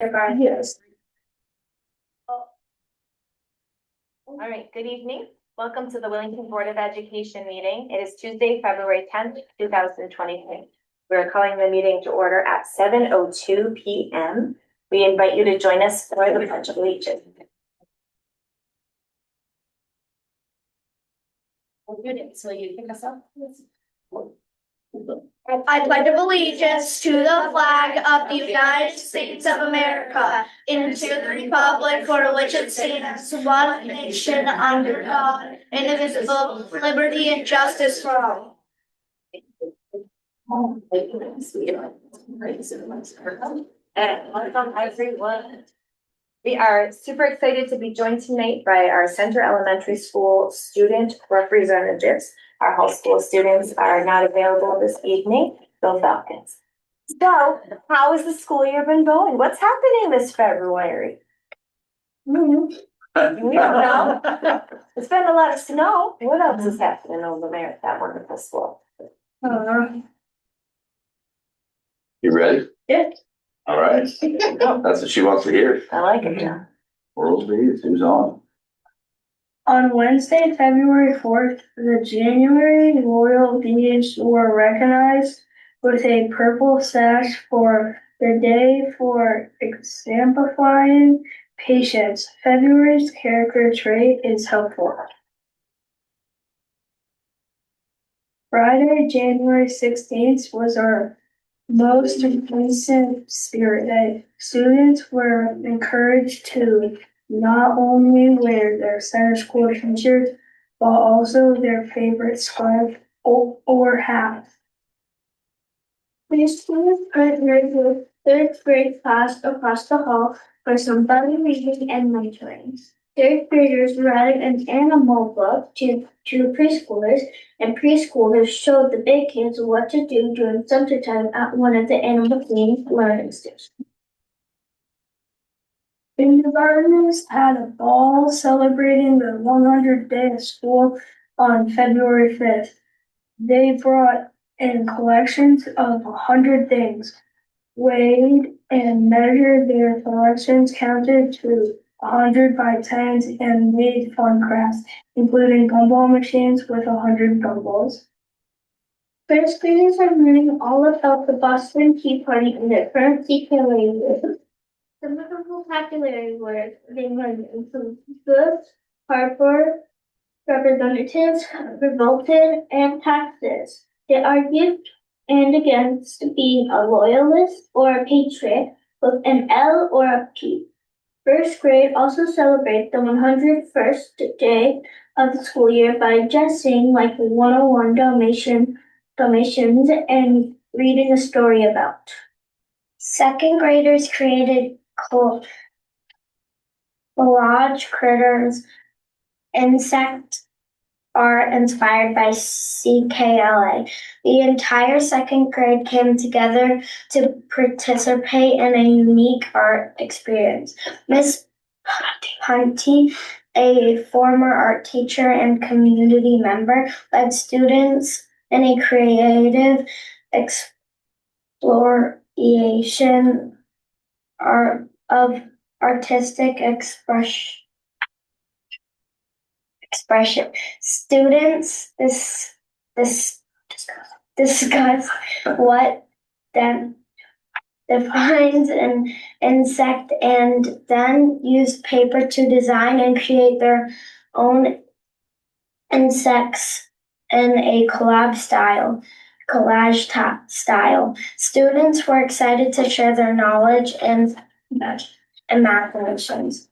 Yes. All right, good evening. Welcome to the Willington Board of Education meeting. It is Tuesday, February 10th, 2023. We're calling the meeting to order at 7:02 p.m. We invite you to join us for the Pledge of Allegiance. So you pick us up? I pledge allegiance to the flag of the United States of America and to the republic for which it stands, one nation under God, indivisible, with liberty and justice for all. And welcome everyone. We are super excited to be joined tonight by our Center Elementary School student representatives. Our whole school students are not available this evening. Go Falcons. So, how has the school year been going? What's happening this February? We don't know. It's been a lot of snow. What else is happening over there at that wonderful school? You ready? Yeah. All right. That's what she wants to hear. I like it, John. World Bees, who's on? On Wednesday, February 4th, the January Royal Bees were recognized with a purple sash for the day for exemplifying patience. February's character trait is helpful. Friday, January 16th was our most recent Spirit Day. Students were encouraged to not only wear their center school t-shirts, but also their favorite scarf or hat. The students partnered with third grade class across the hall for some buddy reading and mentoring. Third graders read an animal book to preschoolers, and preschoolers showed the big kids what to do during center time at one of the animal themed learning stations. Kindergartners had a ball celebrating the 100th day of school on February 5th. They brought in collections of 100 things, weighed and measured their collections, counted to 100 by tens, and made fun crafts, including gumball machines with 100 gumballs. First graders are learning all about the Boston Tea Party in their current vocabulary words. Some of the vocabulary words they learned include goods, cardboard, representatives, revolted, and taxes. They argued and against being a loyalist or a patriot with an L or a P. First grade also celebrates the 101st day of the school year by dressing like 101 Dalmatians and reading a story about. Second graders created collage critters, insect art inspired by CKLA. The entire second grade came together to participate in a unique art experience. Miss Hunty, a former art teacher and community member, led students in a creative exploration of artistic expression. Students discuss what then defines an insect and then use paper to design and create their own insects in a collage style. Students were excited to share their knowledge and imaginations.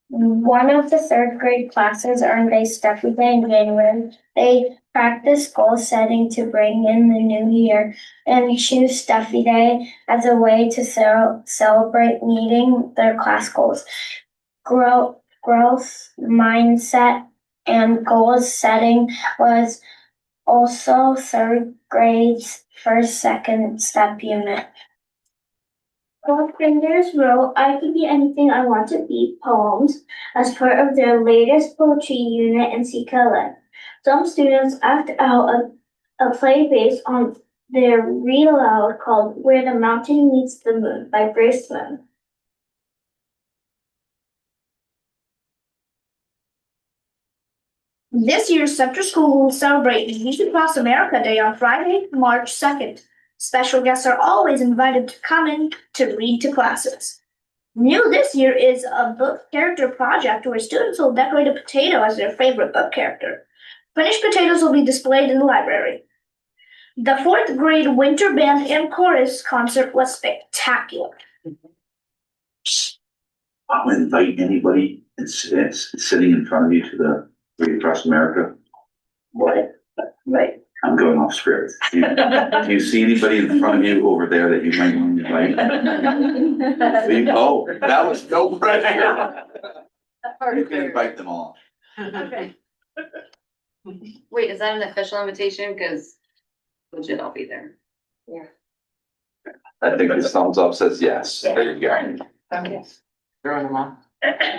One of the third grade classes earned a Stuffy Day in January. They practiced goal setting to bring in the new year and choose Stuffy Day as a way to celebrate meeting their class goals. Growth mindset and goal setting was also third grade's second step unit. Fourth graders wrote "I Could Be Anything I Want to Be" poems as part of their latest poetry unit in CKLA. Some students acted out a play based on their read aloud called Where the Mountain Meets the Moon by Grace Slim. This year's Center School will celebrate Youth Across America Day on Friday, March 2nd. Special guests are always invited to come in to read to classes. New this year is a book character project where students will decorate a potato as their favorite book character. Finished potatoes will be displayed in the library. The fourth grade winter band and chorus concert was spectacular. I'll invite anybody sitting in front of you to the Read Across America. What? Right. I'm going off script. Do you see anybody in front of you over there that you might want to invite? Oh, that was no pressure. You can invite them all. Okay. Wait, is that an official invitation? Because legit, I'll be there. I think his thumbs up says yes. There you go. Okay. Throwing them off.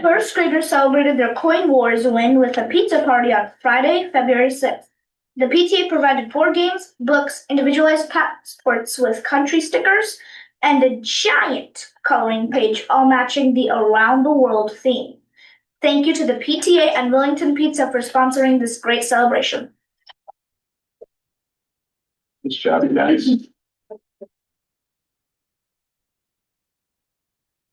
First graders celebrated their Coin Wars win with a pizza party on Friday, February 6th. The PTA provided board games, books, individualized passports with country stickers, and a giant coloring page, all matching the Around the World theme. Thank you to the PTA and Willington Pizza for sponsoring this great celebration. Good job, you guys.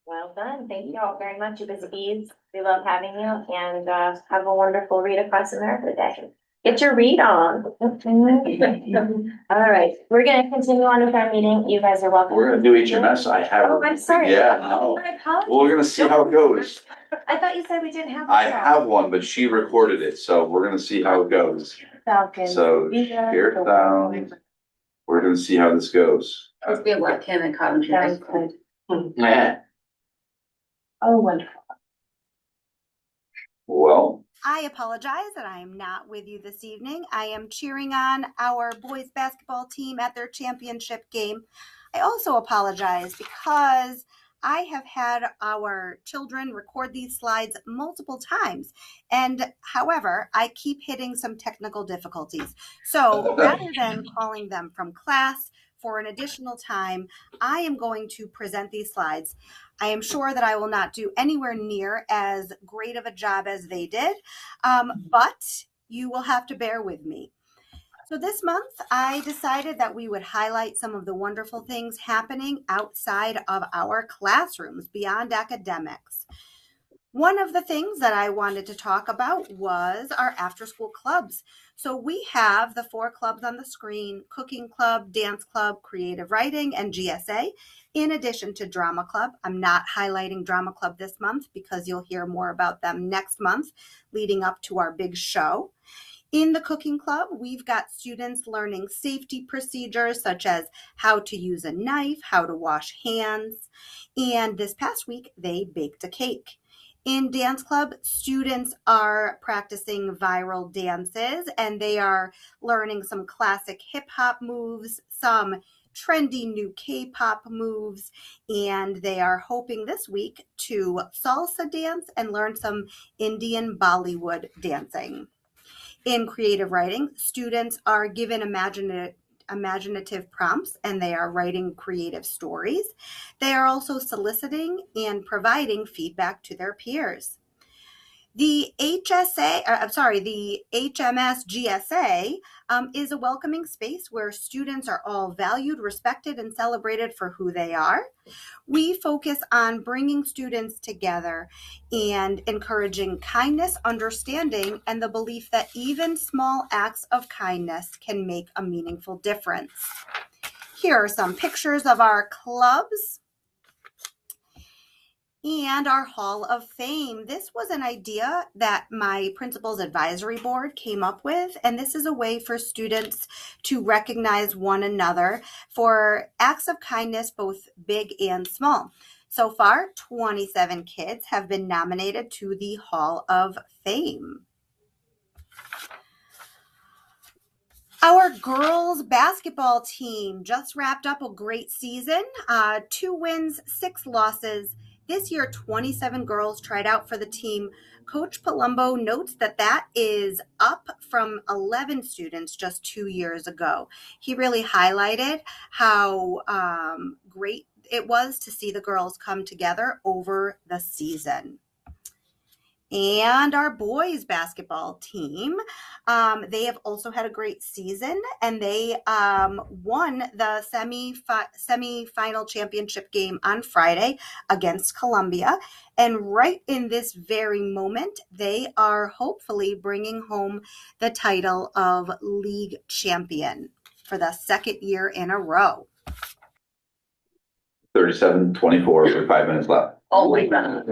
Well done. Thank you all very much, you busy bees. We love having you, and have a wonderful Read Across America Day. Get your read on. All right, we're gonna continue on with our meeting. You guys are welcome. We're gonna do HMS. I have. Oh, I'm sorry. Yeah, no. I apologize. Well, we're gonna see how it goes. I thought you said we didn't have. I have one, but she recorded it, so we're gonna see how it goes. Falcons. So here it down. We're gonna see how this goes. Must be a webcam in Coventry. Sounds good. Yeah. Oh, wonderful. Well, I apologize that I am not with you this evening. I am cheering on our boys basketball team at their championship game. I also apologize because I have had our children record these slides multiple times. And however, I keep hitting some technical difficulties. So rather than calling them from class for an additional time, I am going to present these slides. I am sure that I will not do anywhere near as great of a job as they did, but you will have to bear with me. So this month, I decided that we would highlight some of the wonderful things happening outside of our classrooms beyond academics. One of the things that I wanted to talk about was our after-school clubs. So we have the 4 clubs on the screen: Cooking Club, Dance Club, Creative Writing, and GSA, in addition to Drama Club. I'm not highlighting Drama Club this month because you'll hear more about them next month leading up to our big show. In the Cooking Club, we've got students learning safety procedures such as how to use a knife, how to wash hands, and this past week they baked a cake. In Dance Club, students are practicing viral dances and they are learning some classic hip hop moves, some trendy new K-pop moves, and they are hoping this week to salsa dance and learn some Indian Bollywood dancing. In Creative Writing, students are given imaginative prompts and they are writing creative stories. They are also soliciting and providing feedback to their peers. The HMS GSA is a welcoming space where students are all valued, respected, and celebrated for who they are. We focus on bringing students together and encouraging kindness, understanding, and the belief that even small acts of kindness can make a meaningful difference. Here are some pictures of our clubs and our Hall of Fame. This was an idea that my Principal's Advisory Board came up with, and this is a way for students to recognize one another for acts of kindness, both big and small. So far, 27 kids have been nominated to the Hall of Fame. Our girls basketball team just wrapped up a great season, 2 wins, 6 losses. This year, 27 girls tried out for the team. Coach Palumbo notes that is up from 11 students just 2 years ago. He really highlighted how great it was to see the girls come together over the season. And our boys basketball team, they have also had a great season, and they won the semi-final championship game on Friday against Columbia. And right in this very moment, they are hopefully bringing home the title of league champion for the second year in a row. 37-24 with 5 minutes left. Oh my God.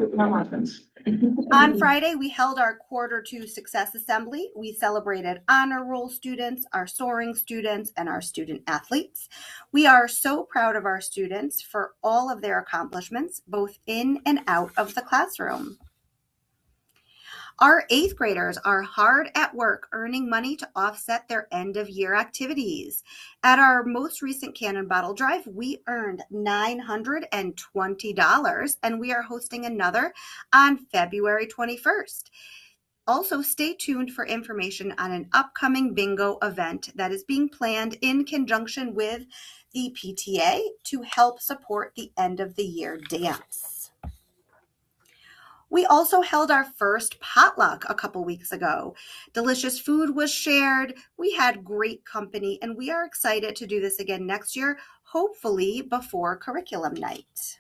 On Friday, we held our quarter 2 success assembly. We celebrated honor roll students, our soaring students, and our student athletes. We are so proud of our students for all of their accomplishments, both in and out of the classroom. Our 8th graders are hard at work earning money to offset their end of year activities. At our most recent Cannon Bottle Drive, we earned $920, and we are hosting another on February 21st. Also, stay tuned for information on an upcoming bingo event that is being planned in conjunction with the PTA to help support the end of the year dance. We also held our first potluck a couple weeks ago. Delicious food was shared. We had great company, and we are excited to do this again next year, hopefully before curriculum night.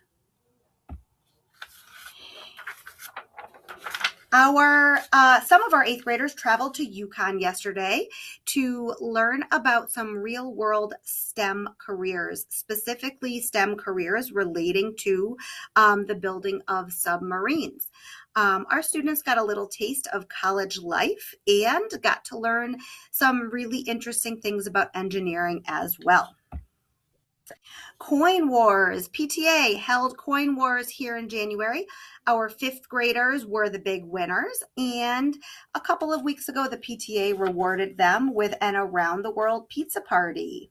Some of our 8th graders traveled to Yukon yesterday to learn about some real-world STEM careers, specifically STEM careers relating to the building of submarines. Our students got a little taste of college life and got to learn some really interesting things about engineering as well. Coin Wars. PTA held Coin Wars here in January. Our 5th graders were the big winners, and a couple of weeks ago, the PTA rewarded them with an around the world pizza party.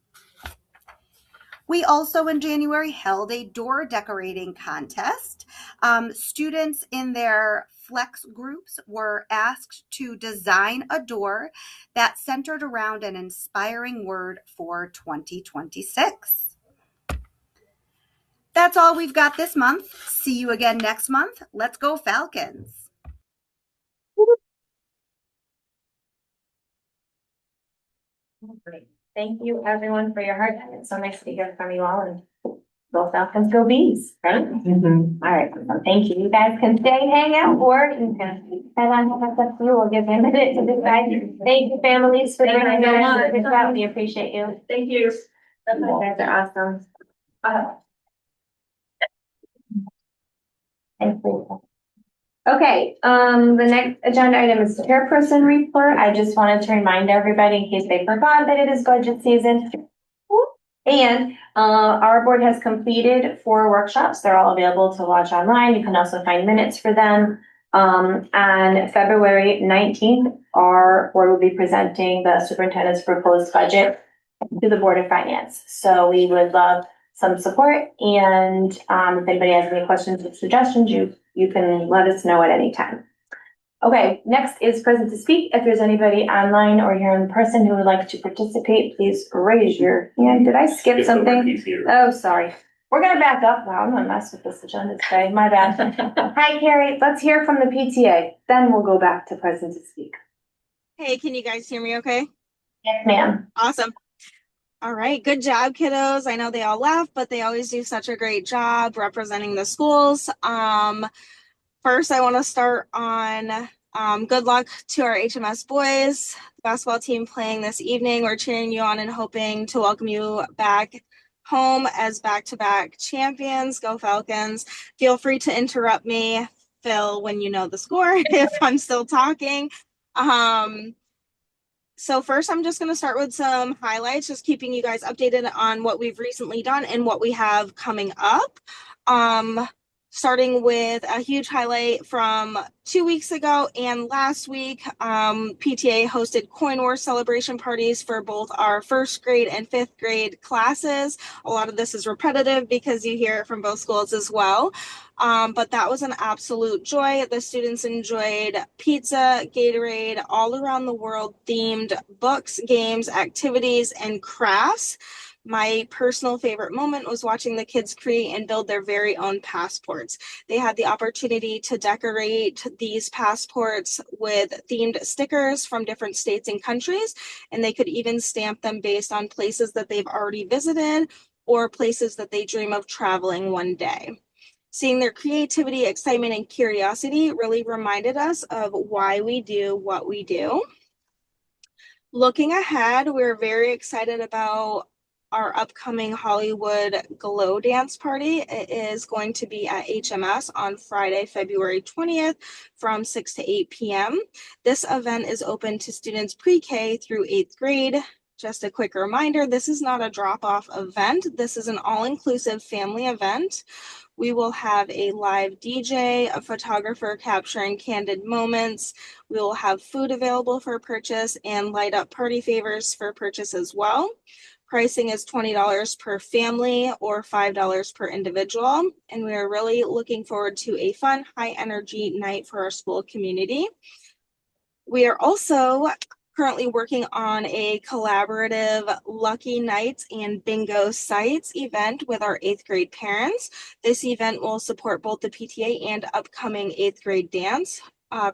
We also in January held a door decorating contest. Students in their flex groups were asked to design a door that centered around an inspiring word for 2026. That's all we've got this month. See you again next month. Let's go Falcons. Great. Thank you everyone for your hard work. It's so nice to hear from you all, and go Falcons, go Bees, right? All right, well, thank you. You guys can stay, hang out, or you can head on up to you. We'll give you a minute to decide. Thank you, families, for bringing us on. Good job. We appreciate you. Thank you. You guys are awesome. Thank you. Okay, the next agenda item is the chairperson report. I just wanted to remind everybody in case they forgot that it is budget season. And our board has completed 4 workshops. They're all available to watch online. You can also find minutes for them. On February 19th, our board will be presenting the superintendent's proposed budget to the Board of Finance. So we would love some support, and if anybody has any questions or suggestions, you can let us know at any time. Okay, next is present to speak. If there's anybody online or here in person who would like to participate, please raise your hand. Did I skip something? Oh, sorry. We're gonna back up. Wow, I'm gonna mess with this agenda today. My bad. Hi, Carrie. Let's hear from the PTA. Then we'll go back to present to speak. Hey, can you guys hear me okay? Yes, ma'am. Awesome. All right, good job, kiddos. I know they all laugh, but they always do such a great job representing the schools. First, I want to start on good luck to our HMS boys basketball team playing this evening. We're cheering you on and hoping to welcome you back home as back-to-back champions. Go Falcons. Feel free to interrupt me, Phil, when you know the score if I'm still talking. So first, I'm just going to start with some highlights, just keeping you guys updated on what we've recently done and what we have coming up. starting with a huge highlight from 2 weeks ago and last week. PTA hosted coin war celebration parties for both our 1st grade and 5th grade classes. A lot of this is repetitive because you hear it from both schools as well. But that was an absolute joy. The students enjoyed pizza, Gatorade, all around the world themed books, games, activities, and crafts. My personal favorite moment was watching the kids create and build their very own passports. They had the opportunity to decorate these passports with themed stickers from different states and countries, and they could even stamp them based on places that they've already visited or places that they dream of traveling one day. Seeing their creativity, excitement, and curiosity really reminded us of why we do what we do. Looking ahead, we're very excited about our upcoming Hollywood Glow Dance Party. It is going to be at HMS on Friday, February 20th from 6 to 8 p.m. This event is open to students pre-K through 8th grade. Just a quick reminder, this is not a drop-off event. This is an all-inclusive family event. We will have a live DJ, a photographer capturing candid moments. We will have food available for purchase and light up party favors for purchase as well. Pricing is $20 per family or $5 per individual. And we are really looking forward to a fun, high energy night for our school community. We are also currently working on a collaborative Lucky Nights and Bingo Sites event with our 8th grade parents. This event will support both the PTA and upcoming 8th grade dance.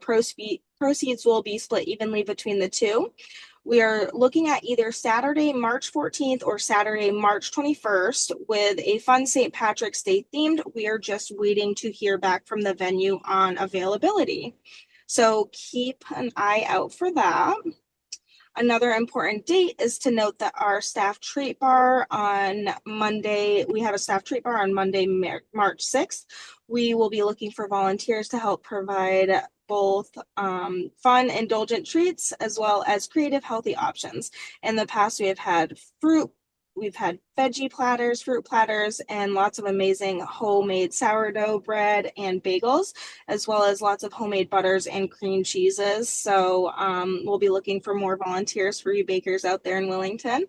Proceeds will be split evenly between the two. We are looking at either Saturday, March 14th or Saturday, March 21st with a fun St. Patrick's Day themed. We are just waiting to hear back from the venue on availability. So keep an eye out for that. Another important date is to note that our staff treat bar on Monday, we have a staff treat bar on Monday, March 6th. We will be looking for volunteers to help provide both fun, indulgent treats as well as creative, healthy options. In the past, we have had fruit, we've had veggie platters, fruit platters, and lots of amazing homemade sourdough bread and bagels, as well as lots of homemade butters and cream cheeses. So we'll be looking for more volunteers for you bakers out there in Willington.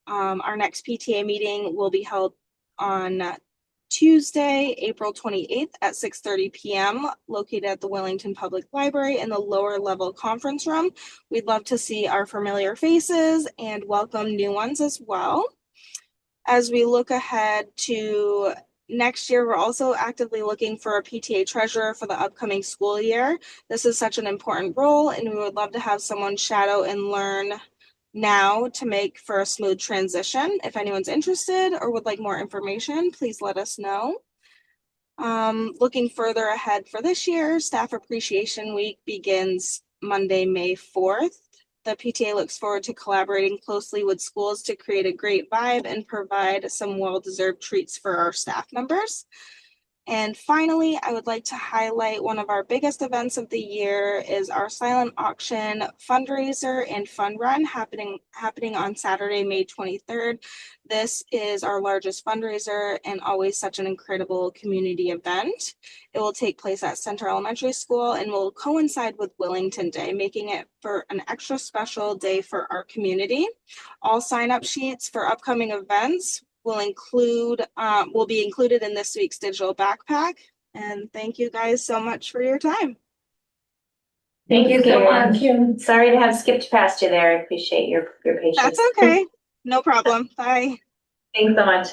Our next PTA meeting will be held on Tuesday, April 28th at 6:30 p.m. located at the Willington Public Library in the lower level conference room. We'd love to see our familiar faces and welcome new ones as well. As we look ahead to next year, we're also actively looking for a PTA treasurer for the upcoming school year. This is such an important role, and we would love to have someone shadow and learn now to make for a smooth transition. If anyone's interested or would like more information, please let us know. Looking further ahead for this year, Staff Appreciation Week begins Monday, May 4th. The PTA looks forward to collaborating closely with schools to create a great vibe and provide some well-deserved treats for our staff members. And finally, I would like to highlight one of our biggest events of the year is our silent auction fundraiser and fun run happening on Saturday, May 23rd. This is our largest fundraiser and always such an incredible community event. It will take place at Center Elementary School and will coincide with Willington Day, making it for an extra special day for our community. All sign-up sheets for upcoming events will be included in this week's digital backpack. And thank you guys so much for your time. Thank you, Thank Karen. you. Sorry to have skipped past you there. I appreciate your patience. That's okay. No problem. Bye. Thanks so much.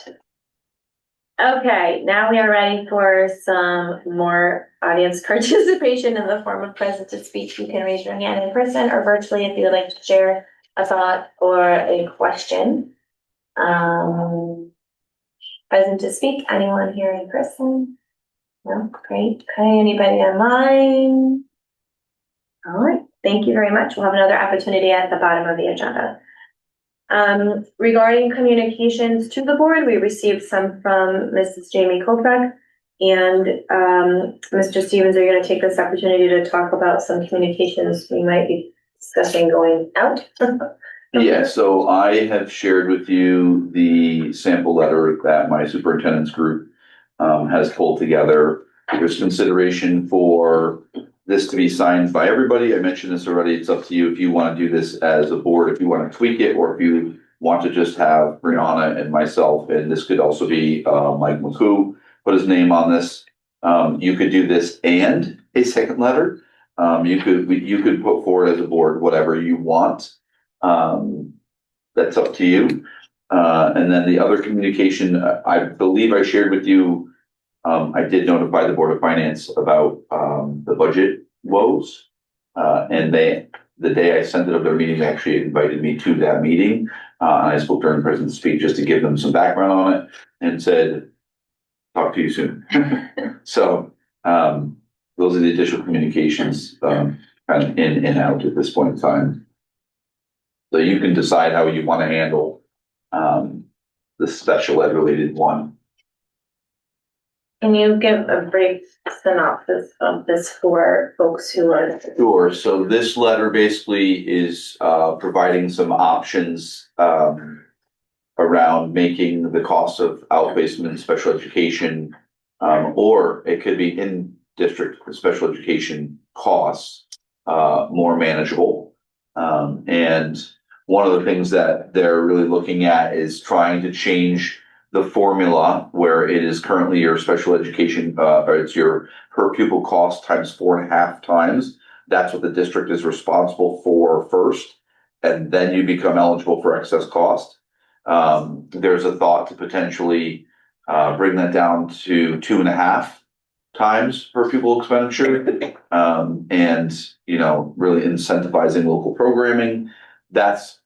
Okay, now we are ready for some more audience participation in the form of present to speak. You can raise your hand in person or virtually if you would like to share a thought or a question. Present to speak, anyone here in person? No, great. Okay, anybody online? All right, thank you very much. We'll have another opportunity at the bottom of the agenda. Regarding communications to the board, we received some from Mrs. Jamie Koprek and Mr. Stevens are going to take this opportunity to talk about some communications we might be discussing going out. Yeah, so I have shared with you the sample letter that my superintendent's group has pulled together There's consideration for this to be signed by everybody. I mentioned this already. It's up to you if you want to do this as a board, if you want to tweak it, or if you want to just have Brianna and myself, and this could also be Mike McCoo, put his name on this. You could do this and a second letter. You could put forward as a board whatever you want. That's up to you. And then the other communication, I believe I shared with you, I did notify the Board of Finance about the budget woes. And the day I sent it of their meeting, they actually invited me to that meeting. And I spoke during the president's speech just to give them some background on it and said, talk to you soon. So those are the additional communications kind of in and out at this point in time. So you can decide how you want to handle the special ed related one. Can you give a brief synopsis of this for folks who are? Sure. So this letter basically is providing some options around making the cost of outplacement special education, or it could be in district special education costs more manageable. And one of the things that they're really looking at is trying to change the formula where it is currently your special education, or it's your per pupil cost times 4.5 times. That's what the district is responsible for first, and then you become eligible for excess cost. There's a thought to potentially bring that down to 2.5 times per pupil expenditure, and really incentivizing local programming. That's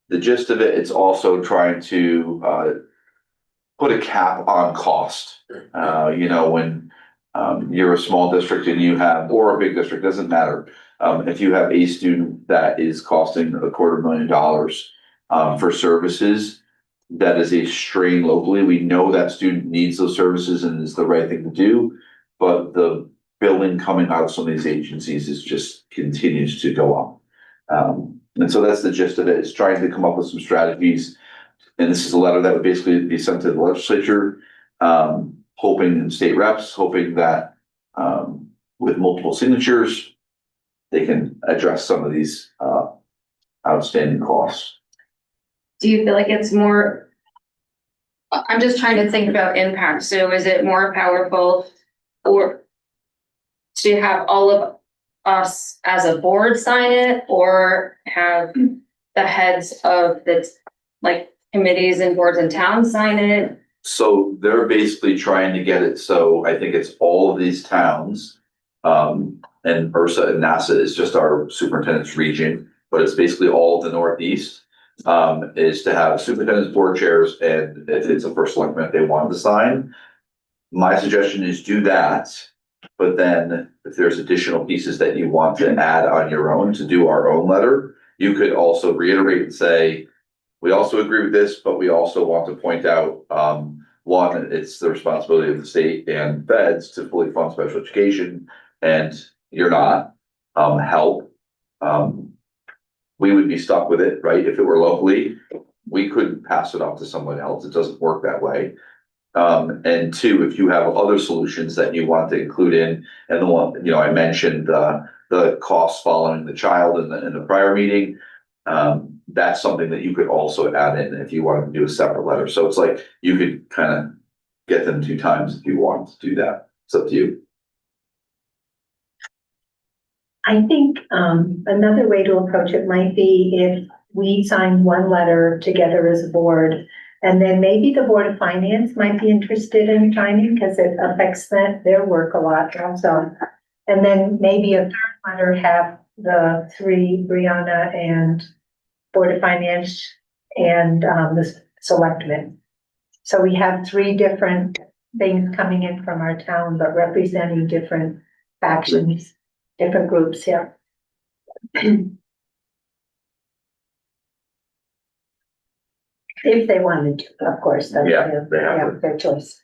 the gist of it. It's also trying to put a cap on cost. When you're a small district and you have, or a big district, doesn't matter. If you have a student that is costing $250,000 for services, that is a strain locally. We know that student needs those services and is the right thing to do, but the billing coming out of some of these agencies is just continues to go up. And so that's the gist of it, is trying to come up with some strategies. And this is a letter that would basically be sent to the legislature, hoping, and state reps, hoping that with multiple signatures, they can address some of these outstanding costs. Do you feel like it's more, I'm just trying to think about impact. So is it more powerful or to have all of us as a board sign it, or have the heads of the committees and boards in town sign it? So they're basically trying to get it, so I think it's all of these towns, and URSA and NASA is just our superintendent's region, but it's basically all of the Northeast, is to have superintendent's board chairs, and if it's a first selectman, if they want to sign. My suggestion is do that, but then if there's additional pieces that you want to add on your own to do our own letter, you could also reiterate and say, we also agree with this, but we also want to point out, one, it's the responsibility of the state and feds to fully fund special education, and you're not, help. We would be stuck with it, right? If it were locally, we couldn't pass it off to someone else. It doesn't work that way. And two, if you have other solutions that you want to include in, and the one, I mentioned the costs following the child in the prior meeting, that's something that you could also add in if you wanted to do a separate letter. So it's like you could kind of get them 2 times if you want to do that. It's up to you. I think another way to approach it might be if we signed one letter together as a board, and then maybe the Board of Finance might be interested in signing because it affects their work a lot also. And then maybe a third letter have the 3, Brianna and Board of Finance and the selectmen. So we have 3 different things coming in from our town, but representing different factions, different groups here. If they wanted to, of course, that's their choice.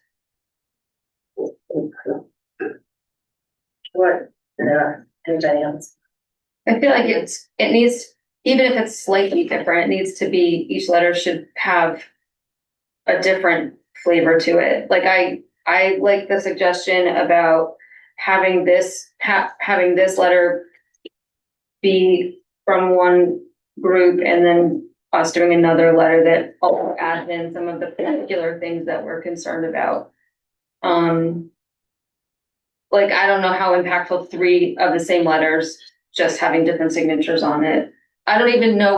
What, anybody else? I feel like it needs, even if it's slightly different, it needs to be, each letter should have a different flavor to it. Like I I like the suggestion about having this letter be from one group and then us doing another letter that also adds in some of the particular things that we're concerned about. Like, I don't know how impactful 3 of the same letters, just having different signatures on it. I don't even know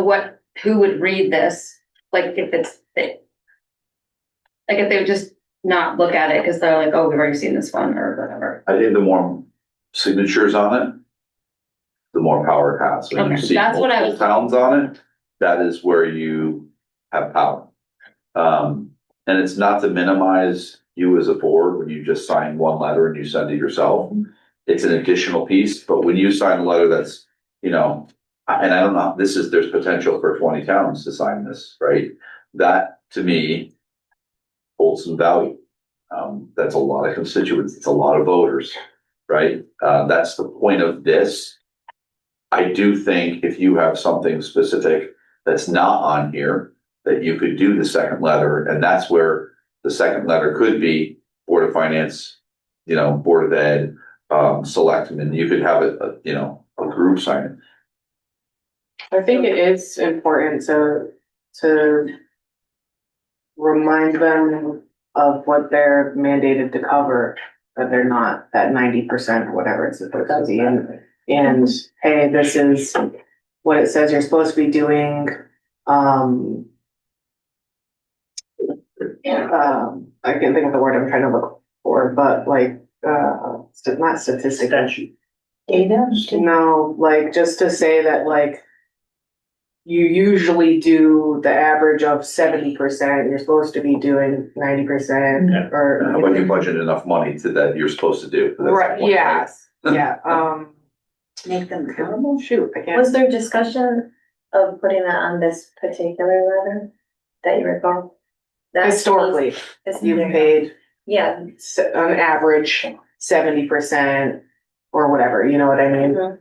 who would read this, like if they would just not look at it because they're like, oh, we've already seen this one or whatever. I think the more signatures on it, the more power it has. When you Okay, see that's what I multiple was- towns on it, that is where you have power. And it's not to minimize you as a board when you just sign one letter and you send it yourself. It's an additional piece, but when you sign a letter that's, and I don't know, there's potential for 20 towns to sign this, right? That, to me, holds some value. That's a lot of constituents, it's a lot of voters, right? That's the point of this. I do think if you have something specific that's not on here, that you could do the second letter, and that's where the second letter could be Board of Finance, Board of Ed, Selectmen, you could have it, a group sign it. I think it is important to remind them of what they're mandated to cover, that they're not at 90% or whatever it's supposed to be. And hey, this is what it says you're supposed to be doing. I can't think of the word I'm trying to look for, but not statistical. Data? No, just to say that you usually do the average of 70%, you're supposed to be doing 90%, Yeah. or. When you budget enough money to that you're supposed to do. That's the Right, point, yes, yeah, Make them accountable? shoot, I can't. Was there discussion of putting that on this particular letter that you recall? Historically, you've paid Yeah. on average 70% or whatever, you know what I mean?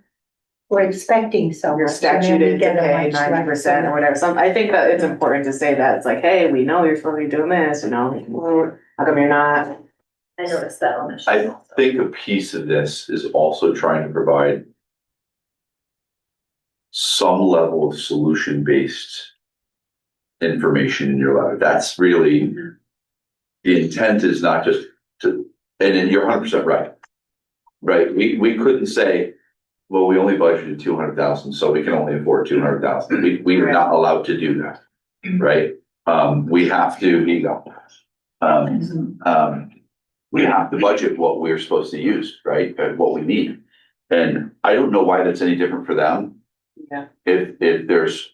We're expecting so You're much. and then we statuted to get a pay much less 90% or whatever. I think that it's important to say that. It's like, hey, we know you're supposed to be doing this, how come you're not? I noticed that on the sheet. I think a piece of this is also trying to provide some level of solution-based information in your letter. That's really, the intent is not just to, and then you're 100% right. Right, we couldn't say, well, we only budgeted 200,000, so we can only afford 200,000. We are not allowed to do that, right? We have to, we have to budget what we're supposed to use, right, and what we need. And I don't know why that's any different for them. Yeah. If there's,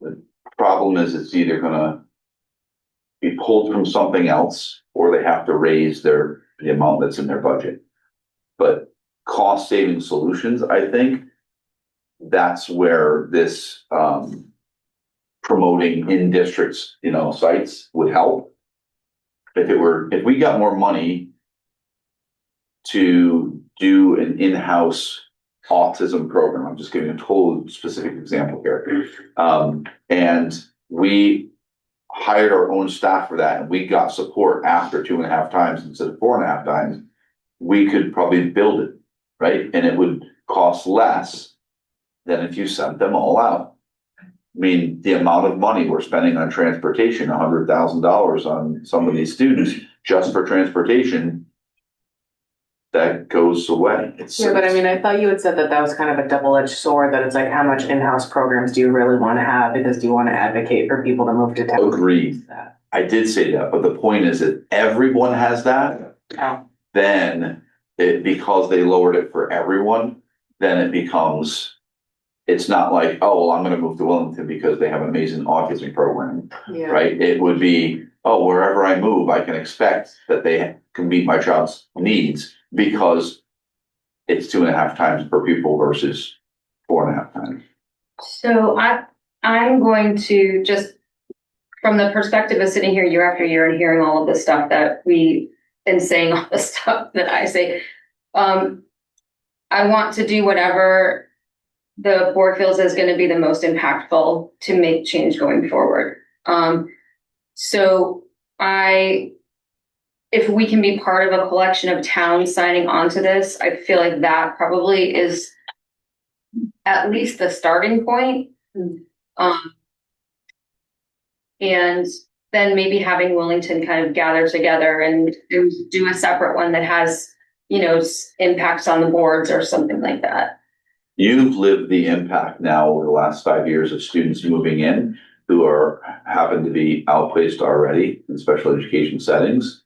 the problem is it's either gonna be pulled from something else, or they have to raise the amount that's in their budget. But cost saving solutions, I think that's where this, promoting in districts, sites would help. If we got more money to do an in-house autism program, I'm just giving a total specific example here. And we hired our own staff for that, and we got support after 2.5 times instead of 4.5 times, we could probably build it, right? And it would cost less than if you sent them all out. I mean, the amount of money we're spending on transportation, $100,000 on some of these students just for transportation, that goes away. Yeah, but I mean, I thought you had said that was kind of a double-edged sword, that it's like, how much in-house programs do you really want to have? Because do you want to advocate for people to move to town? Agreed. I did say that, but the point is that everyone has that. Oh. Then because they lowered it for everyone, then it becomes, it's not like, oh, well, I'm gonna move to Willington because they have an amazing autism program, Yeah. right? It would be, oh, wherever I move, I can expect that they can meet my child's needs because it's 2.5 times per pupil versus 4.5 times. So I'm going to just, from the perspective of sitting here year after year and hearing all of the stuff that and saying all the stuff that I say, I want to do whatever the board feels is going to be the most impactful to make change going forward. So I if we can be part of a collection of towns signing on to this, I feel like that probably is at least the starting point. And then maybe having Willington kind of gather together and do a separate one that has, impacts on the boards or something like that. You've lived the impact now over the last 5 years of students moving in who happen to be outplaced already in special education settings.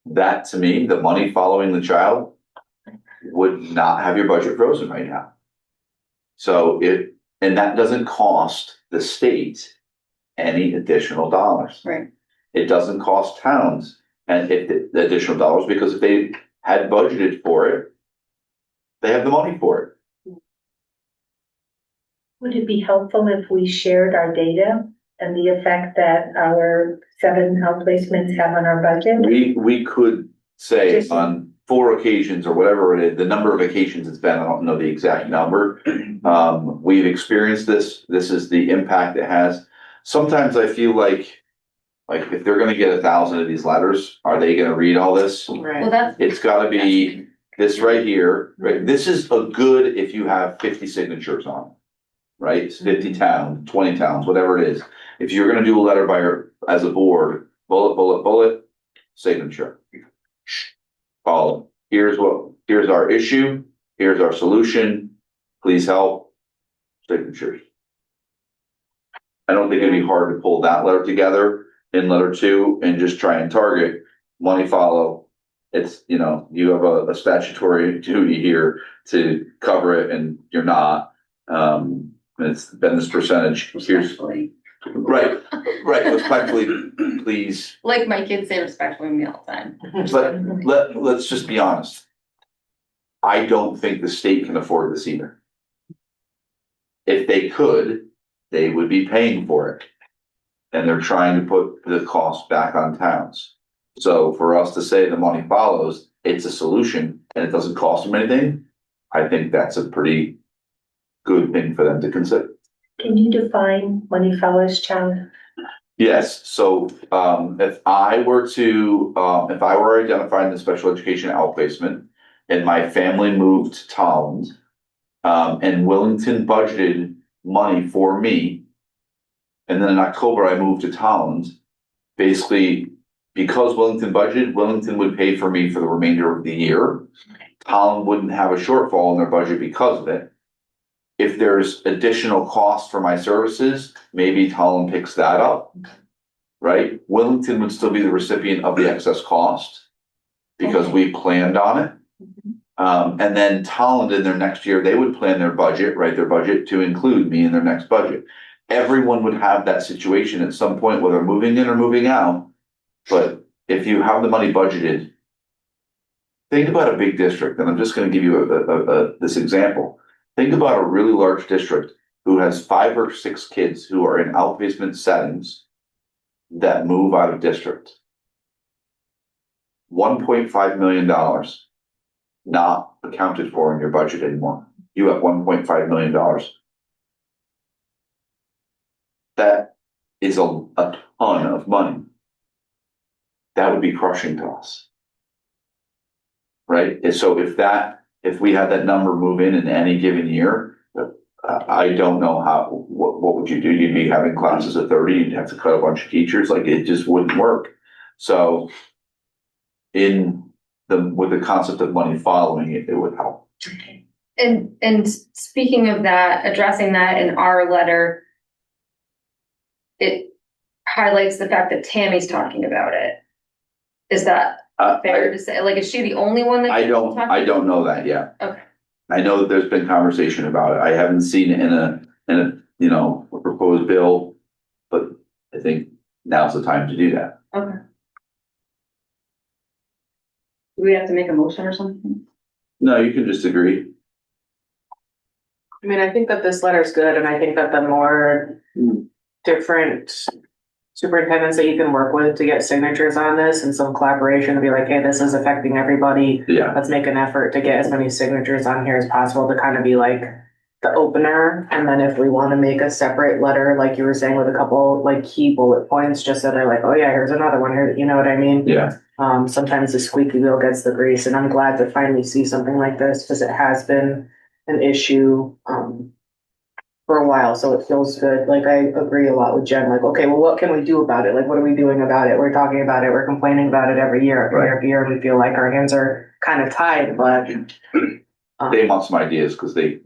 That, to me, the money following the child would not have your budget frozen right now. So and that doesn't cost the state any additional dollars. Right. It doesn't cost towns the additional dollars, because if they had budgeted for it, they have the money for it. Would it be helpful if we shared our data and the effect that our 7 outplacements have on our budget? We could say Just- on 4 occasions or whatever it is, the number of occasions it's been, I don't know the exact number. We've experienced this. This is the impact it has. Sometimes I feel like if they're gonna get 1,000 of these letters, are they gonna read all this? Right. It's gotta be this right here, right? This is a good if you have 50 signatures on it, right? It's 50 towns, 20 towns, whatever it is. If you're gonna do a letter as a board, bullet, signature. Follow. Here's our issue, here's our solution, please help, signatures. I don't think it'd be hard to pull that letter together in letter 2 and just try and target money follow. It's, you have a statutory duty here to cover it and you're not. It's been this percentage. Here's, right, respectfully, please. Like my kids say respectfully to me all the time. Let's just be honest. I don't think the state can afford this either. If they could, they would be paying for it. And they're trying to put the cost back on towns. So for us to say the money follows, it's a solution and it doesn't cost them anything, I think that's a pretty good thing for them to consider. Can you define money follows, Charlie? Yes, so if I were identified in the special education outplacement and my family moved to Towns, and Willington budgeted money for me, and then in October I moved to Towns, basically because Willington budgeted, Willington would pay for me for the remainder of the year. Towns wouldn't have a shortfall in their budget because of it. If there's additional cost for my services, maybe Tallinn picks that up, right? Willington would still be the recipient of the excess cost because we planned on it. And then Tallinn in their next year, they would plan their budget, their budget to include me in their next budget. Everyone would have that situation at some point, whether moving in or moving out. But if you have the money budgeted, think about a big district, and I'm just going to give you this example. Think about a really large district who has 5 or 6 kids who are in outplacement settings that move out of district. $1.5 million not accounted for in your budget anymore. You have $1.5 million. That is a ton of money. That would be crushing to us. Right? And so if we had that number move in any given year, I don't know what would you do? You'd be having classes of 30, you'd have to cut a bunch of teachers, it just wouldn't work. So with the concept of money following it, it would help. And speaking of that, addressing that in our letter, it highlights the fact that Tammy's talking about it. Is that fair to say? Is she the only one that? I don't know that yet. Okay. I know that there's been conversation about it. I haven't seen it in a proposed bill, but I think now's the time to do that. Okay. Do we have to make a motion or something? No, you can just agree. I mean, I think that this letter is good, and I think that the more different superintendents that you can work with to get signatures on this and some collaboration to be like, hey, this is affecting everybody. Yeah. Let's make an effort to get as many signatures on here as possible to kind of be like the opener. And then if we want to make a separate letter, like you were saying, with a couple key bullet points, just so they're like, oh yeah, here's another one here, you know what I mean? Yeah. Sometimes the squeaky wheel gets the grease, and I'm glad to finally see something like this, because it has been an issue, for a while, so it feels good. Like, I agree a lot with Jen, like, okay, well, what can we do about it? Like, what are we doing about it? We're talking about it, we're complaining about it every year, after year, and we feel like our hands are kind of tied, but. They want some ideas, because they.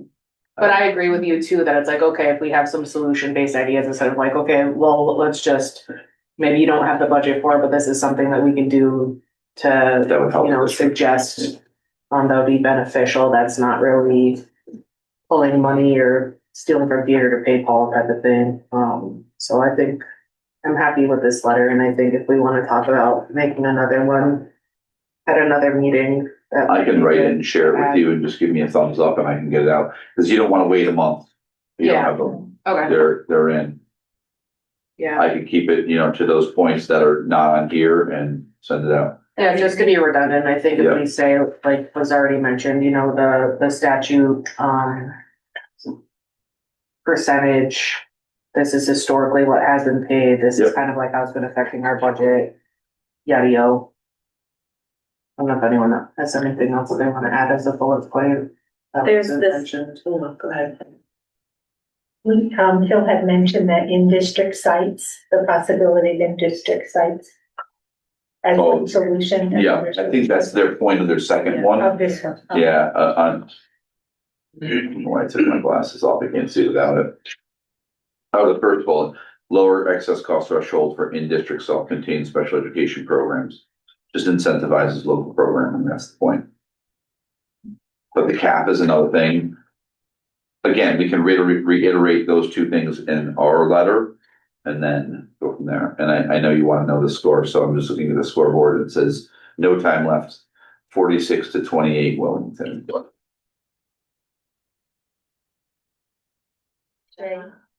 But I agree with you too, that it's like, okay, if we have some solution-based ideas, instead of like, okay, well, let's just, maybe you don't have the budget for it, but this is something that we can do That would to, help you know, the district. suggest, that would be beneficial, that's not really pulling money or stealing from theater to pay Paul type of thing. So I think I'm happy with this letter, and I think if we want to talk about making another one at another meeting. I can write it and share it with you and just give me a thumbs up and I can get it out, because you don't wanna wait a month. You don't Yeah. have them, Okay, they're in. yeah, I can keep it, to those points that are not on here and send it out. yeah, just to be redundant, I think if Yeah. we say, like was already mentioned, the statute, percentage, this is historically what has been paid, this is Yep. kind of like how it's been affecting our budget, yada yada. I don't know if anyone has anything else that they want to add as a bullet point. That There's was this- mentioned. Oh, go ahead. Phil had mentioned that in district sites, the possibility of in district sites. As Oh, a solution. Yeah, I think that's their point of their second one. Of this one. Yeah, I took my glasses off, I can't see without it. The first bullet, lower excess cost threshold for in-district self-contained special education programs. Just incentivizes local programming, that's the point. But the cap is another thing. Again, we can reiterate those two things in our letter and then go from there. And I know you want to know the score, so I'm just looking at the scoreboard. It says no time left, 46-28 Willington.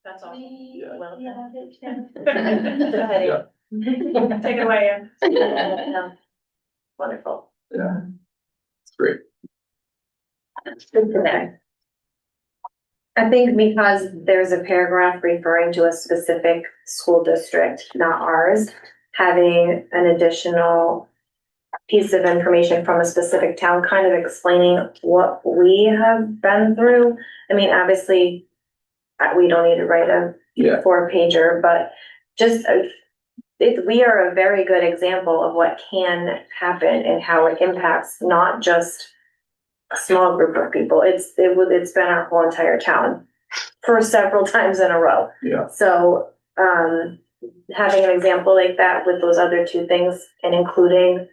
That's all. Yeah. Well, Yeah. take it away, Ann. Wonderful. Yeah. It's great. Good to know. I think because there's a paragraph referring to a specific school district, not ours, having an additional piece of information from a specific town, kind of explaining what we have been through. I mean, obviously, we don't need to write a Yeah. 4-pager, but just we are a very good example of what can happen and how it impacts not just a small group of people. It's been our whole entire town for several times in a row. Yeah. So having an example like that with those other two things and including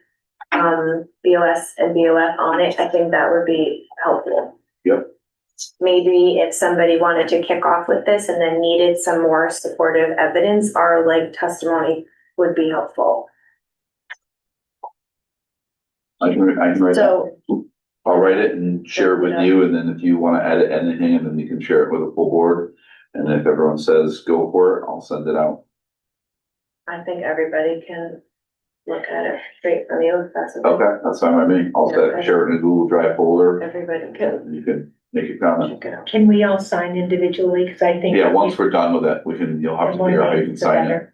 BOS and BOF on it, I think that would be helpful. Yep. Maybe if somebody wanted to kick off with this and then needed some more supportive evidence, our testimony would be helpful. I can write that. So I'll write it and share it with you, and then if you wanna edit anything, and then you can share it with the full board. And if everyone says go for it, I'll send it out. I think everybody can look at it straight from you if that's okay. Okay, that's fine by me. I'll share it in a Google Drive folder, Everybody can and you can make a comment. check it out. Can we all sign individually? Because I think. Yeah, once we're done with it, you'll have to figure out how you can sign it.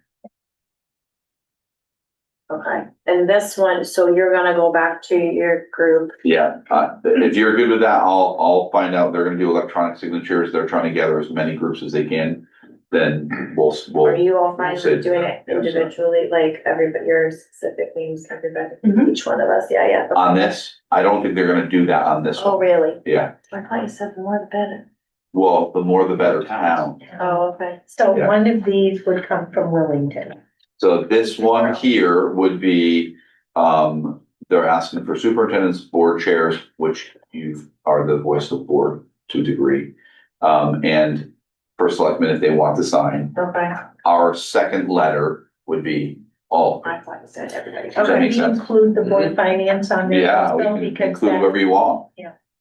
Okay, and this one, so you're gonna go back to your group. Yeah, if you're good with that, I'll find out. They're gonna do electronic signatures. They're trying to gather as many groups as they can. Then we'll. Are you all fine say- with doing it yeah, sure. individually, like everybody, your specific names, everybody, Mhm. each one of us, yeah. On this, I don't think they're gonna do that on this Oh, one. really? Yeah, I thought you said the more the better. well, the more the better town. Oh, okay. So Yeah. one of these would come from Willington. So this one here would be, they're asking for superintendents, board chairs, which you are the voice of the board to a degree. And for selectmen, if they want to sign. Okay. Our second letter would be all. I thought you said everybody. Does that Can make we sense? include the board of finance on there Yeah, we also? can Because include that, whoever you want.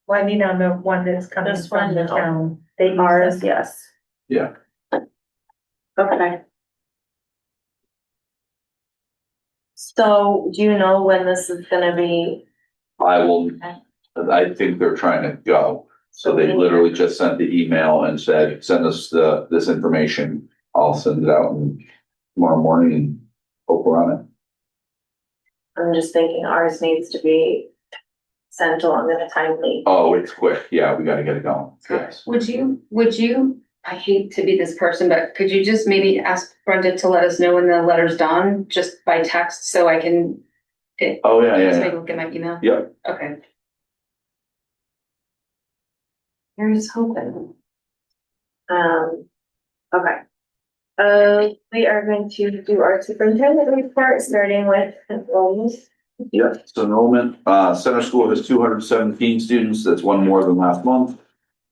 well, I mean, on the one that's coming This from one, the no. town. They use Ours, this. yes. Yeah. Okay. So do you know when this is gonna be? I think they're trying to go. So they literally just sent the email and said, send us this information. I'll send it out tomorrow morning and hope we're on it. I'm just thinking ours needs to be sent along in a timely. Oh, it's quick. Yeah, we gotta get it going. Yes. Would you, I hate to be this person, but could you just maybe ask Brenda to let us know when the letter's done, just by text, so I can? Oh, yeah, Just yeah, maybe look at my email? yeah. Okay. Here's hoping. Okay. We are going to do our superintendent report, starting with enrollment. Yeah, so enrollment, center school has 217 students, that's one more than last month.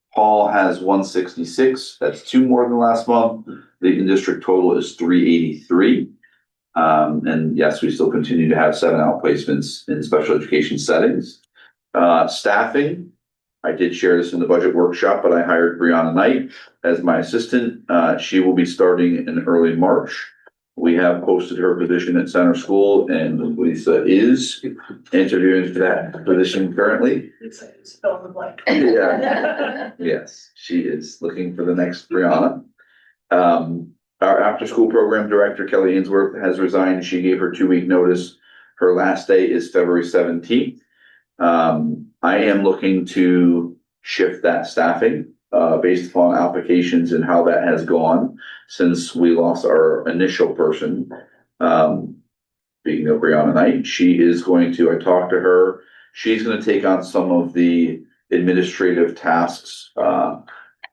Hall has 166, that's two more than last month. The in-district total is 383. And yes, we still continue to have 7 outplacements in special education settings. Staffing, I did share this in the budget workshop, but I hired Brianna Knight as my assistant. She will be starting in early March. We have posted her position at center school, and Lisa is interviewing for that position currently. Yeah. Yes, she is looking for the next Brianna. Our after-school program director, Kelly Ainsworth, has resigned. She gave her 2-week notice. Her last day is February 17th. I am looking to shift that staffing, based upon applications and how that has gone since we lost our initial person. Speaking of Brianna Knight, she is going to, I talked to her, she's going to take on some of the administrative tasks,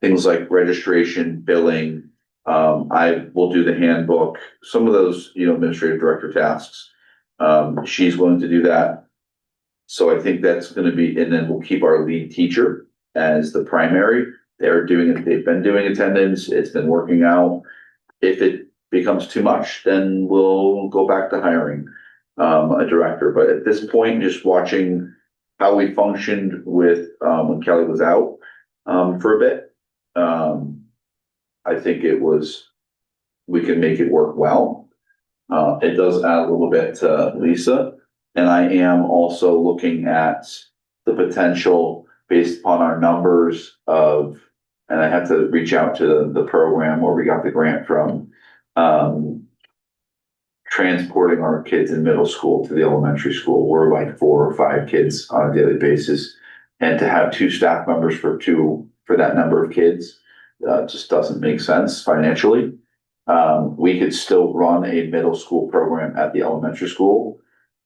things like registration, billing. I will do the handbook, some of those, administrative director tasks. She's willing to do that. So I think that's going to be, and then we'll keep our lead teacher as the primary. They've been doing attendance. It's been working out. If it becomes too much, then we'll go back to hiring a director. But at this point, just watching how we functioned with when Kelly was out for a bit, I think we can make it work well. It does add a little bit to Lisa. And I am also looking at the potential based upon our numbers of, and I have to reach out to the program where we got the grant from, transporting our kids in middle school to the elementary school. We're like 4 or 5 kids on a daily basis. And to have 2 staff members for that number of kids, just doesn't make sense financially. We could still run a middle school program at the elementary school.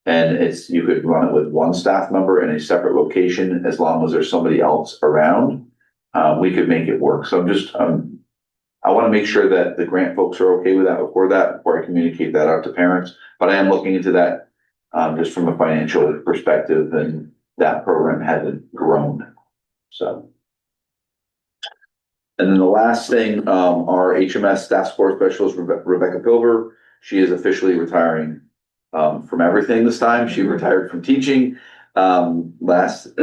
And you could run it with 1 staff member in a separate location as long as there's somebody else around. We could make it work. So I want to make sure that the grant folks are okay with that before I communicate that out to parents. But I am looking into that, just from a financial perspective, and that program hasn't grown. So. And then the last thing, our HMS staff support specialist, Rebecca Pilver, she is officially retiring from everything this time. She retired from teaching last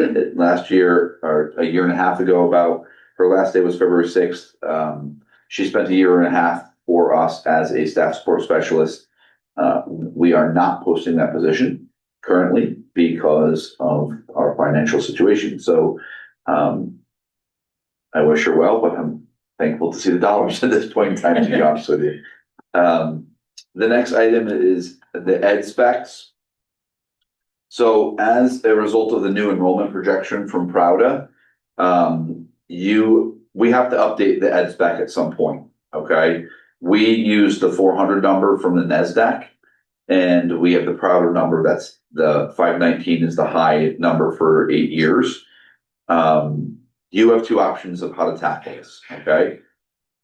year, or a year and a half ago. About her last day was February 6th. She spent a year and a half for us as a staff support specialist. We are not posting that position currently because of our financial situation. So I wish her well, but I'm thankful to see the dollars at this point in time, to be honest with you. The next item is the ed specs. So as a result of the new enrollment projection from Prouda, we have to update the ed spec at some point, okay? We use the 400 number from the NESDAQ, and we have the Prouda number, that's the 519 is the high number for 8 years. You have 2 options of how to tackle this, okay?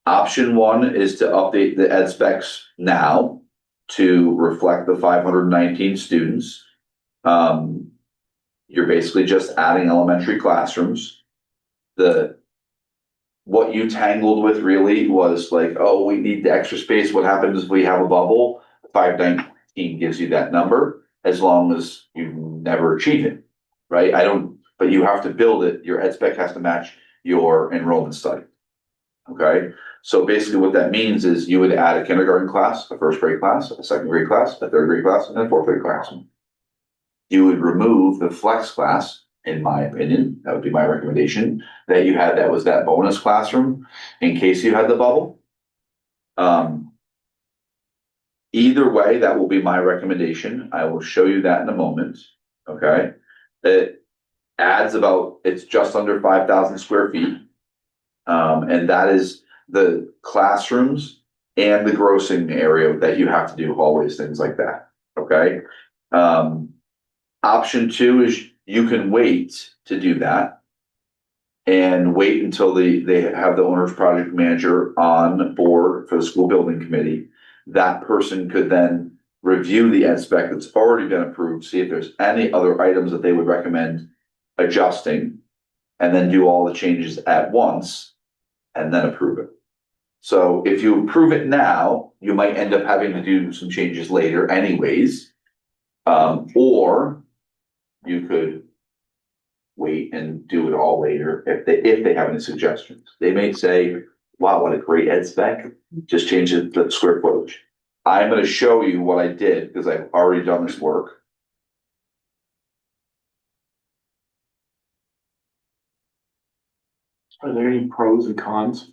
Option 1 is to update the ed specs now to reflect the 519 students. You're basically just adding elementary classrooms. What you tangled with really was like, oh, we need the extra space. What happens if we have a bubble? 519 gives you that number as long as you never achieve it, right? But you have to build it. Your ed spec has to match your enrollment study. Okay. So basically what that means is you would add a kindergarten class, a first grade class, a second grade class, a third grade class, and a fourth grade class. You would remove the flex class, in my opinion, that would be my recommendation, that you had, that was that bonus classroom in case you had the bubble. either way, that will be my recommendation. I will show you that in a moment, okay? It adds it's just under 5,000 square feet. And that is the classrooms and the grossing area that you have to do hallways, things like that, okay? Option 2 is you can wait to do that and wait until they have the owner's project manager on board for the school building committee. That person could then review the ed spec that's already been approved, see if there's any other items that they would recommend adjusting, and then do all the changes at once and then approve it. So if you approve it now, you might end up having to do some changes later anyways. Or you could wait and do it all later if they have any suggestions. They may say, wow, what a great ed spec, just change the square footage. I'm gonna show you what I did because I've already done this work. Are there any pros and cons?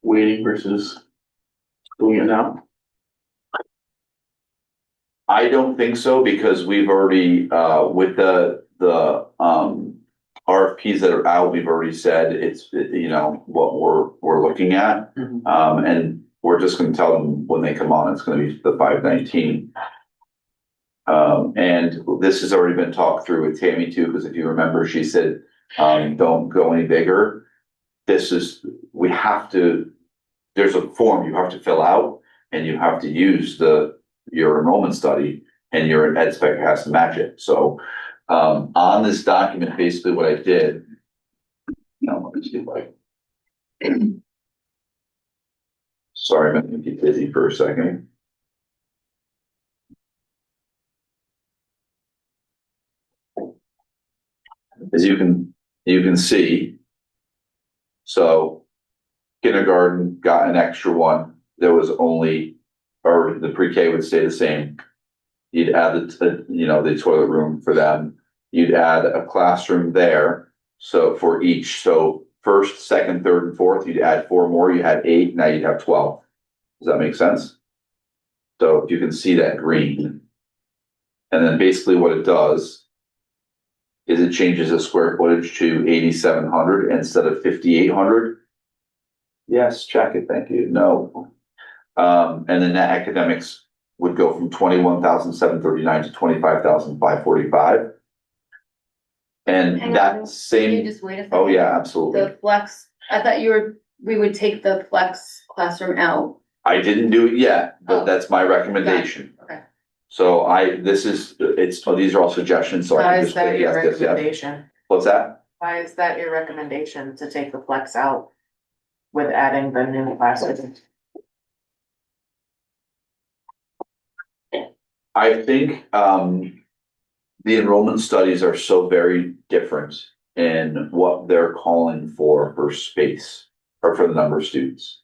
Waiting versus doing it now? I don't think so because we've already, with the RFPs that are out, we've already said it's, what we're looking at. And we're just gonna tell them when they come on, it's gonna be the 519. And this has already been talked through with Tammy too, because if you remember, she said, don't go any bigger. There's a form you have to fill out and you have to use your enrollment study and your ed spec has to match it. So, on this document, basically what I did, let me see if sorry, I'm gonna be busy for a second. As you can see, so kindergarten got an extra one. There was only, or the pre-K would stay the same. You'd add the toilet room for them. You'd add a classroom there. So for each, so first, second, third, and fourth, you'd add 4 more. You had 8. Now you'd have 12. Does that make sense? So if you can see that green, and then basically what it does is it changes the square footage to 8,700 instead of 5,800. Yes, check it. Thank you. No. And then that academics would go from 21,739 to 25,545. And Hang on, that Can you same, just wait a second? oh yeah, absolutely. The flex, I thought we would take the flex classroom out. I didn't do it yet, but Oh. that's my recommendation. Okay. So these are all suggestions, so I Why can is just that say your yes, yes, yes. recommendation? What's that? Why is that your recommendation to take the flex out with adding the new classes? I think, the enrollment studies are so very different in what they're calling for space or for the number of students.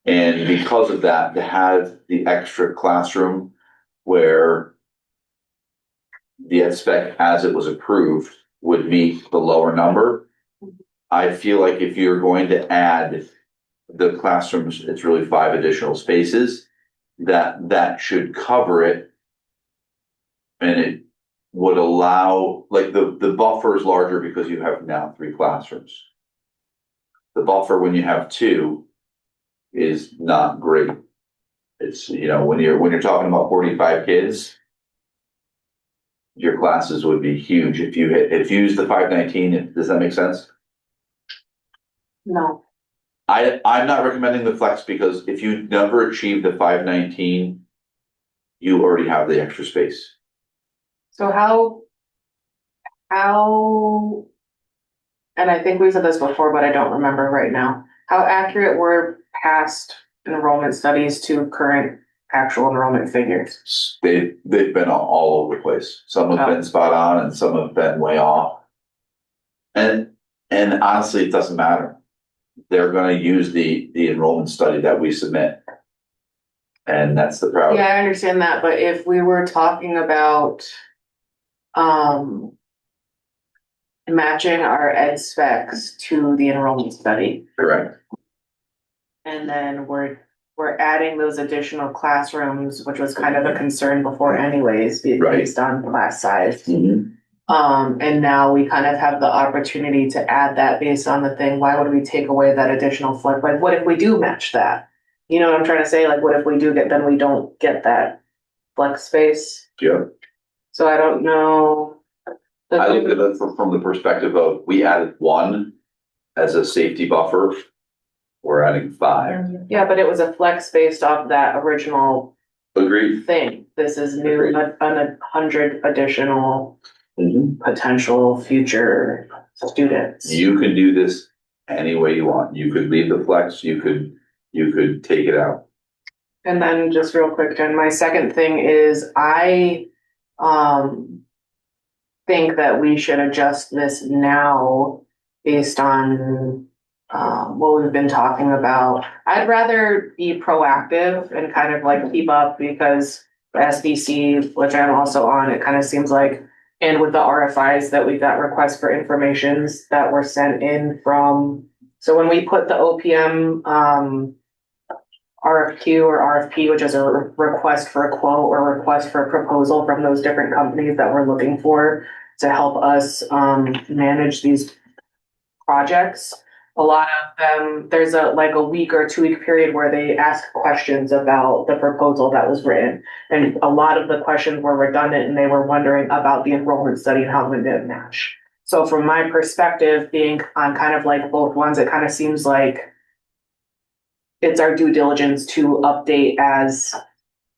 And because of that, to have the extra classroom where the ed spec as it was approved would meet the lower number. I feel like if you're going to add the classrooms, it's really 5 additional spaces that should cover it. And it would allow, like the buffer is larger because you have now 3 classrooms. The buffer when you have 2 is not great. It's, when you're talking about 45 kids, your classes would be huge if you use the 519. Does that make sense? No. I'm not recommending the flex because if you never achieve the 519, you already have the extra space. So how, and I think we said this before, but I don't remember right now. How accurate were past enrollment studies to current actual enrollment figures? They've been all over the place. Some have been spot on and some have been way off. And honestly, it doesn't matter. They're gonna use the enrollment study that we submit. And that's the problem. Yeah, I understand that, but if we were talking about matching our ed specs to the enrollment study, Correct. and then we're we're adding those additional classrooms, which was kind of a concern before anyways, Right. based on class size. Mhm. And now we kind of have the opportunity to add that based on the thing. Why would we take away that additional flex? Like, what if we do match that? You know what I'm trying to say? Like, what if we do get, then we don't get that flex space? Yeah. So I don't know. I look at it from the perspective of, we added one as a safety buffer. We're adding 5. Yeah, but it was a flex based off that original Agreed. thing. This is new, Agreed. 100 additional Mhm. potential future students. You can do this any way you want. You could leave the flex, you could take it out. And then just real quick, Jen, my second thing is I think that we should adjust this now based on what we've been talking about. I'd rather be proactive and kind of like keep up, because the SBC, which I'm also on, it kind of seems like, and with the RFIs that we got, requests for informations that were sent in from, so when we put the OPM RFQ or RFP, which is a request for a quote or request for a proposal from those different companies that we're looking for to help us manage these projects. A lot of them, there's a week or 2 week period where they ask questions about the proposal that was written. And a lot of the questions were redundant, and they were wondering about the enrollment study and how it didn't match. So from my perspective, being on kind of like both ones, it kind of seems like it's our due diligence to update as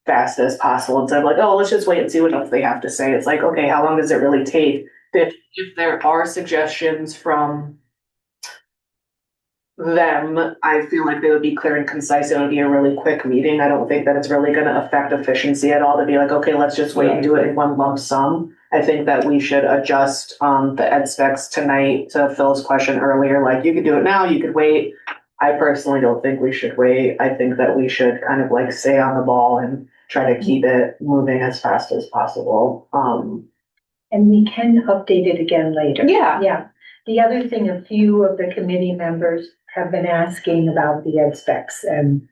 fast as possible, instead of like, oh, let's just wait and see what else they have to say. It's like, okay, how long does it really take? If there are suggestions from them, I feel like they would be clear and concise. It would be a really quick meeting. I don't think that it's really going to affect efficiency at all to be like, okay, let's just wait and do it in one lump sum. I think that we should adjust the ed specs tonight to Phil's question earlier. Like, you could do it now, you could wait. I personally don't think we should wait. I think that we should kind of like stay on the ball and try to keep it moving as fast as possible. And we can update it again later. Yeah. Yeah. The other thing, a few of the committee members have been asking about the ed specs and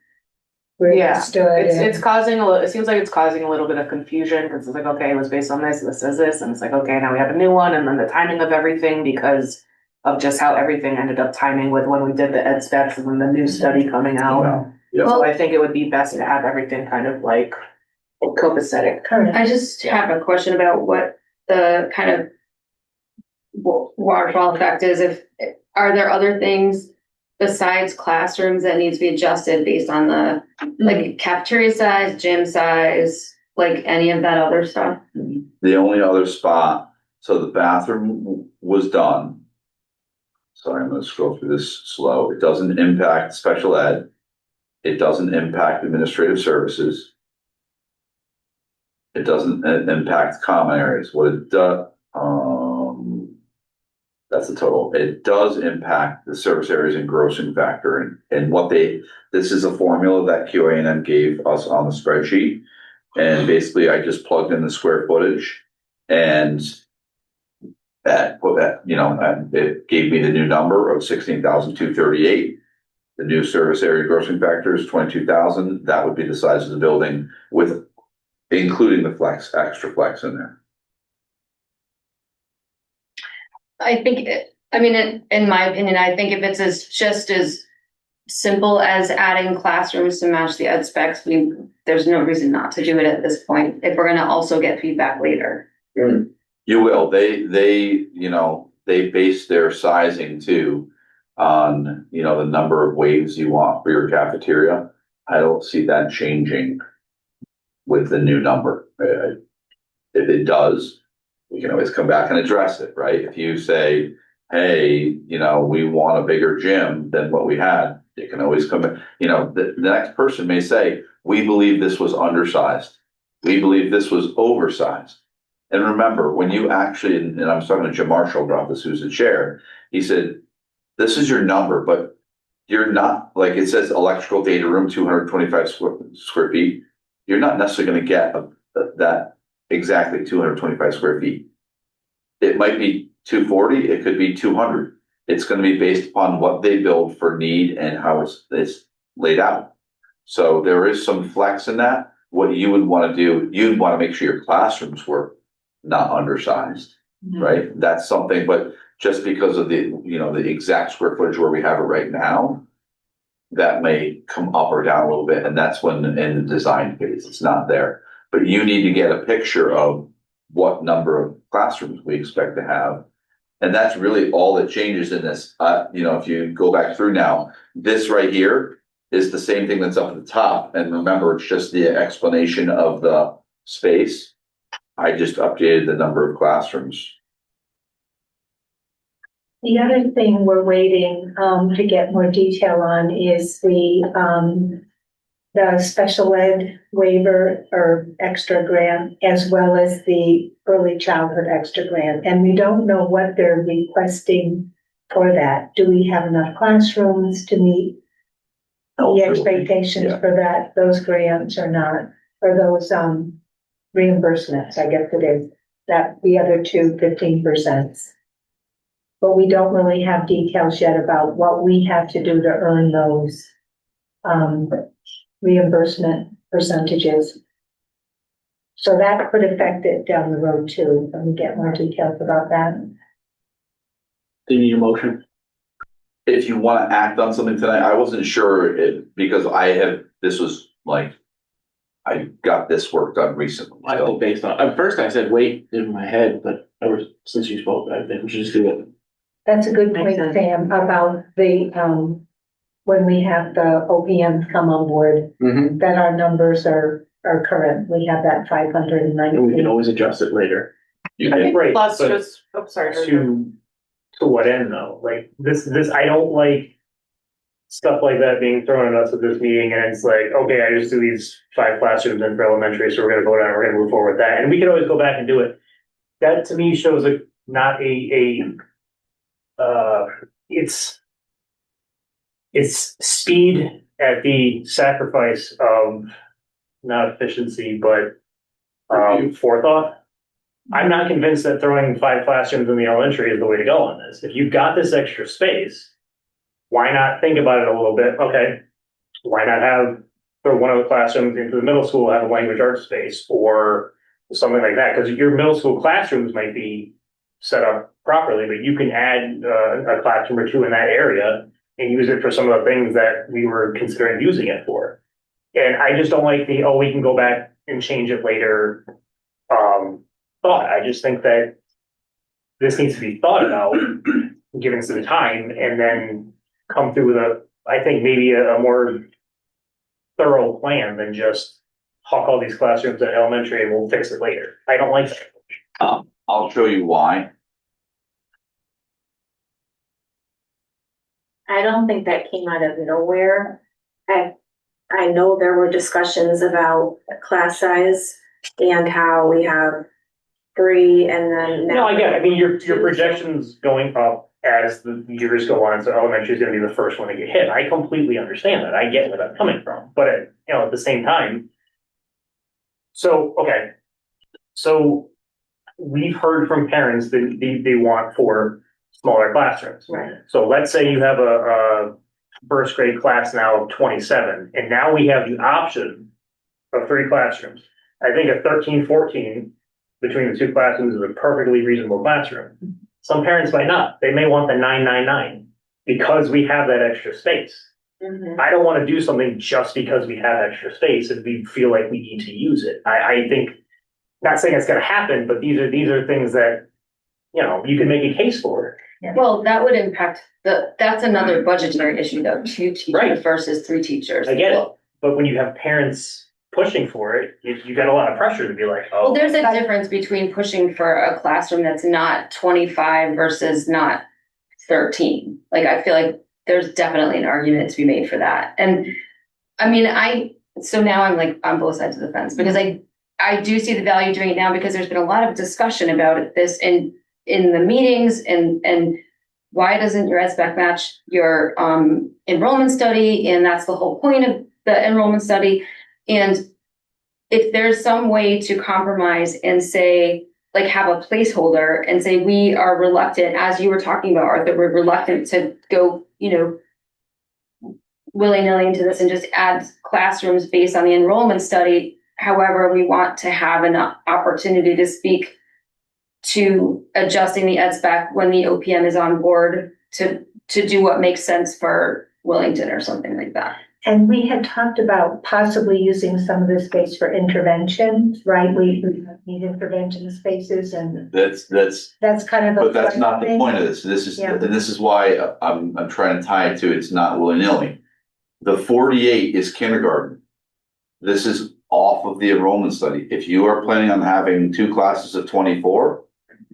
where Yeah, it stood. it's causing a little, it seems like it's causing a little bit of confusion, because it's like, okay, it was based on this is this, and it's like, okay, now we have a new one, and then the timing of everything, because of just how everything ended up timing with when we did the ed specs and then the new study coming out. Yeah. So I think it would be best to have everything kind of like copacetic. Correct. I just have a question about what the kind of waterfall effect is. Are there other things besides classrooms that need to be adjusted based on the, like, cafeteria size, gym size, like any of that other stuff? The only other spot, so the bathroom was done. Sorry, I'm gonna scroll through this slow. It doesn't impact special ed. It doesn't impact administrative services. It doesn't impact common areas. What it does, that's the total. It does impact the service areas and grossing factor, and what this is a formula that QA&M gave us on the spreadsheet. And basically I just plugged in the square footage and and it gave me the new number of 16,238. The new service area grossing factor is 22,000. That would be the size of the building, with including the extra flex in there. I think, in my opinion, I think if it's just as simple as adding classrooms to match the ed specs, there's no reason not to do it at this point, if we're gonna also get feedback later. You will. They base their sizing too on, the number of waves you want for your cafeteria. I don't see that changing with the new number. If it does, we can always come back and address it, right? If you say, hey, we want a bigger gym than what we had, it can always come back. The next person may say, we believe this was undersized. We believe this was oversized. And remember, when you actually, and I was talking to Jim Marshall about this, who's the chair, he said, this is your number, but you're not, like it says electrical data room, 225 square feet. You're not necessarily going to get that exactly 225 square feet. It might be 240, it could be 200. It's going to be based upon what they build for need and how it's laid out. So there is some flex in that. What you would wanna do, you'd wanna make sure your classrooms were not undersized, right? That's something, but just because of the, the exact square footage where we have it right now, that may come up or down a little bit, and that's when in the design phase, it's not there. But you need to get a picture of what number of classrooms we expect to have. And that's really all that changes in this. If you go back through now, this right here is the same thing that's up at the top. And remember, it's just the explanation of the space. I just updated the number of classrooms. The other thing we're waiting to get more detail on is the special ed waiver or extra grant, as well as the early childhood extra grant. And we don't know what they're requesting for that. Do we have enough classrooms to meet the expectations for those grants or not? Or those reimbursements, I guess it is, that the other two 15%. But we don't really have details yet about what we have to do to earn those reimbursement percentages. So that could affect it down the road too, when we get more details about that. Do you need a motion? If you want to act on something tonight, I wasn't sure because I got this work done recently. I think based on, at first I said wait in my head, but since you spoke, I think we should just do it. That's a good point, Sam, about the, when we have the OPMs come on board, that our numbers are current. We have that 590. And we can always adjust it later. Right, Plus but just, sorry. to what end though? Like this, I don't like stuff like that being thrown at us at this meeting and it's like, okay, I just do these 5 classrooms in for elementary, so we're gonna go down, we're gonna move forward with that. And we can always go back and do it. That to me shows not it's speed at the sacrifice of not efficiency, but forethought. I'm not convinced that throwing 5 classrooms in the elementary is the way to go on this. If you've got this extra space, why not think about it a little bit? Okay, why not throw one of the classrooms into the middle school, have a language arts space or something like that? Because your middle school classrooms might be set up properly, but you can add a classroom or 2 in that area and use it for some of the things that we were considering using it for. And I just don't like we can go back and change it later thought. I just think that this needs to be thought about, given some time, and then come through with I think maybe a more thorough plan than just hawk all these classrooms at elementary and we'll fix it later. I don't like that. I'll show you why. I don't think that came out of nowhere. I know there were discussions about class size and how we have 3 and then now. No, I get it. I mean, your projections going up as the years go on, so elementary is gonna be the first one to get hit. I completely understand that. I get where that's coming from, but at the same time. So we've heard from parents that they want 4 smaller classrooms. Right. So let's say you have a first grade class now of 27, and now we have the option of 3 classrooms. I think a 13, 14 between the 2 classrooms is a perfectly reasonable classroom. Some parents might not. They may want the 999 because we have that extra space. I don't want to do something just because we have extra space and we feel like we need to use it. I think, not saying it's going to happen, but these are things that, you can make a case for. Well, that would impact that's another budgetary issue though, 2 teachers Right. versus 3 teachers. I get it, but when you have parents pushing for it, you got a lot of pressure to be like, oh. Well, there's a difference between pushing for a classroom that's not 25 versus not 13. Like, I feel like there's definitely an argument to be made for that. And I mean, so now I'm like on both sides of the fence because I do see the value doing it now because there's been a lot of discussion about this in the meetings and why doesn't your SBAC match your enrollment study? And that's the whole point of the enrollment study. And if there's some way to compromise and say, like, have a placeholder and say, we are reluctant, as you were talking about, Arthur, we're reluctant to go, willy-nilly into this and just add classrooms based on the enrollment study. However, we want to have an opportunity to speak to adjusting the ed spec when the OPM is on board to do what makes sense for Willington or something like that. And we had talked about possibly using some of the space for intervention, right? We need intervention spaces and That's, kind of. but that's not the point of this. This is, Yeah. this is why I'm trying to tie it to, it's not willy-nilly. The 48 is kindergarten. This is off of the enrollment study. If you are planning on having 2 classes of 24,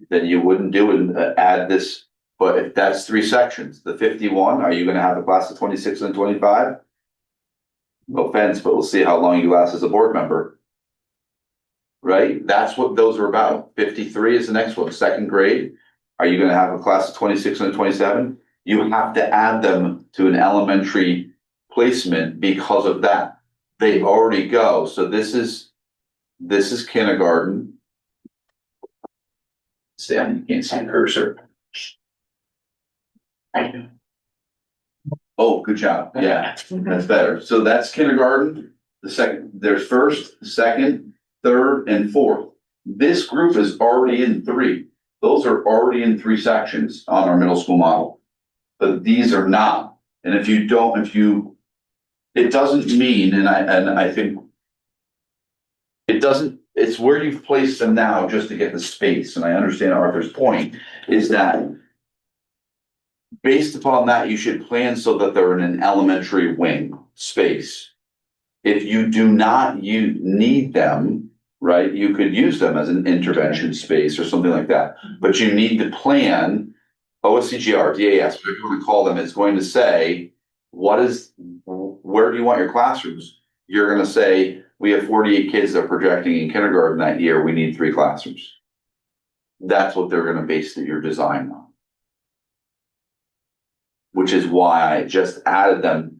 then you wouldn't do it, add this. But if that's 3 sections, the 51, are you gonna have a class of 26 and 25? No offense, but we'll see how long you last as a board member. Right? That's what those are about. 53 is the next one, 2nd grade. Are you gonna have a class of 26 and 27? You have to add them to an elementary placement because of that. They already go. So this is kindergarten. Sam, you can't see the cursor. Oh, good job. Yeah, that's better. So that's kindergarten. There's 1st, 2nd, 3rd, and 4th. This group is already in 3. Those are already in 3 sections on our middle school model. But these are not. And it doesn't mean, and I think it doesn't, it's where you've placed them now just to get the space. And I understand Arthur's point is that based upon that, you should plan so that they're in an elementary wing space. If you do not need them, right, you could use them as an intervention space or something like that. But you need to plan, OSCGR, DAS, whatever you want to call them, is going to say, where do you want your classrooms? You're going to say, we have 48 kids that are projecting in kindergarten that year, we need 3 classrooms. That's what they're going to base your design on. Which is why I just added them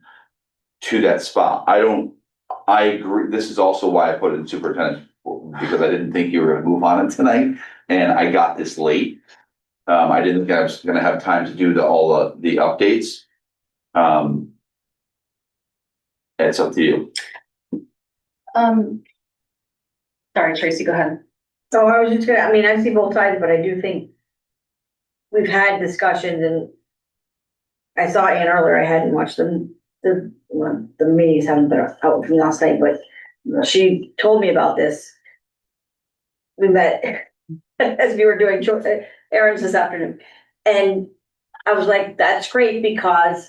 to that spot. I agree. This is also why I put it in superintendent, because I didn't think you were gonna move on it tonight, and I got this late. I didn't think I was gonna have time to do all the updates. It's up to you. Sorry, Tracy, go ahead. So I was just gonna, I mean, I see both sides, but I do think we've had discussions, and I saw Ann earlier. I hadn't watched the meetings, haven't been out with me last night, but she told me about this. We met as we were doing errands this afternoon, and I was like, that's great, because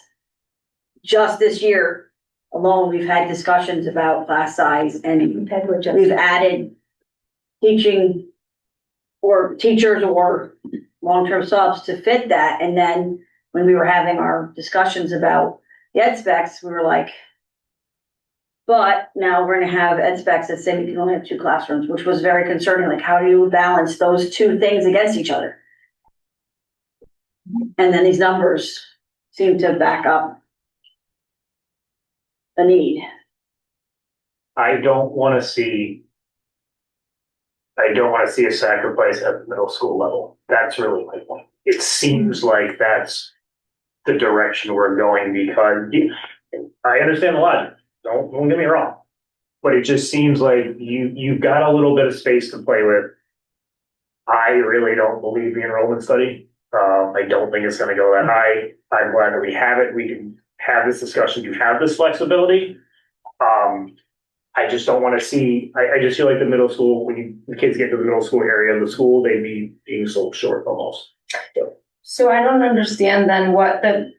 just this year alone, we've had discussions about class size, and we've added teaching or teachers or long-term subs to fit that. And then when we were having our discussions about the ed specs, we were like, but now we're gonna have ed specs that say we can only have 2 classrooms, which was very concerning. Like, how do you balance those 2 things against each other? And then these numbers seem to back up the need. I don't wanna see a sacrifice at the middle school level. That's really my point. It seems like that's the direction we're going, because I understand the logic. Don't get me wrong, but it just seems like you've got a little bit of space to play with. I really don't believe the enrollment study. I don't think it's going to go that high. I'm glad that we have it. We can have this discussion. You have this flexibility. I just don't want to see. I just feel like the middle school, when the kids get to the middle school area of the school, they'd be being sold short almost. So I don't understand then what the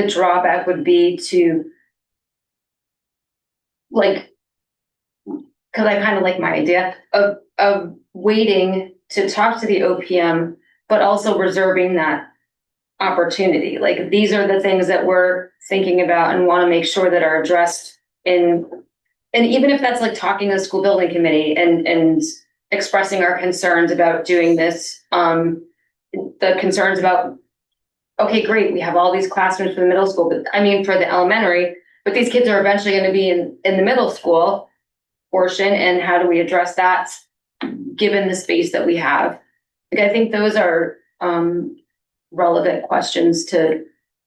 drawback would be to, like, because I kind of like my idea of waiting to talk to the OPM, but also reserving that opportunity. Like, these are the things that we're thinking about and want to make sure that are addressed and even if that's like talking to the school building committee and expressing our concerns about doing this, the concerns about, okay, great, we have all these classrooms for the middle school, but I mean, for the elementary, but these kids are eventually going to be in the middle school portion, and how do we address that given the space that we have? Like, I think those are relevant questions to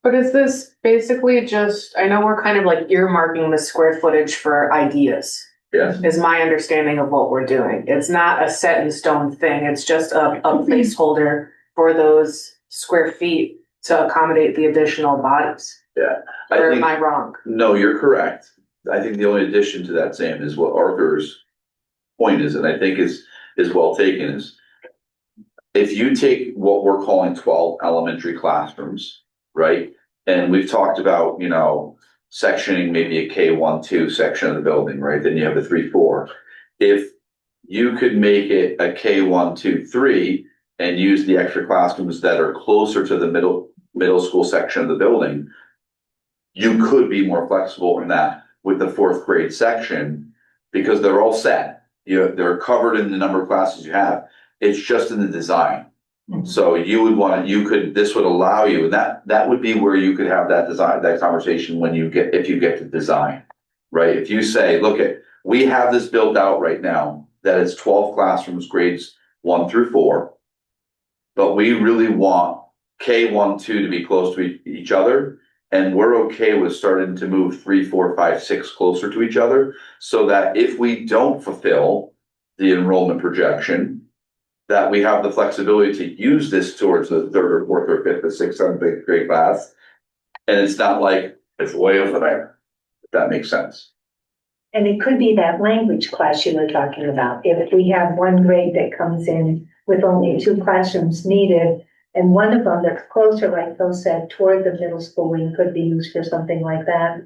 But is this basically just, I know we're kind of like earmarking the square footage for ideas, Yes. is my understanding of what we're doing. It's not a set in stone thing, it's just a placeholder for those square feet to accommodate the additional bodies. I Or think, am I wrong? no, you're correct. I think the only addition to that, Sam, is what Arthur's point is, and I think is well taken, is if you take what we're calling 12 elementary classrooms, right? And we've talked about, sectioning maybe a K1-2 section of the building, right? Then you have the 3-4. If you could make it a K1-2-3 and use the extra classrooms that are closer to the middle school section of the building, you could be more flexible in that with the 4th grade section, because they're all set. They're covered in the number of classes you have. It's just in the design. So this would allow you, and that would be where you could have that conversation if you get to design, right? If you say, we have this built out right now, that it's 12 classrooms, grades 1-4, but we really want K1-2 to be close to each other. And we're okay with starting to move 3, 4, 5, 6 closer to each other, so that if we don't fulfill the enrollment projection, that we have the flexibility to use this towards the 3rd or 4th or 5th or 6th, 7th, 8th grade class. And it's not like it's way over there, if that makes sense. And it could be that language class you were talking about. If we have one grade that comes in with only 2 classrooms needed, and one of them that's closer, like Phil said, toward the middle school wing could be used for something like that.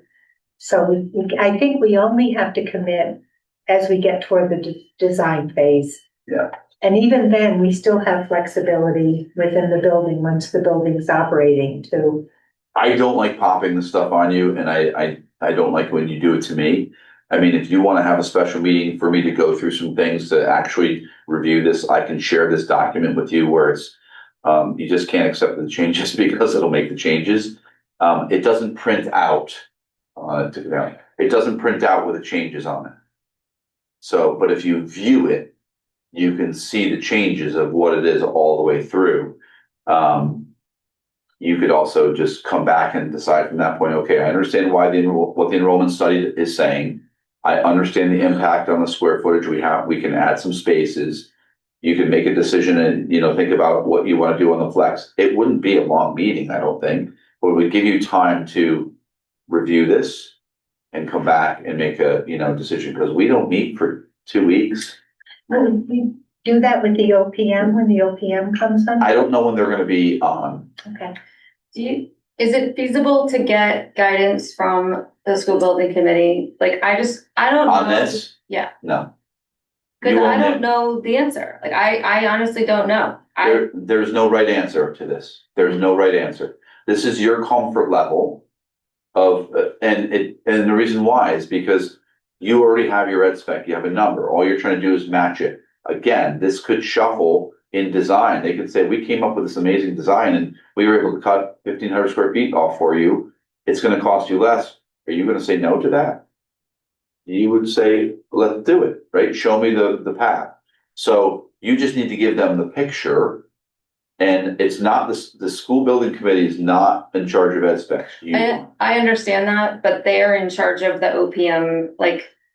So I think we only have to commit as we get toward the design phase. Yeah. And even then, we still have flexibility within the building once the building's operating too. I don't like popping the stuff on you, and I don't like when you do it to me. I mean, if you want to have a special meeting for me to go through some things to actually review this, I can share this document with you where it's, you just can't accept the changes because it'll make the changes. It doesn't print out, it doesn't print out with the changes on it. So, but if you view it, you can see the changes of what it is all the way through. You could also just come back and decide from that point, okay, I understand what the enrollment study is saying. I understand the impact on the square footage we have. We can add some spaces. You can make a decision and, think about what you want to do on the flex. It wouldn't be a long meeting, I don't think, but it would give you time to review this and come back and make a, decision, because we don't meet for 2 weeks. Will we do that with the OPM when the OPM comes on? I don't know when they're going to be on. Okay. Is it feasible to get guidance from the school building committee? Like, I don't know. On this? Yeah. No. Because You I won't don't know the answer. Like, I honestly don't know. There's no right answer to this. There's no right answer. This is your comfort level of, and the reason why is because you already have your ed spec, you have a number. All you're trying to do is match it. Again, this could shuffle in design. They could say, we came up with this amazing design and we were able to cut 1,500 square feet off for you. It's going to cost you less. Are you going to say no to that? You would say, let's do it, right? Show me the path. So you just need to give them the picture. And it's not the school building committee is not in charge of ed specs. I understand that, but they're in charge of the OPM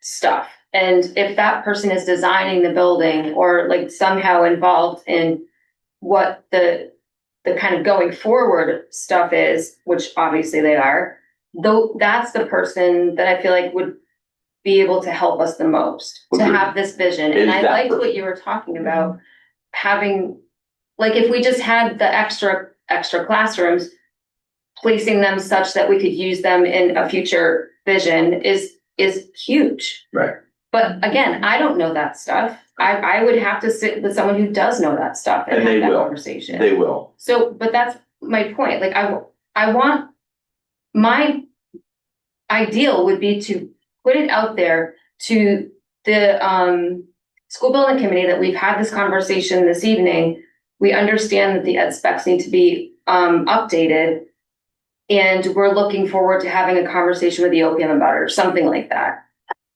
stuff. And if that person is designing the building or somehow involved in what the kind of going forward stuff is, which obviously they are, though that's the person that I feel like would be able to help us the most to have this vision. And I liked what you were talking about, having, if we just had the extra classrooms, placing them such that we could use them in a future vision is huge. Right. But again, I don't know that stuff. I would have to sit with someone who does know that stuff and have that conversation. They will. So, but that's my point. I want, my ideal would be to put it out there to the school building committee that we've had this conversation this evening. We understand that the ed specs need to be updated, and we're looking forward to having a conversation with the OPM about it or something like that.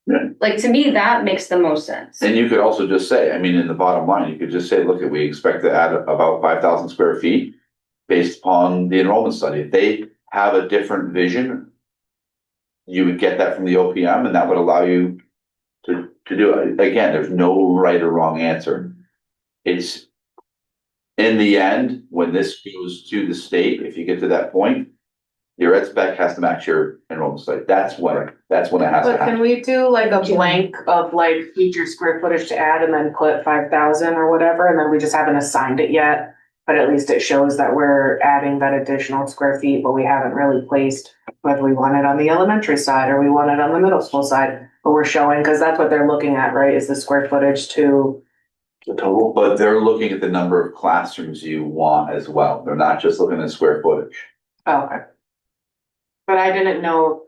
Yeah. To me, that makes the most sense. And you could also just say, in the bottom line, you could just say, look, we expect to add about 5,000 square feet based upon the enrollment study. If they have a different vision, you would get that from the OPM and that would allow you to do it. Again, there's no right or wrong answer. It's in the end, when this goes to the state, if you get to that point, your ed spec has to match your enrollment study. That's when it has to But can happen. we do like a blank of like future square footage to add and then put 5,000 or whatever, and then we just haven't assigned it yet? But at least it shows that we're adding that additional square feet, but we haven't really placed whether we want it on the elementary side or we want it on the middle school side. But we're showing, because that's what they're looking at, right, is the square footage to. The total, but they're looking at the number of classrooms you want as well. They're not just looking at square footage. Oh, okay. But I didn't know.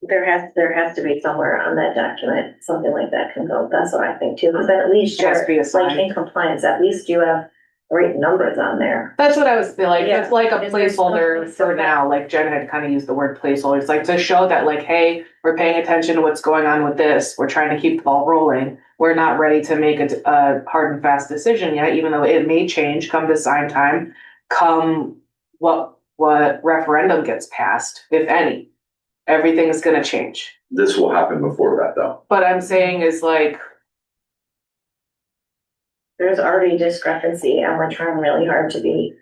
There has to be somewhere on that document, something like that can go, that's what I think too, because at least It has to be you're assigned. like in compliance, at least you have great numbers on there. That's what I was feeling, Yeah. it's like a Is there placeholder something for so now, like Jen had kind of used the word placeholder, it's like to show that like, hey, we're paying attention to what's going on with this, we're trying to keep the ball rolling. We're not ready to make a hard and fast decision yet, even though it may change come design time, come what referendum gets passed, if any. Everything's gonna change. This will happen before that though. But I'm saying is like, There's already discrepancy and we're trying really hard to be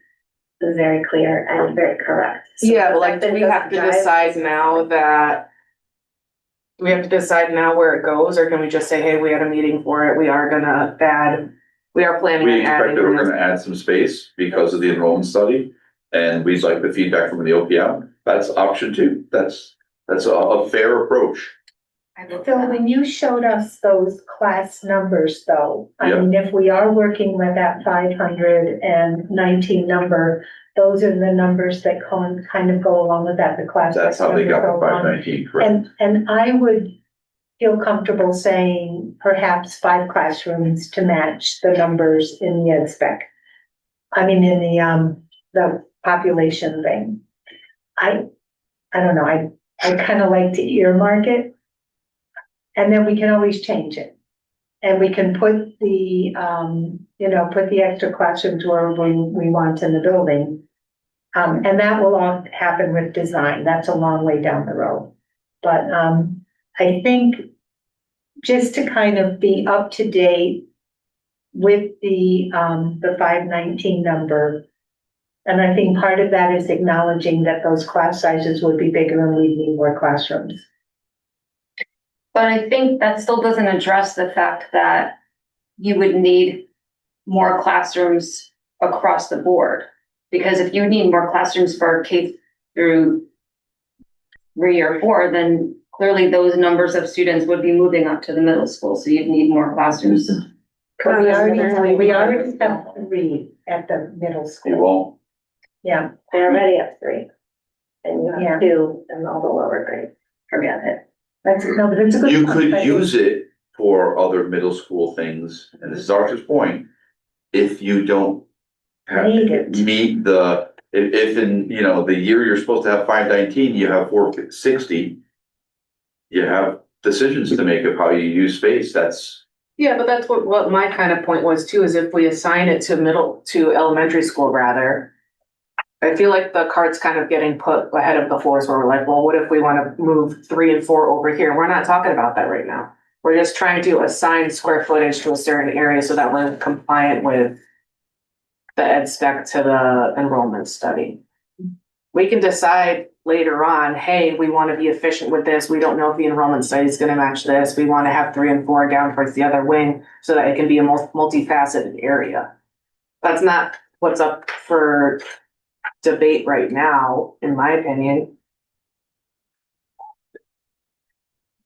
very clear and very correct. So yeah, the but like, fact do that we it have to doesn't jive- decide now that? Do we have to decide now where it goes, or can we just say, hey, we had a meeting for it, we are gonna add, we are planning We on expect adding that we're this. gonna add some space because of the enrollment study. And we'd like the feedback from the OPM. That's option 2. That's a fair approach. So when you showed us those class numbers though, I Yeah. mean, if we are working with that 519 number, those are the numbers that kind of go along with that, the class. That's how they got the numbers go along. 519, correct? And I would feel comfortable saying perhaps 5 classrooms to match the numbers in the ed spec. I mean, in the population thing. I don't know, I kind of like to earmark it. And then we can always change it. And we can put the, put the extra classrooms where we want in the building. And that will all happen with design. That's a long way down the road. But I think just to kind of be up to date with the 519 number. And I think part of that is acknowledging that those class sizes would be bigger and we'd need more classrooms. But I think that still doesn't address the fact that you would need more classrooms across the board. Because if you need more classrooms for K through 3 or 4, then clearly those numbers of students would be moving up to the middle school, so you'd need more classrooms. We already have 3 at the middle You school. won't. Yeah, They already have 3. And you Yeah. have 2 in all the lower grade, forget it. but it's a good. You point, could but use it for other middle school things, and this is Arthur's point, if you don't Need it. meet if in, the year you're supposed to have 519, you have 460, you have decisions to make of how you use space. That's, Yeah, but that's what my kind of point was too, is if we assign it to elementary school rather. I feel like the cart's kind of getting put ahead of the horse where we're like, well, what if we want to move 3 and 4 over here? We're not talking about that right now. We're just trying to assign square footage to a certain area so that we're compliant with the ed spec to the enrollment study. We can decide later on, hey, we want to be efficient with this. We don't know if the enrollment study is going to match this. We want to have 3 and 4 down towards the other wing so that it can be a multifaceted area. That's not what's up for debate right now, in my opinion.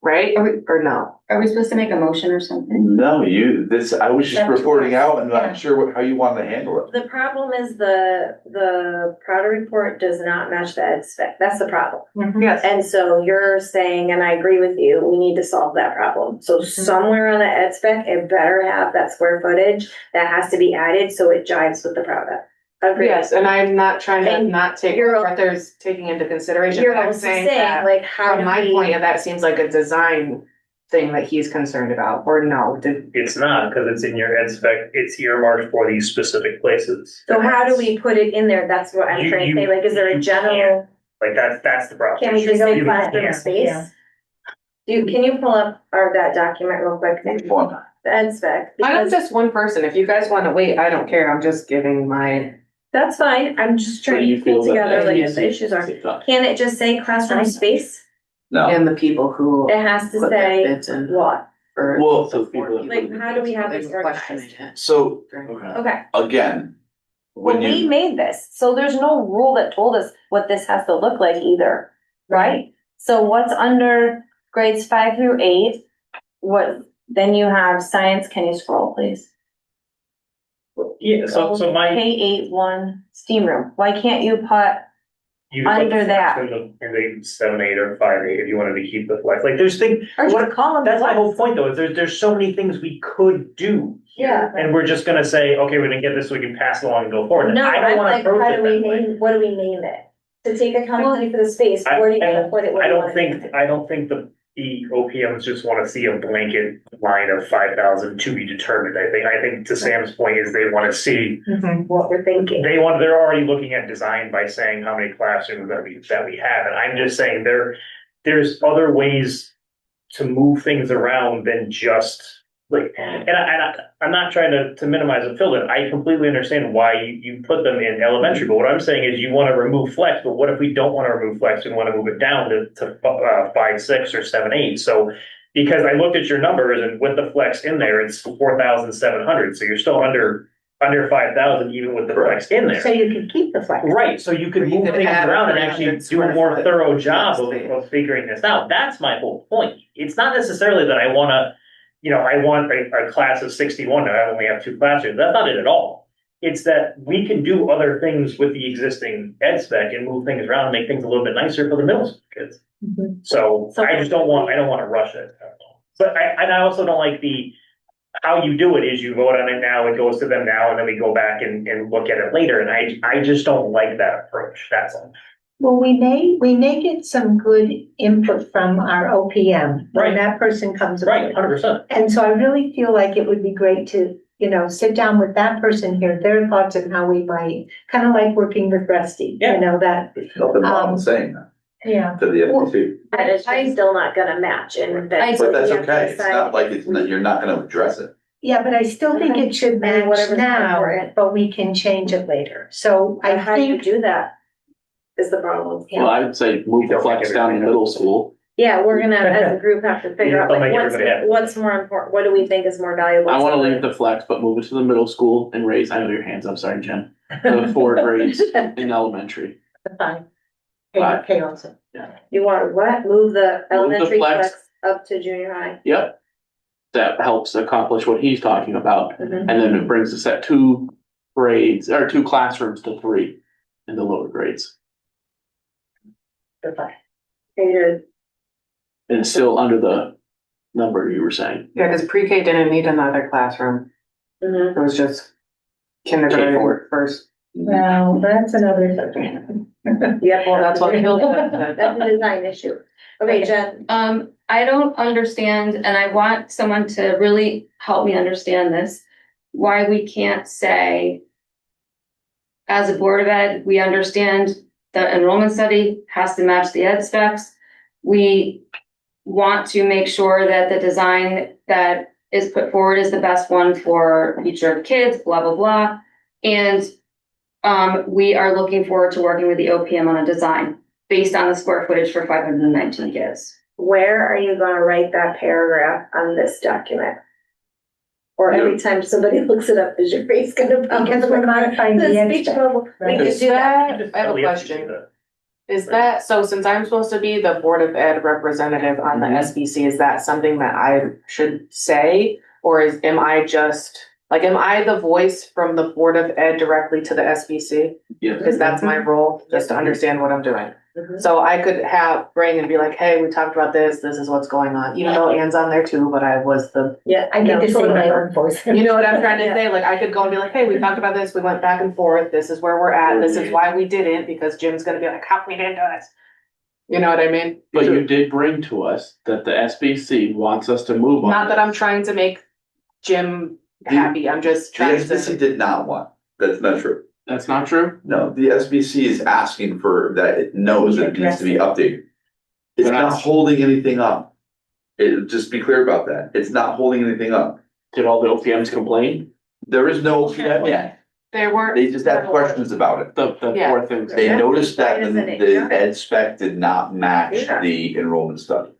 Right? Or no? Are we supposed to make a motion or something? no, I was just reporting out and I'm not sure how you wanted to handle it. The problem is the Prada report does not match the ed spec, that's the problem. Yes. And so you're saying, and I agree with you, we need to solve that problem. So somewhere on the ed spec, it better have that square footage that has to be added so it jives with the Prada. Agree. Yes, and I'm not trying to And not take you're- what there's taking into consideration. You're I'm also saying saying that like, how from do my we? point of that seems like a design thing that he's concerned about, or no? It's not, because it's in your ed spec, it's earmarked for these specific places. So how do we put it in there? That's what I'm trying to say, like, is there a general, Like, that's the problem. can we just say You classroom can't. space? Yeah. Can you pull up that document real quick, Which one? the ed spec? I'm Because just one person. If you guys want to wait, I don't care. I'm just giving my. that's fine, I'm just trying to pull together like what the issues are. Can it just say classroom space? No, And the people who. It has to put their say bids in what? for Well, the four like, people how do we have they this were questioning organized? it so Okay, again, well, when we you, made this, so there's no rule that told us what this has to look like either, right? So what's under grades 5 through 8? What, then you have science, can you scroll, please? Yeah, so my. K-8-1 STEAM room, why can't you put, You could put under the that. flex in the 7-8 or 5-8 if you wanted to keep the flex, like, there's things. or just call them That's my flex? whole point, though, is there's so many things we could do. Yeah. And we're just gonna say, okay, we're gonna get this so we can pass it along and go forward. No, I don't I'm wanna like, approach how it do we that way. name, what do we name it? To take accountability for the space, where do you wanna put it? What I do you don't wanna name think, it? I don't think the OPMs just wanna see a blanket line of 5,000 to be determined. I think to Sam's point is they wanna see, What we're thinking. they're already looking at design by saying how many classrooms that we have. And I'm just saying there's other ways to move things around than just like, and I'm not trying to minimize a filter. I completely understand why you put them in elementary, but what I'm saying is you want to remove flex, but what if we don't want to remove flex and want to move it down to 5-6 or 7-8? So, because I looked at your numbers and with the flex in there, it's 4,700. So you're still under 5,000 even with the flex in there. So you can keep the flex. Right, so you could Or you move could things add around and 300 actually do a square more foot thorough job space. of figuring this out. That's my whole point. It's not necessarily that I wanna, I want a class of 61 and I only have 2 classrooms. That's not it at all. It's that we can do other things with the existing ed spec and move things around and make things a little bit nicer for the middle school kids. So I just don't want to rush it. But I also don't like how you do it is you vote on it now, it goes to them now, and then we go back and look at it later. And I just don't like that approach. That's all. Well, we may get some good input from our OPM when Right. that person comes. Right, aboard. 100%. And so I really feel like it would be great to, sit down with that person, hear their thoughts and how we might, kind of like working with Rusty, Yeah. that, help them all saying that yeah. to the FTC. And it's just still not gonna match and that's. But that's we have to okay, it's decide. not like you're not gonna address it. Yeah, but I still think it should I mean, match whatever's now, important. but we can change it later. So I How do you think, do that? Is the problem. Well, I would say move the flex down in middle school. Yeah, we're gonna, as a group, have to figure out Don't like make everybody happy. what's more important, what do we think is more valuable? I wanna to leave the flex, but move it to the middle school and raise, I know your hands, I'm sorry, Jen. The 4 grades in elementary. fine. Right. Okay, also. You want what? Move the elementary flex. flex up to junior high? Yep. That helps accomplish what he's talking about. Mhm. And then it brings us at 2 grades or 2 classrooms to 3 in the lower grades. Hated. And it's still under the number you were saying. Yeah, because pre-K didn't need another classroom. Mhm. It was just kindergarten K4. first. Well, that's another subject. Yep, Well, that's what Bill that's a design issue. Okay, Jen, I don't understand, and I want someone to really help me understand this, why we can't say, as a Board of Ed, we understand the enrollment study has to match the ed specs. We want to make sure that the design that is put forward is the best one for future of kids, blah, blah, blah. And we are looking forward to working with the OPM on a design based on the square footage for 519 kids. where are you gonna write that paragraph on this document? Or every time somebody looks it up, is your face gonna pop? Because we're modifying the The speech end. bubble, we Right. could Is do that. that, I have a question. Is that, so since I'm supposed to be the Board of Ed representative on the SBC, is that something that I should say? Or am I just, am I the voice from the Board of Ed directly to the SBC? Yeah. Because that's my role, just to understand what I'm doing. Mhm. So I could bring and be like, hey, we talked about this is what's going on, even though Anne's on there too, but I was the, Yeah, I get no, to say totally. my own voice. you know what I'm trying to say? Like, I could go and be like, hey, we talked about this, we went back and forth, this is where we're at, this is why we didn't, because Jim's gonna be like, how we didn't do this. You know what I mean? But you did bring to us that the SBC wants us to move on. Not that I'm trying to make Jim happy, I'm just The trying SBC to. did not want, that's not true. That's not true? No, the SBC is asking for that, it knows that it needs to be updated. It's They're not- not holding anything up. Just be clear about that, it's not holding anything up. Did all the OPMs complain? There is no OPM yet, There were. they just have questions about it. The Yeah. four things. They noticed that Why the isn't it done? ed spec did not match Yeah. the enrollment study.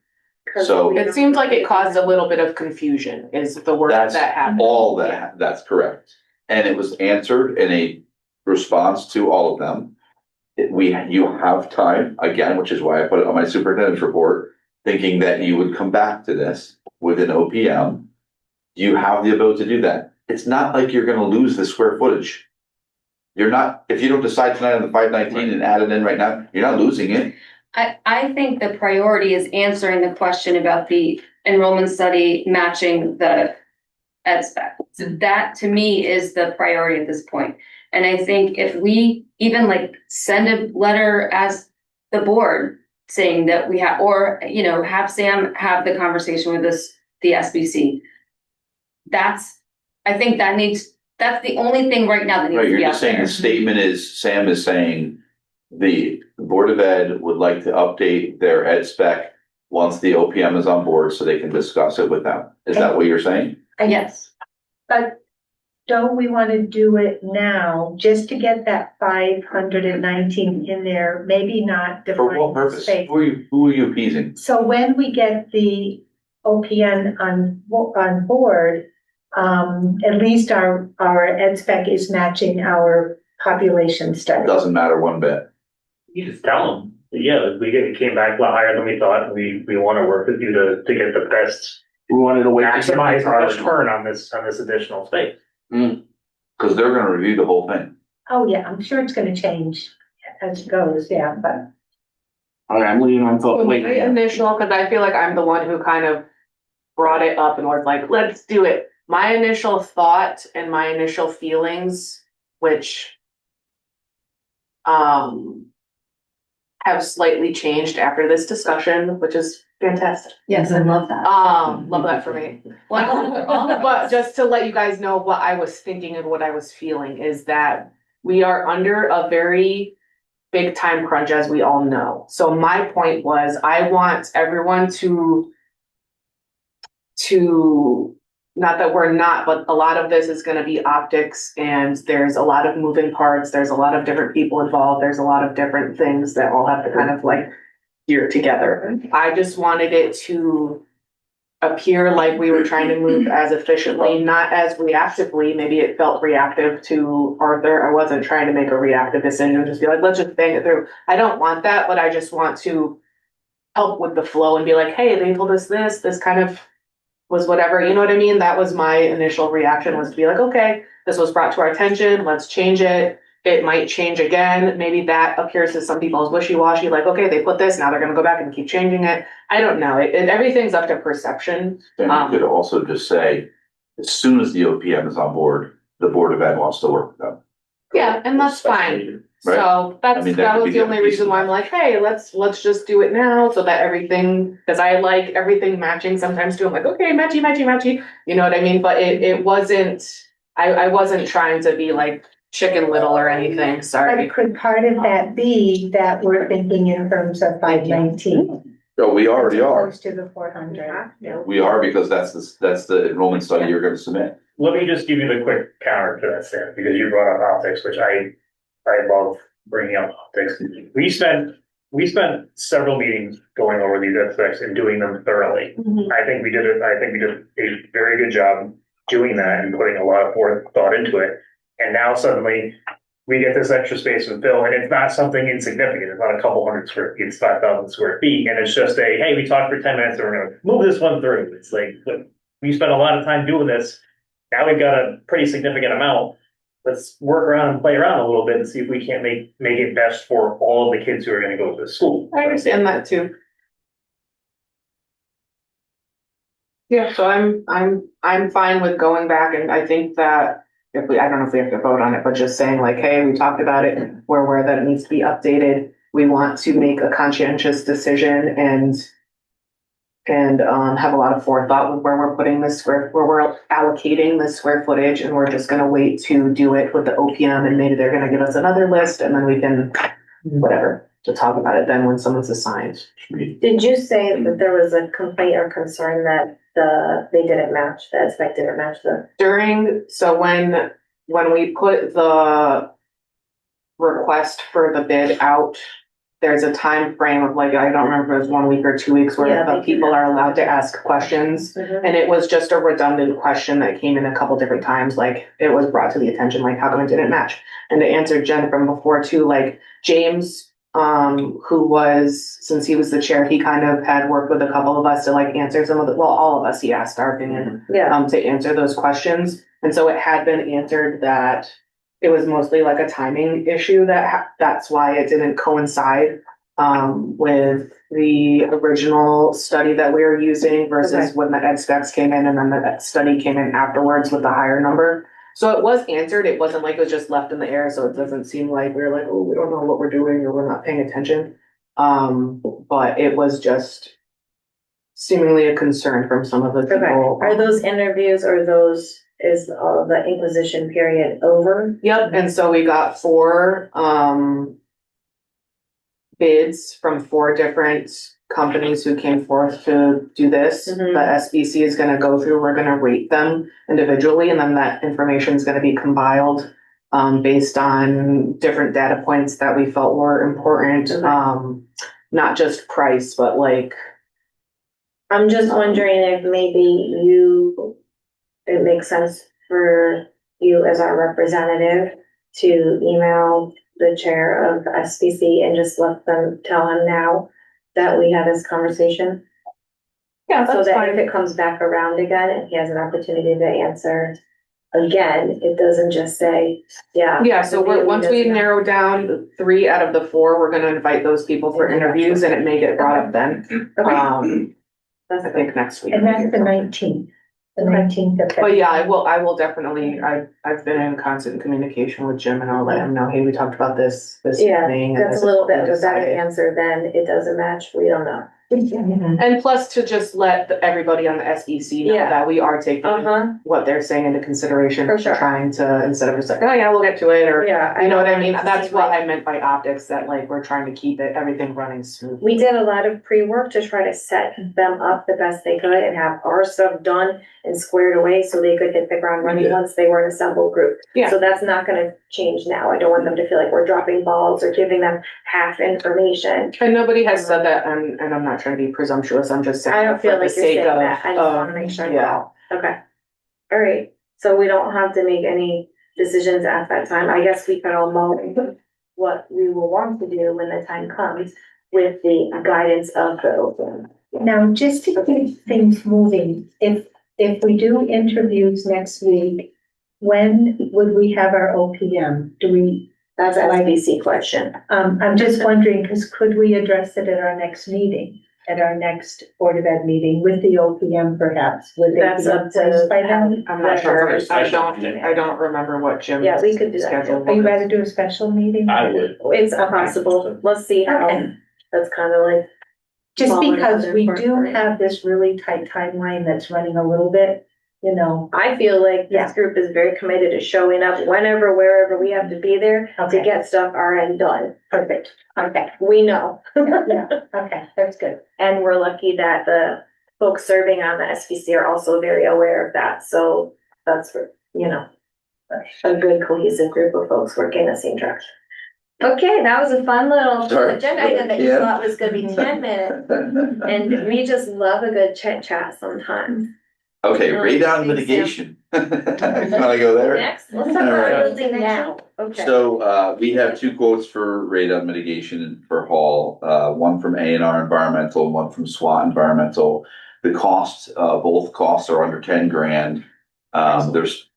So It seems like it caused a little bit of confusion is the word that's that happened. all that, that's correct. And it was answered in a response to all of them. You have time, again, which is why I put it on my superintendent's report, thinking that you would come back to this with an OPM. You have the ability to do that. It's not like you're gonna lose the square footage. You're not, if you don't decide tonight on the 519 and add it in right now, you're not losing it. I think the priority is answering the question about the enrollment study matching the ed spec. So that to me is the priority at this point. And I think if we even like send a letter as the board saying that we have, or, you know, have Sam have the conversation with us, the SBC. I think that's the only thing right now that needs Right, to you're be out just saying there. the statement is, Sam is saying, the Board of Ed would like to update their ed spec once the OPM is on board so they can discuss it with them. Is that what you're saying? Yes. But don't we want to do it now, just to get that 519 in there, maybe not For what define purpose? space? Who are you appeasing? So when we get the OPN on board, at least our ed spec is matching our population study. Doesn't matter one bit. You just tell them, yeah, it came back a lot higher than we thought, we want to work with you to get the best. We wanted to wait. Maximize our return on this additional space. Cause they're gonna review the whole thing. Oh, yeah, I'm sure it's gonna change as it goes, yeah, but. All right, I'm leaning on So vote. my Wait, initial, cause I feel like I'm the one who kind of brought it up and was like, let's do it. My initial thought and my initial feelings, which have slightly changed after this discussion, which is fantastic. Yes, I love that. Love that for me. Well, But just to let you guys know what I was thinking and what I was feeling is that we are under a very big time crunch, as we all know. So my point was, I want everyone to, not that we're not, but a lot of this is gonna be optics and there's a lot of moving parts. There's a lot of different people involved. There's a lot of different things that all have to kind of like gear together. I just wanted it to appear like we were trying to move as efficiently, not as reactively. Maybe it felt reactive to Arthur. I wasn't trying to make a reactive decision, just be like, let's just bang it through. I don't want that, but I just want to help with the flow and be like, hey, they told us this kind of was whatever, you know what I mean? That was my initial reaction, was to be like, okay, this was brought to our attention, let's change it. It might change again. Maybe that appears to some people as wishy-washy, like, okay, they put this, now they're gonna go back and keep changing it. I don't know. Everything's up to perception. And you could also just say, as soon as the OPM is on board, the Board of Ed wants to work with them. Yeah, and that's fine. Right? So that I mean, that could was be the the only other piece reason of why I'm that. like, hey, let's just do it now so that everything, because I like everything matching sometimes too. I'm like, okay, matchy. You know what I mean? But it wasn't, I wasn't trying to be like Chicken Little or anything, sorry. But could part of that be that we're thinking in terms of 519? So we already As are. opposed to the 400. We are, because that's the enrollment study you're gonna submit. Let me just give you the quick counter to that, Sam, because you brought up optics, which I love bringing up optics. We spent several meetings going over these aspects and doing them thoroughly. I think we did a very good job doing that and putting a lot of thought into it. And now suddenly we get this extra space with Bill, and it's not something insignificant. It's not a couple hundred square feet, it's 5,000 square feet. And it's just hey, we talked for 10 minutes and we're gonna move this one through. It's like, look, we spent a lot of time doing this. Now we've got a pretty significant amount. Let's work around and play around a little bit and see if we can't make it best for all of the kids who are gonna go to the school. I understand that too. Yeah, so I'm fine with going back, and I think that I don't know if we have to vote on it, but just saying like, hey, we talked about it, we're aware that it needs to be updated. we want to make a conscientious decision and have a lot of forethought with where we're putting where we're allocating the square footage, and we're just gonna wait to do it with the OPM, and maybe they're gonna give us another list, and then we can, whatever, to talk about it then when someone's assigned. Did you say that there was a complaint or concern that they didn't match, the spec didn't match So when we put the request for the bid out, there's a time frame of like, I don't remember if it was 1 week or 2 weeks where Yeah, the they do people that. are allowed to ask questions. Mhm. And it was just a redundant question that came in a couple different times, like it was brought to the attention, like how come it didn't match? And to answer Jen from before too, like James, who was, since he was the chair, he kind of had worked with a couple of us to like answer some of the, well, all of us, he asked our opinion, Yeah. to answer those questions. And so it had been answered that it was mostly like a timing issue that's why it didn't coincide with the original study that we were using versus Okay. when the ed specs came in, and then the study came in afterwards with the higher number. So it was answered. It wasn't like it was just left in the air. So it doesn't seem like we were like, oh, we don't know what we're doing or we're not paying attention. But it was just seemingly a concern from some of the Okay, people. are those interviews or is all of the inquisition period over? Yep, and so we got 4 bids from 4 different companies who came forth to do this. Mhm. The SBC is gonna go through, we're gonna rate them individually, and then that information is gonna be compiled based on different data points that we felt were important. Okay. Not just price, but like. I'm just wondering if maybe it makes sense for you as our representative to email the chair of the SBC and just tell him now that we had this conversation. Yeah, So that's that fine. if it comes back around again and he has an opportunity to answer again, it doesn't just say, yeah. Yeah, so the BOE once we doesn't- narrow down the 3 out of the 4, we're gonna invite those people for interviews, and it may get brought up then. Okay. I think next week. And that's the 19th, the 19th of But February. yeah, I will definitely, I've been in constant communication with Jim, and I'll let him know, hey, we talked about this Yeah, evening. and that's this a is little what we bit of a better decided. answer than it doesn't match, we don't know. And plus to just let everybody on the SEC know Yeah. that we are taking Uh-huh, what they're saying into consideration. For sure. Trying to, instead of just like, oh yeah, we'll get to it, or, yeah. you know what I mean? don't That's see what like- I meant by optics, that like, we're trying to keep everything running smooth. We did a lot of pre-work to try to set them up the best they could and have our stuff done and squared away so they could hit the ground running Yeah. once they were an assembled group. Yeah. So that's not gonna change now. I don't want them to feel like we're dropping balls or giving them half information. And nobody has said that, and I'm not trying to be presumptuous, I'm just saying. I don't for feel the like you're sake saying of- that. I just wanna make sure. Yeah. Okay. All right. So we don't have to make any decisions at that time. I guess we could all mull what we will want to do when the time comes with the guidance of the open. Now, just to keep things moving, if we do interviews next week, when would we have our OPM? That's an IBC question. I'm just wondering, because could we address it at our next meeting? At our next Board of Ed meeting with the OPM perhaps? Would they That's be in up to place by then? I'm not sure, Very special. I don't remember what Jim's Yeah, we could do that. schedule Are you was. ready to do a special meeting? I would. It's possible. Let's see how, Okay. that's kind of like, Just Follow because it we for- do have this really tight timeline that's running a little bit, you know. I feel like this Yeah. group is very committed to showing up whenever, wherever we have to be there to Okay. get stuff our end done. Perfect. Okay. We know. Yeah, okay, that's good. And we're lucky that the folks serving on the SBC are also very aware of that, so that's, a good cohesive group of folks working the same direction. Okay, that was a fun little Sorry. agenda item that you Yeah. thought was gonna be 10 minutes, and we just love a good chit chat sometimes. Okay, radon mitigation. Wanna go there? Next, let's talk All about right. building now, okay. So, we have 2 quotes for radon mitigation for Hall, one from A&R Environmental and one from SWAT Environmental. The costs, both costs are under 10 grand.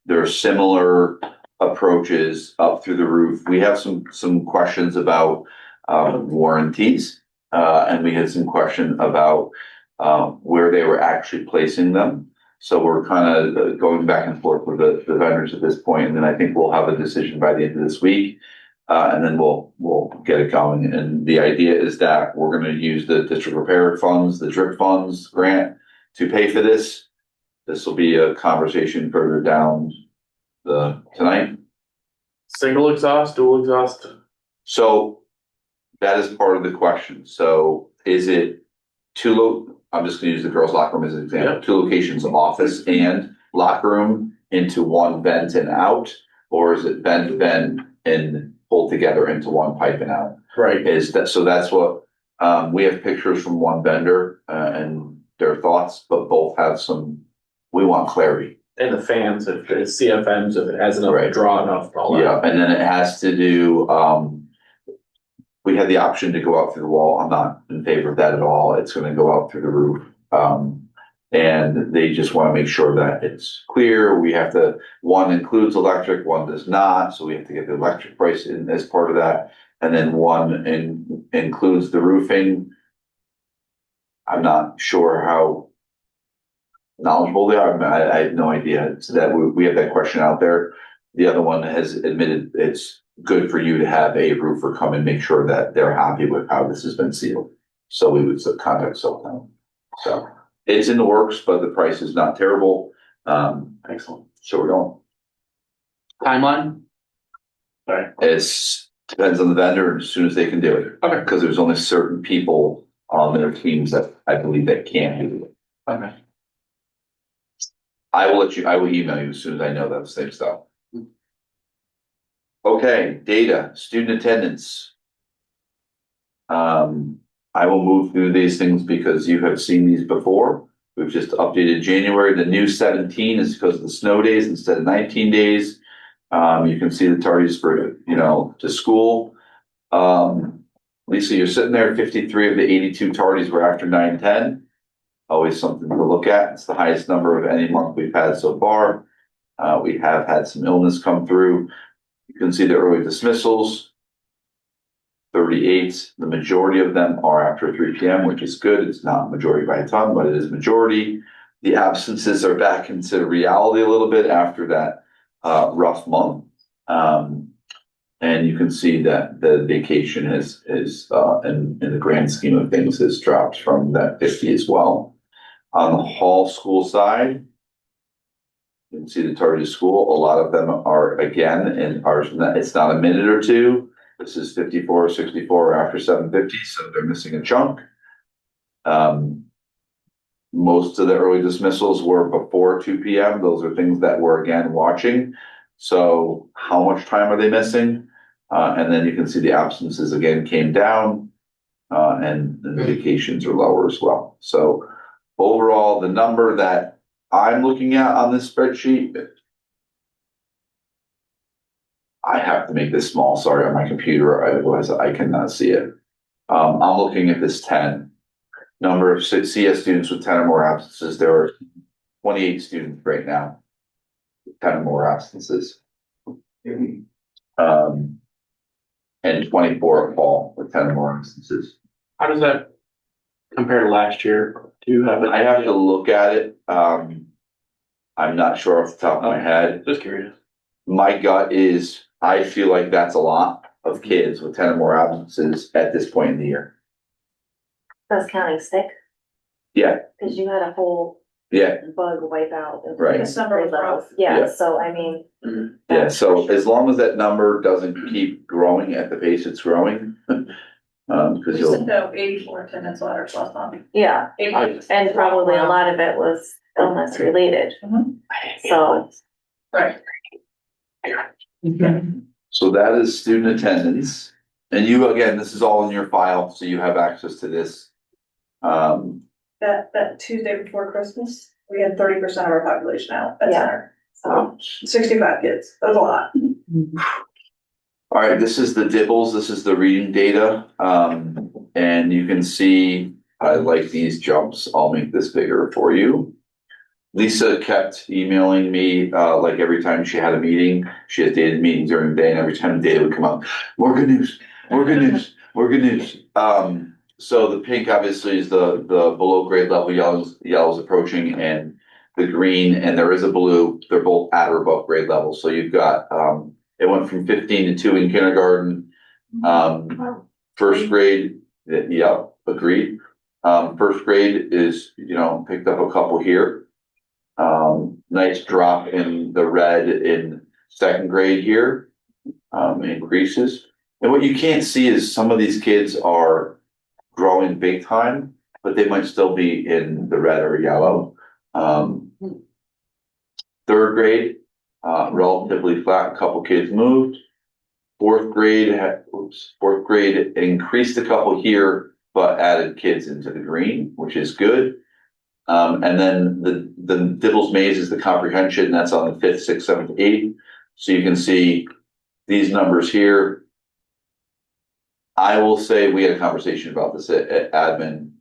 There's similar approaches up through the roof. We have some questions about, warranties. And we had some question about, where they were actually placing them. So we're kind of going back and forth with the vendors at this point, and then I think we'll have a decision by the end of this week. And then we'll get it going. And the idea is that we're gonna use the district repair funds, the DRIP funds grant to pay for this. This will be a conversation further down tonight. Single exhaust, dual exhaust? So that is part of the question. So is it I'm just gonna use the girls' locker room as an example, Yeah. 2 locations of office and locker room into one vent and out? Or is it vent and pulled together into one pipe and out? Right. So that's what, we have pictures from one vendor, and their thoughts, but both have we want clarity. And the fans, if it's CFMs, if it has enough Right. draw enough, all that. Yeah, and then it has to do, we had the option to go out through the wall. I'm not in favor of that at all. It's gonna go out through the roof. And they just wanna make sure that it's clear. We have to, one includes electric, one does not, so we have to get the electric price in as part of that. And then one includes the roofing. I'm not sure how knowledgeable they are. I have no idea. So that we have that question out there. The other one has admitted it's good for you to have a roofer come and make sure that they're happy with how this has been sealed. So we would contact Siltown. So it's in the works, but the price is not terrible. Excellent. So we're going. Timeline? It's depends on the vendor as soon as they can do it. Okay. Because there's only certain people on their teams that I believe that can do it. Okay. I will email you as soon as I know that same stuff. Okay, data, student attendance. I will move through these things because you have seen these before. We've just updated January. The new 17 is because of the snow days instead of 19 days. You can see the tardies for, to school. Lisa, you're sitting there, 53 of the 82 tardies were after 9:10. Always something to look at. It's the highest number of any month we've had so far. We have had some illness come through. You can see the early dismissals. 38, the majority of them are after 3 p.m., which is good. It's not majority by a ton, but it is majority. The absences are back into reality a little bit after that rough month. And you can see that the vacation is in the grand scheme of things, has dropped from that 50 as well. On the Hall school side, you can see the targeted school. A lot of them are again it's not a minute or two. This is 54, 64 after 7:50, so they're missing a chunk. Most of the early dismissals were before 2 p.m. Those are things that we're again watching. So how much time are they missing? And then you can see the absences again came down, and the vacations are lower as well. So overall, the number that I'm looking at on this spreadsheet, I have to make this small, sorry, on my computer, otherwise I cannot see it. I'm looking at this 10. Number of CS students with 10 or more absences. There are 28 students right now with 10 or more absences. And 24 at fall with 10 or more absences. How does that compare to last year? Do you have it? I have to look at it. I'm not sure off the top of my head. Just curious. My gut is, I feel like that's a lot of kids with 10 or more absences at this point in the year. That's counting sick, Yeah, because you had a whole yeah, bug wipe out. of Right. December was levels. rough. Yeah, Yeah. so I mean. yeah. So as long as that number doesn't keep growing at the pace it's growing, because you'll, out 84 attendance letters last month. Yeah, and probably a lot of it was illness related, so. Right. so that is student attendance. And you, again, this is all in your file, so you have access to this. That Tuesday before Christmas, we had 30% of our population out at Yeah. center. So, 65 kids, that was a lot. All right, this is the dibbles, this is the reading data, and you can see, I like these jumps, I'll make this bigger for you. Lisa kept emailing me, like every time she had a meeting, she had dated meetings during the day, and every time the data would come up, more good news, more good news, more good news. So the pink obviously is the below grade level, yellow's approaching, and the green, and there is a blue, they're both at or above grade level. So you've got It went from 15 to 2 in kindergarten. First grade, yeah, agreed. First grade is, picked up a couple here. Nice drop in the red in second grade here, increases. And what you can't see is some of these kids are growing big time, but they might still be in the red or yellow. Third grade, relatively flat, a couple kids moved. Fourth grade increased a couple here, but added kids into the green, which is good. And then the Dibbles Maze is the comprehension, that's on the 5th, 6th, 7th, 8th. So you can see these numbers here. I will say we had a conversation about this at admin.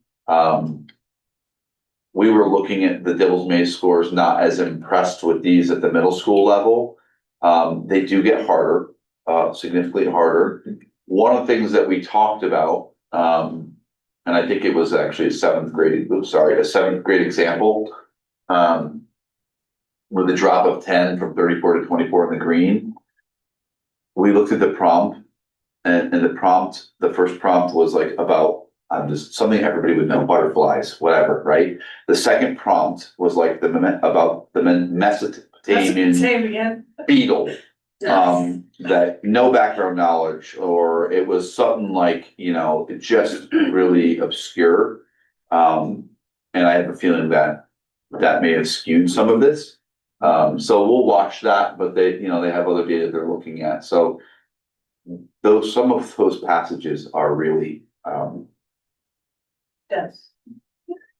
We were looking at the Dibbles Maze scores, not as impressed with these at the middle school level. They do get harder, significantly harder. One of the things that we talked about, and I think it was actually a seventh grade example, with a drop of 10 from 34 to 24 in the green. We looked at the prompt, and the first prompt was like about just something everybody would know, butterflies, whatever, right? The second prompt was like about the Mesopotamian beetle. That no background knowledge, or it was something like, just really obscure. And I have a feeling that may have skewed some of this. So we'll watch that, but they have other data they're looking at. So some of those passages are really, Dense.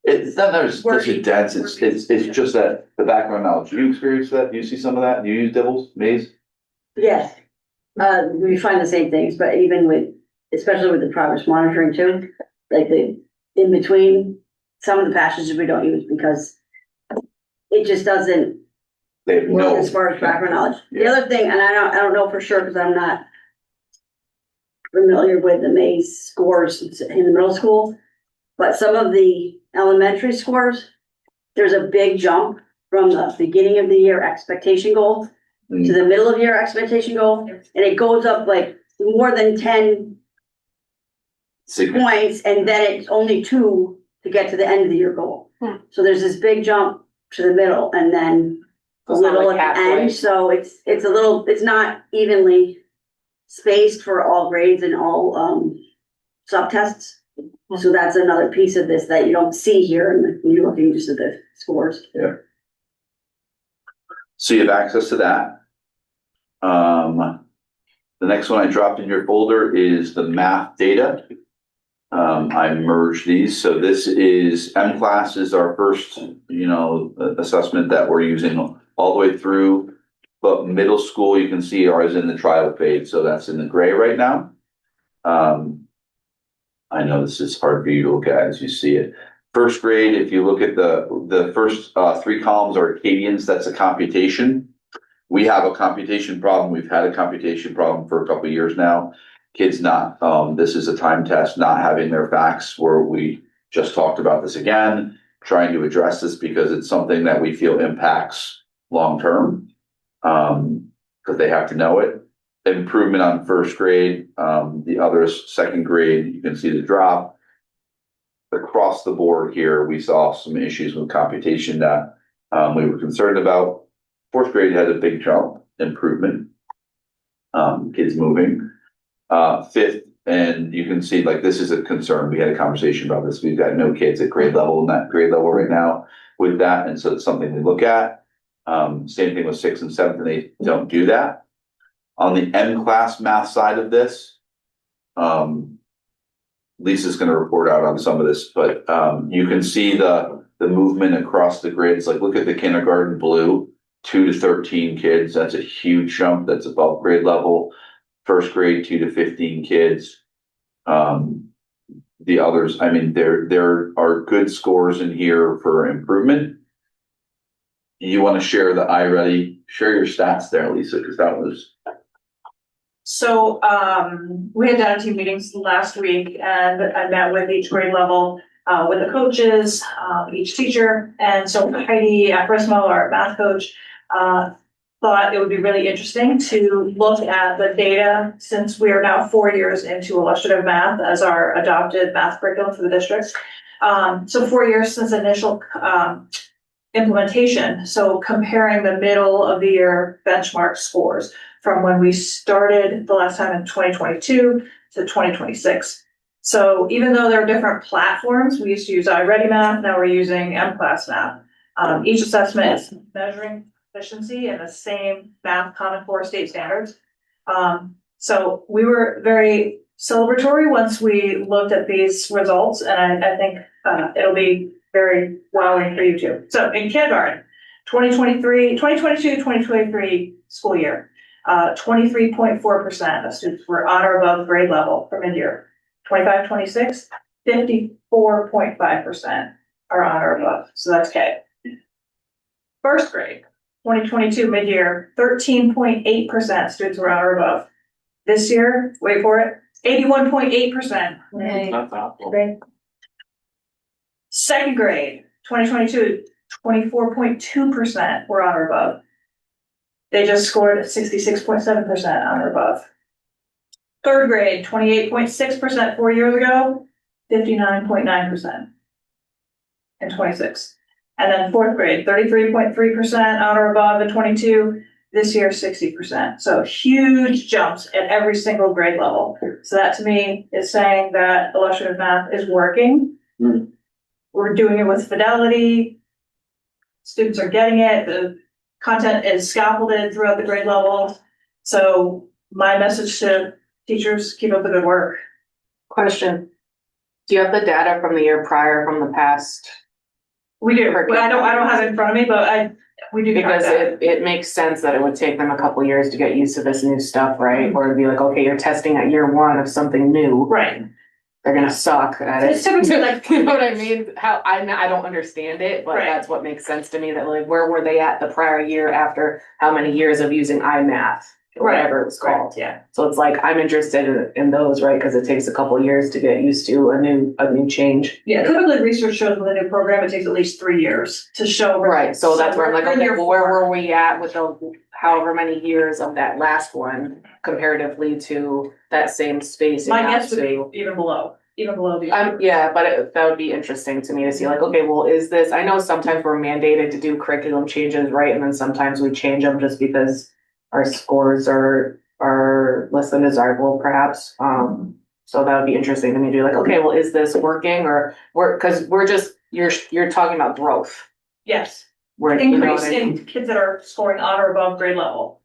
it's not necessarily dense, it's just that the background knowledge. Do you experience that? Do you see some of that? Do you use Dibbles Maze? Yes, we find the same things, but even especially with the progress monitoring too, like in between, some of the passages we don't use because it just doesn't work as far as background knowledge. Yeah. The other thing, and I don't know for sure because I'm not familiar with the Maze scores in the middle school, but some of the elementary scores, there's a big jump from the beginning of the year expectation goal to the middle of year expectation goal, and it goes up like more than 10 points, and then it's only 2 to get to the end of the year goal. So there's this big jump to the middle, and then a little at the end. So it's not evenly spaced for all grades and all subtests. So that's another piece of this that you don't see here when you're looking just at the scores. Yeah. So you have access to that. The next one I dropped in your folder is the math data. I merged these. So this is M-Class is our first, assessment that we're using all the way through. But middle school, you can see ours in the trial phase. So that's in the gray right now. I know this is hard for you to look at as you see it. First grade, if you look at the first 3 columns are Acadians, that's a computation. We have a computation problem. We've had a computation problem for a couple of years now. Kids this is a time test, not having their facts, where we just talked about this again, trying to address this because it's something that we feel impacts long-term, because they have to know it. Improvement on first grade, the others, second grade, you can see the drop. Across the board here, we saw some issues with computation that we were concerned about. Fourth grade had a big jump, improvement, kids moving. Fifth, and you can see like this is a concern. We had a conversation about this. We've got no kids at grade level in that grade level right now with that, and so it's something we look at. Same thing with 6th and 7th, and they don't do that. On the M-Class math side of this, Lisa's going to report out on some of this, but you can see the movement across the grids. Like look at the kindergarten blue, 2 to 13 kids. That's a huge jump. That's above grade level. First grade, 2 to 15 kids. The others, I mean, there are good scores in here for improvement. You want to share the iReady? Share your stats there, Lisa, because that was. So we had data team meetings last week, and I met with each grade level, with the coaches, each teacher, and so Heidi Brismo, our math coach, thought it would be really interesting to look at the data since we are now 4 years into illustrative math as our adopted math curriculum for the district. So 4 years since initial implementation. So comparing the middle of the year benchmark scores from when we started the last time in 2022 to 2026. So even though there are different platforms, we used to use iReadyMath, now we're using M-Class Math. Each assessment is measuring efficiency in the same math Common Core state standards. So we were very celebratory once we looked at these results, and I think it'll be very wowing for you too. So in kindergarten, 2022-2023 school year, 23.4% of students were on or above grade level for mid-year. 25-26, 54.5% are on or above. So that's K. First grade, 2022 mid-year, 13.8% students were on or above. This year, wait for it, 81.8%. That's awful. Great. Second grade, 2022, 24.2% were on or above. They just scored 66.7% on or above. Third grade, 28.6% 4 years ago, 59.9% in 26. And then fourth grade, 33.3% on or above in 22, this year 60%. So huge jumps at every single grade level. So that to me is saying that illustrative math is working. Mm. We're doing it with fidelity. Students are getting it. The content is scaffolded throughout the grade level. So my message to teachers, keep up the good work. Question. Do you have the data from the year prior from the past? We do. Well, I don't have it in front of me, but we do. Because it makes sense that it would take them a couple years to get used to this new stuff, right? Mm-hmm. Or to be like, okay, you're testing at year one of something new. Right. They're gonna suck at it. It's typically like, you know what I mean? How I don't understand it, but Right. that's what makes sense to me. That like, where were they at the prior year after how many years of using iMath or Right. whatever it was called? Right, yeah. So it's like I'm interested in those, right? Because it takes a couple years to get used to a new change. Yeah, typically research shows with a new program, it takes at least 3 years to show. Right. So that's where I'm like, we're in okay, year well, where 4. were we at with the however many years of that last one comparatively to that same space? My guess would be even below the. Yeah, but that would be interesting to me to see like, okay, well, is this, I know sometimes we're mandated to do curriculum changes, right? And then sometimes we change them just because our scores are less than desirable perhaps. So that would be interesting to me to be like, okay, well, is this working because you're talking about growth. Yes, We're increase in kids that are scoring on or above grade level.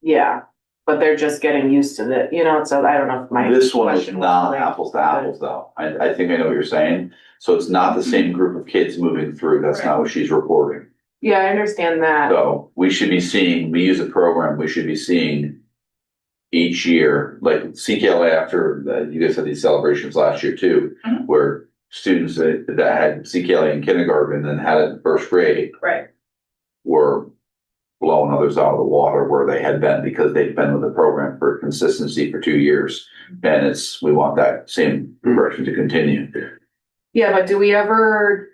Yeah, but they're just getting used to it, so I don't know if This one is question not was apples to apples though. I think I know what you're saying. So it's not the same group of kids moving through. That's not what she's reporting. Yeah, I understand that. So we should be seeing, we use a program, we should be seeing each year, like CKLA after you guys had these celebrations last year too, Mhm. where students that had CKLA in kindergarten and then had it in first grade Right. were blowing others out of the water where they had been because they'd been with the program for consistency for 2 years. And we want that same progression to continue. Yeah, but do we ever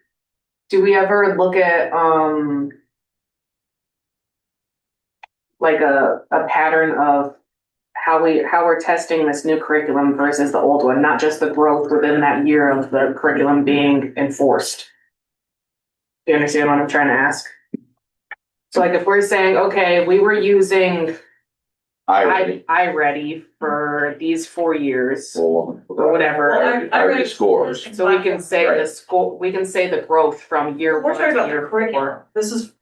look at like a pattern of how we're testing this new curriculum versus the old one, not just the growth within that year of the curriculum being enforced? Do you understand what I'm trying to ask? So like if we're saying, okay, we were using iReady for these 4 years or whatever. Well, I already scores. So we can say we can say the growth from year We're one talking to about the year curriculum. 4. This is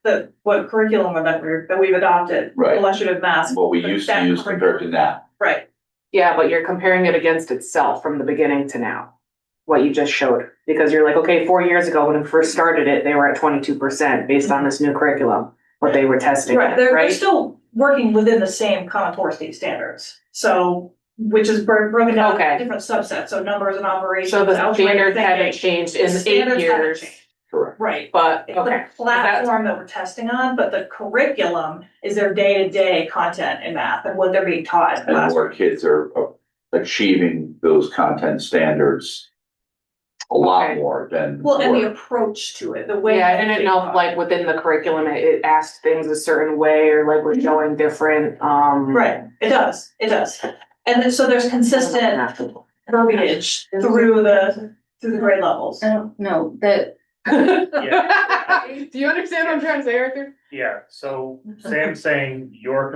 what curriculum that we've adopted. Right. Illustrative math. What we used to use compared to now. Right. Yeah, but you're comparing it against itself from the beginning to now, what you just showed. Because you're like, okay, 4 years ago when we first started it, they were at 22% based on this new curriculum, what they were testing. Right. They're still working within the same Common Core state standards. So, which is broken down into different subsets. So numbers and operations. So the algebraic standards haven't thinking. changed in 8 Standards haven't years. changed. Correct. Right. But It's the platform that we're testing on, but the curriculum is their day-to-day content in math and what they're being taught in And class. more kids are achieving those content standards a lot Okay. more than. Well, and the before. approach to it, the way. Yeah, I that didn't they know if taught. like within the curriculum, it asked things a certain way or like was showing different, Right, it does. And then, so there's consistent verbiage through the grade levels. No, that. Do you understand what I'm trying to say, Arthur? Yeah, so Sam's saying you're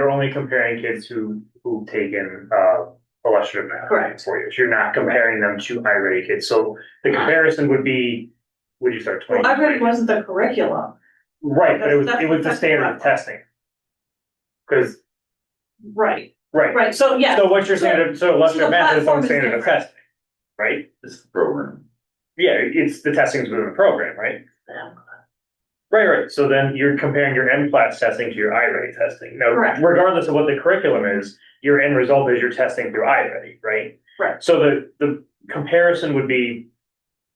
only comparing kids who've taken, illustrative math. Correct. 4 years. You're not comparing them to iReady kids. So the comparison would be, would you start Well, 20? I really wasn't the curriculum. Right, but it was That's the testing standard of platform. testing. Cause, Right, right, so yeah. so what's your standard, so illustrative the math is its platform own is standard of different. testing, right? It's the program. Yeah, it's the testing's within the program, right? Right, so then you're comparing your MClass testing to your iReady testing. Now, Correct. regardless of what the curriculum is, your end result is you're testing through iReady, right? Right. So the comparison would be,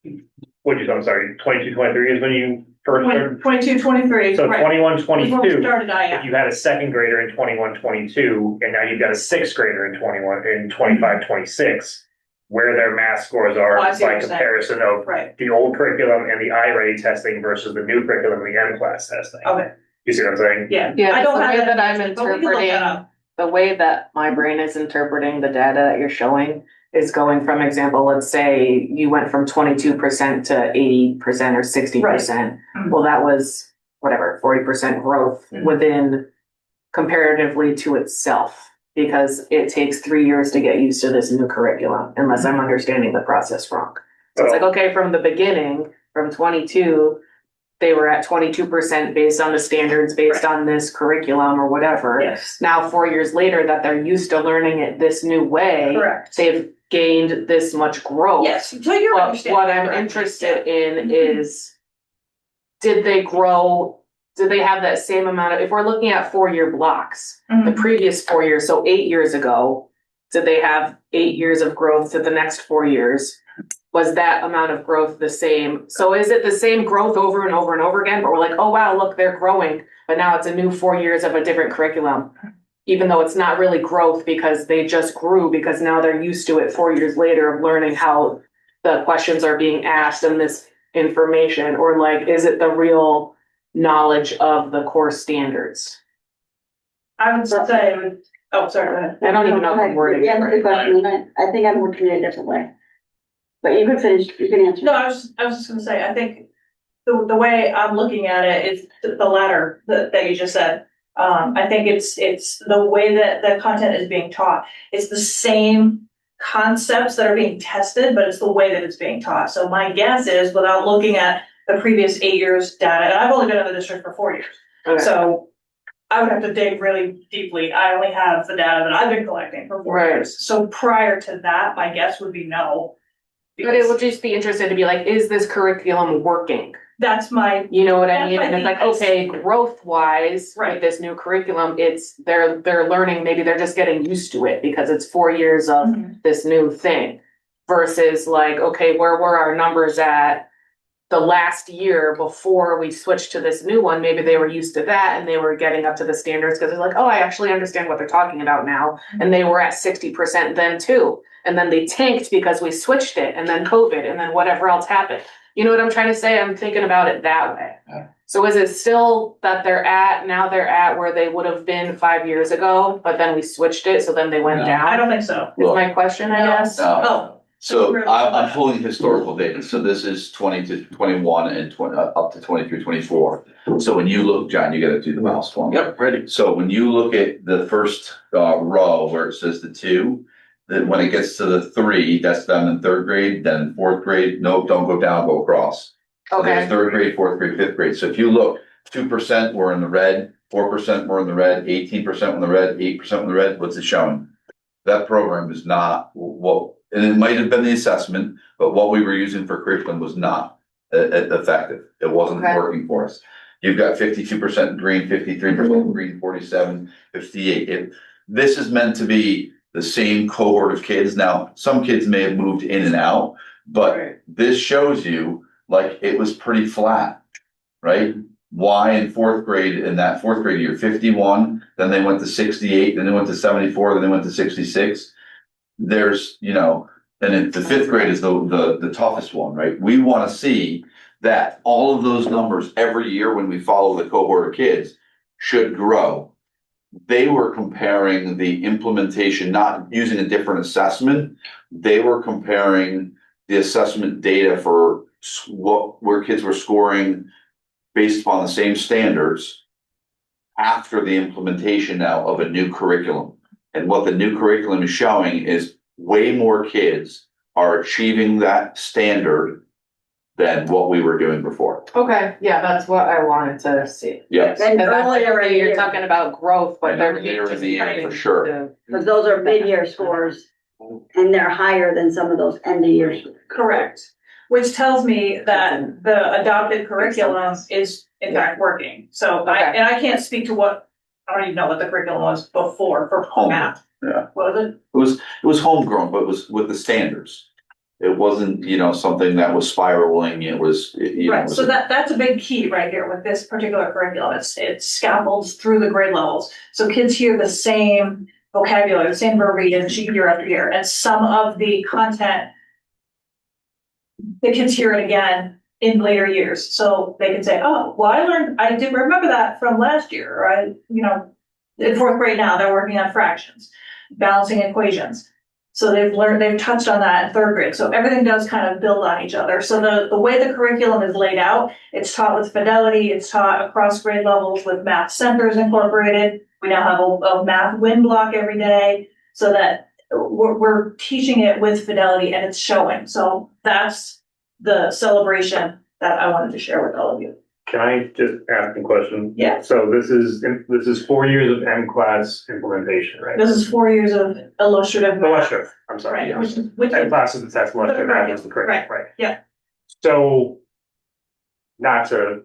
I'm sorry, 22, 23 is when you first started. 22, 23, So right. 21, Before we 22, started if you had a second grader in 21, 22, and now you've got a sixth grader in 25, 26, where their math scores are Oh, I see what by you're saying. comparison of Right, the old curriculum and the iReady testing versus the new curriculum and the MClass testing. okay, You see what I'm saying? yeah. Yeah, I don't the have way that that I'm information, but we can look that interpreting, up. the way that my brain is interpreting the data that you're showing is going from example, let's say you went from 22% to 80% or 60%. Mhm. Well, that was whatever, 40% growth Mhm. within comparatively to itself. Because it takes 3 years to get used to this new curriculum, unless I'm understanding the process wrong. So it's like, okay, from the beginning, from 22, they were at 22% based on the standards, based on this curriculum or whatever. Yes, Now, 4 years later, that they're used to learning it this new way, correct. they've gained this much growth. Yes, so you're But understanding. what I'm correct. interested in Mhm. is, did they grow? Did they have that same amount of, if we're looking at 4-year blocks, the Mhm. previous 4 years, so 8 years ago, did they have 8 years of growth to the next 4 years? Was that amount of growth the same? So is it the same growth over and over and over again? But we're like, oh wow, look, they're growing, but now it's a new 4 years of a different curriculum. Even though it's not really growth because they just grew because now they're used to it 4 years later of learning how the questions are being asked and this information, or like, is it the real knowledge of the core standards? I would say, oh, sorry, go ahead. I don't even know if I'm wording it Answer the right. question, I think I'm looking at it a different way. But you can finish, you can answer. No, I was just gonna say, I think the way I'm looking at it is the latter that you just said. I think it's the way that the content is being taught. It's the same concepts that are being tested, but it's the way that it's being taught. So my guess is, without looking at the previous 8 years data, and I've only been in the district for 4 years. Okay. So I would have to dig really deeply. I only have the data that I've been collecting for 4 Right. years. So prior to that, my guess would be no. But it would just be interested to be like, is this curriculum working? That's my, You know what I That's mean? my And it's like, thesis. okay, growth wise, Right. with this new curriculum, it's, they're learning, maybe they're just getting used to it because it's 4 years of Mhm. this new thing. Versus like, okay, where were our numbers at the last year before we switched to this new one? Maybe they were used to that and they were getting up to the standards because they're like, oh, I actually understand what they're talking about now. And they were at 60% then too. And then they tanked because we switched it, and then COVID, and then whatever else happened. You know what I'm trying to say? I'm thinking about it that way. Yeah. So is it still that they're at where they would have been 5 years ago, but then we switched it, so then they went No. down? I don't think so. Is my question, I No. guess? Oh. So I'm pulling historical data, so this is 20 to 21 and 20, up to 23, 24. So when you look, John, you gotta do the mouse for me. Yep, ready. So when you look at the first row where it says the 2, then when it gets to the 3, that's them in 3rd grade, then 4th grade, nope, don't go down, go across. So there's Okay, 3rd grade, 4th grade, 5th grade. So if you look, 2% were in the red, 4% were in the red, 18% in the red, 8% in the red, what's it showing? That program is not what, and it might have been the assessment, but what we were using for curriculum was not effective. It wasn't Okay. working for us. You've got 52% green, 53% green, 47, 58. This is meant to be the same cohort of kids. Now, some kids may have moved in and out, but this shows you like it was pretty flat, right? Y in 4th grade, in that 4th grade year, 51, then they went to 68, then they went to 74, then they went to 66. There's, And the fifth grade is the toughest one, right? We wanna see that all of those numbers every year when we follow the cohort of kids should grow. They were comparing the implementation, not using a different assessment. They were comparing the assessment data for where kids were scoring based upon the same standards after the implementation now of a new curriculum. And what the new curriculum is showing is way more kids are achieving that standard than what we were doing before. Okay, yeah, that's what I wanted to see. Yes. And Cause that's like, earlier in okay, the you're year, talking about growth, but they're. They're in the air for sure. because those are mid-year scores, and they're higher than some of those end-of-year scores. Correct. Which tells me that the adopted curriculum is in fact working. So Okay. I can't speak to what, I don't even know what the curriculum was before for Home. math. Yeah. What was it? It was homegrown, but it was with the standards. It wasn't, something that was spiraling. It was, Right, so that's a big key right here with this particular curriculum. It scaffolds through the grade levels. So kids hear the same vocabulary, the same verbiage year after year, and some of the content, the kids hear it again in later years. So they can say, oh, well, I did remember that from last year, or in fourth grade now, they're working on fractions, balancing equations. So they've touched on that in third grade. So everything does kind of build on each other. So the way the curriculum is laid out, it's taught with fidelity, it's taught across grade levels with math centers incorporated. We now have a math win block every day so that we're teaching it with fidelity and it's showing. So that's the celebration that I wanted to share with all of you. Can I just ask a question? Yeah. So this is 4 years of M-class implementation, right? This is 4 years of illustrative math. Illustrative, I'm sorry. Right, which is M-class is the test, illustrative math is the curriculum, right? Yeah. So, not to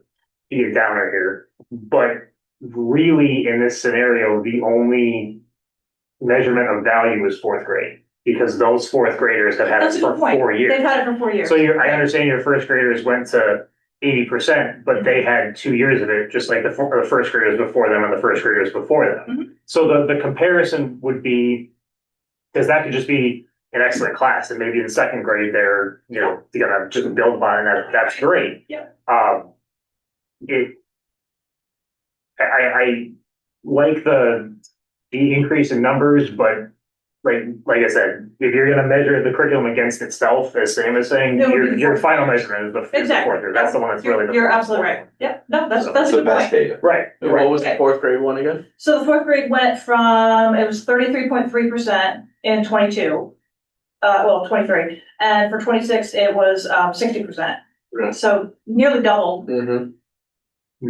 be a downer here, but really in this scenario, the only measurement of value is fourth grade. Because those fourth graders have had That's it a for good point. 4 years. They've had it for 4 years. So I understand your first graders went to 80%, but they had 2 years of it, just like the first graders before them and the first graders before them. Mhm. So the comparison would be, because that could just be an excellent class, and maybe in second grade they're gonna just build on it, and that's great. Yeah. I like the increase in numbers, but like I said, if you're gonna measure the curriculum against itself, as Sam is saying, It would be your fourth final grade. measurement is the Exactly. fourth grade. That's the one that's really the. You're absolutely right. Yeah, no, that's a the good best point. data. Right. And what was the fourth grade one again? So the fourth grade went from, it was 33.3% in 22. 23, and for 26, it was 60%. Right. So nearly double. Mm-hmm.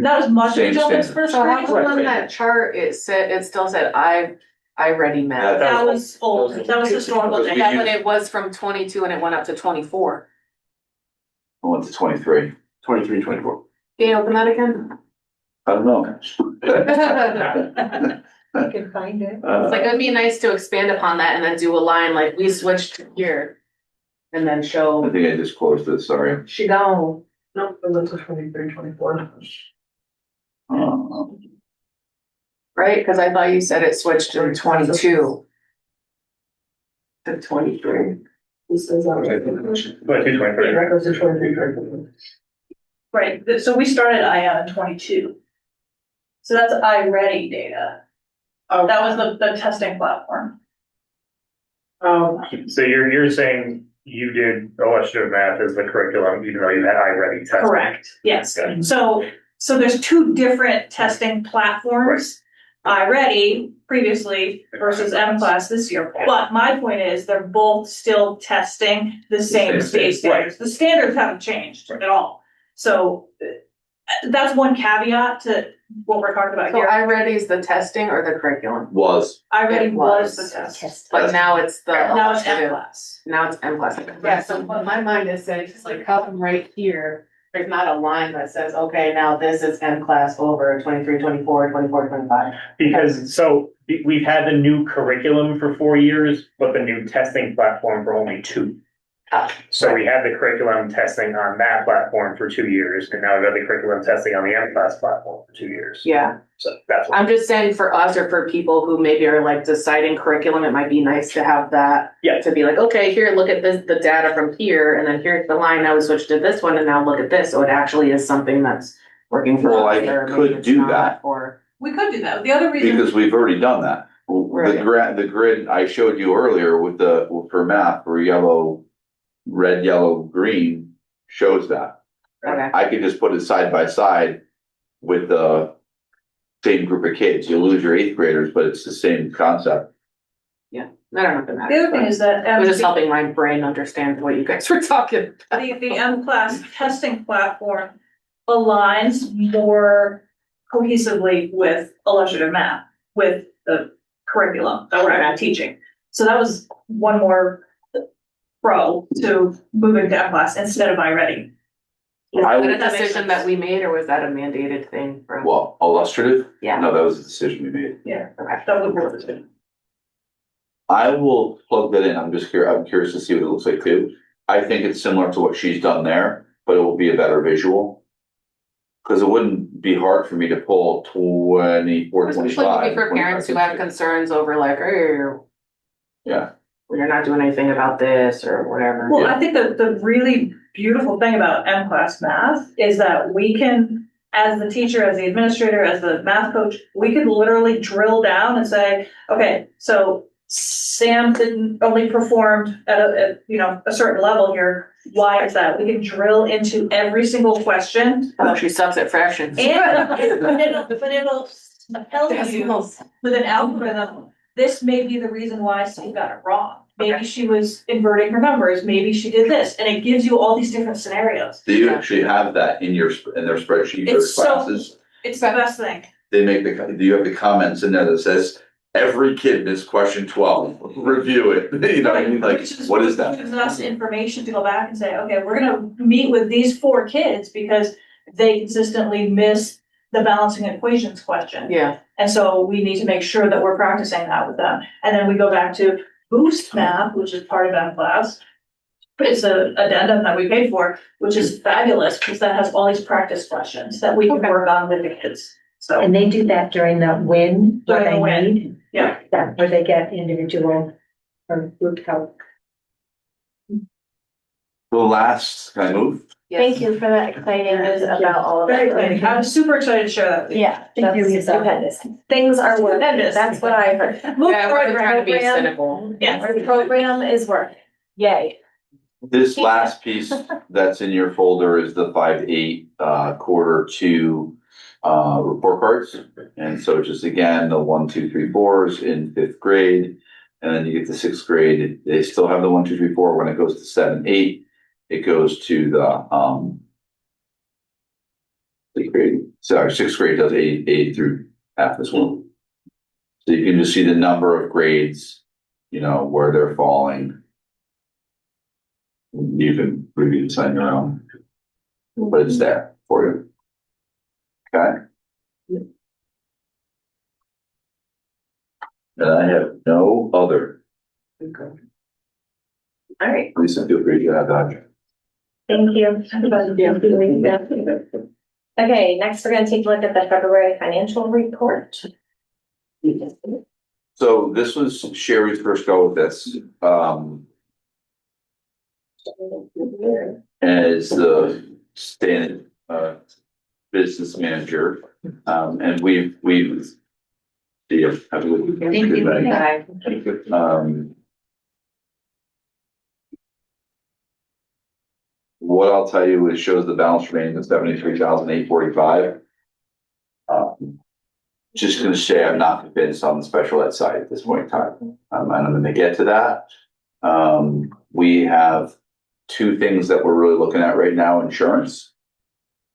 Not as much Same as jump as standard. first So how grade. come on that chart, it still said I ready math? That was old. That was historical. Because we Yeah, use- but it was from 22 and it went up to 24. I went to 23. 23, 24. Can you open that again? I don't know. You can find it. It's like, it'd be nice to expand upon that and then do a line like we switched here. And then I show. think I just closed it, sorry. She gone. Nope, it went to 23, 24. Right, cause I thought you said it switched in 22. To 23. This is already. 22-23. That goes to 23, 24. Right, so we started IM in 22. So that's iReady data. Oh, That was the testing platform. So you're saying you did illustrative math as the curriculum, even though you had iReady testing? Correct, yes. Okay. So there's two different testing platforms. iReady previously versus M-Class this year. But my point is, they're both still testing the same state standards. The standards haven't changed at all. So that's one caveat to what we're talking about So here. iReady is the testing or the curriculum? Was. iReady It was was the test. But now it's the. Now it's illustrative. M-Class. Now it's M-Class. Yeah, so what my mind is saying, just like how come right here, there's not a line that says, okay, now this is M-Class over 23, 24, 24, 25. Because, we've had the new curriculum for 4 years, but the new testing platform for only 2. So we had the curriculum testing on that platform for 2 years, and now we've got the curriculum testing on the M-Class platform for 2 years. Yeah, So that's what, I'm just saying for us or for people who maybe are like deciding curriculum, it might be nice to have that. Yeah. To be like, okay, here, look at this, the data from here, and then here's the line, now we switch to this one, and now look at this, so it actually is something that's working for Well, I us, or could maybe it's do not, that. or. We could do that. The other reason. Because we've already done that. Right. The grid I showed you earlier with for math, for yellow, red, yellow, green, shows that. Okay. I could just put it side by side with the same group of kids. You lose your 8th graders, but it's the same concept. Yeah, I don't know if it The matters, other thing but is that. it was just helping my brain understand what you guys were talking about. The M-Class testing platform aligns more cohesively with illustrative math, with the curriculum that we're now teaching. So that was one more pro to moving to M-Class instead of iReady. Was I that would- a decision that we made, or was that a mandated thing from? Well, illustrative? Yeah. No, that was a decision we made. Yeah, Okay. that would work. I will plug that in. I'm curious to see what it looks like too. I think it's similar to what she's done there, but it will be a better visual. Cause it wouldn't be hard for me to pull 24, Especially 25. for parents who have concerns over like, oh, Yeah, you're not doing anything about this or whatever. Well, I think that the really beautiful thing about M-Class math is that we can, as the teacher, as the administrator, as the math coach, we could literally drill down and say, okay, so Sam only performed at a certain level here. Why is that? We can drill into every single question. Oh, she sucks at fractions. And, but it'll tell you Decimals. with an algorithm, this may be the reason why Sue got it wrong. Maybe she was inverting her numbers, maybe she did this, and it gives you all these different scenarios. do you actually have that in their spreadsheet for It's so- classes? It's the best thing. They make do you have the comments in there that says, every kid is question 12, review it, you know what I mean, like, what is that? Gives us information to go back and say, okay, we're gonna meet with these 4 kids because they consistently miss the balancing equations question. Yeah, And so we need to make sure that we're practicing that with them. And then we go back to Boost Math, which is part of M-Class. It's an addendum that we paid for, which is fabulous because that has all these practice questions that we can work on with the kids. So, And they do that during the win, what During the they win. need. yeah. That, where they get individual or group help. The last, can I move? Thank you for that exciting news about all of Very that. exciting. I'm super excited to share that with you. Yeah, Thank you, that's Lisa. stupendous. Things are working, Stupendous. that's what I heard. Move yeah, forward, we're trying to be program. cynical. Yes. Our program is working, yay. This last piece that's in your folder is the 5-8 quarter 2 report cards. And so just again, the 1, 2, 3, 4s in 5th grade. And then you get to 6th grade, they still have the 1, 2, 3, 4. When it goes to 7, 8, it goes to the 6th grade. Sorry, 6th grade does A through F as well. So you can just see the number of grades, you know, where they're falling. You can review and sign your own, but it's there for you. Okay? And I have no other. All right. Lisa, feel free to have that. Thank you. Okay, next we're gonna take a look at the February financial report. So this was Sherry's first go with this. As the standard business manager, and we've see you. Have a good Thank you. good night. Bye. What I'll tell you is shows the balance remaining at 73,845. Just gonna say I'm not convinced on the special ed side at this point in time. And I'm gonna get to that. We have 2 things that we're really looking at right now: insurance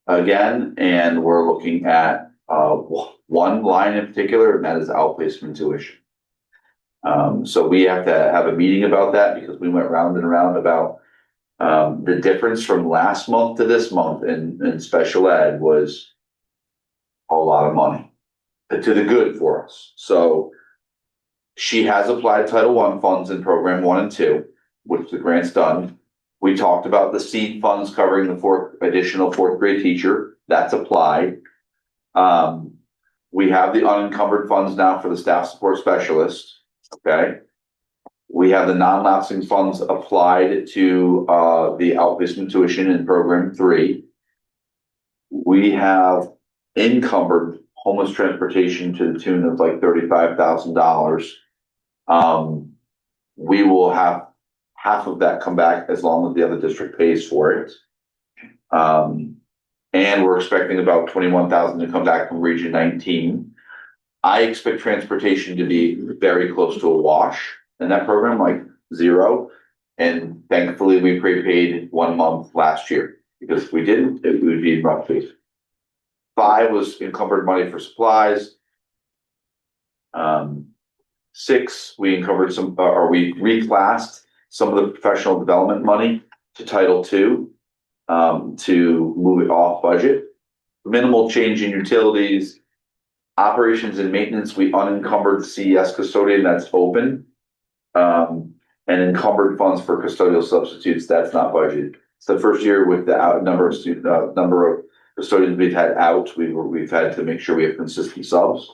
again, and we're looking at one line in particular, and that is outplacement tuition. So we have to have a meeting about that because we went round and around about the difference from last month to this month in special ed was a lot of money to the good for us. So she has applied Title I funds in program 1 and 2, which the grant's done. We talked about the seed funds covering the additional fourth grade teacher. That's applied. We have the unencumbered funds now for the staff support specialist. Okay. We have the non-lapsing funds applied to the outplacement tuition in program 3. We have encumbered homeless transportation to the tune of like $35,000. We will have half of that come back as long as the other district pays for it. And we're expecting about 21,000 to come back from Region 19. I expect transportation to be very close to a wash in that program, like 0. And thankfully, we prepaid 1 month last year, because if we didn't, it would be roughly 5 was encumbered money for supplies. 6, we encumbered we reclassed some of the professional development money to Title II to move it off budget. Minimal change in utilities. Operations and maintenance, we unencumbered CES custodian, that's open. And encumbered funds for custodial substitutes, that's not budgeted. It's the first year with the number of custodians we've had out. We've had to make sure we have consistent subs.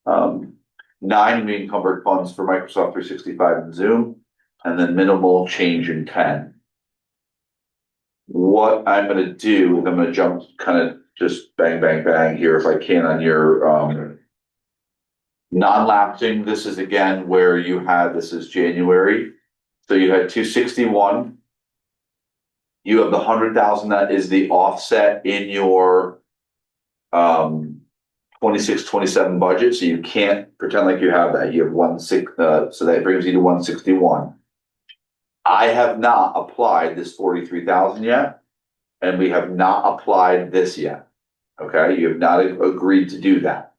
9, we encumbered funds for Microsoft 365 and Zoom, and then minimal change in 10. What I'm going to do is I'm going to jump kind of just bang, bang, bang here if I can on your non-lapsing. This is again where you had, this is January. So you had 261. You have the 100,000 that is the offset in your 26-27 budget. So you can't pretend like you have that. You have so that brings you to 161. I have not applied this 43,000 yet, and we have not applied this yet. Okay, you have not agreed to do that.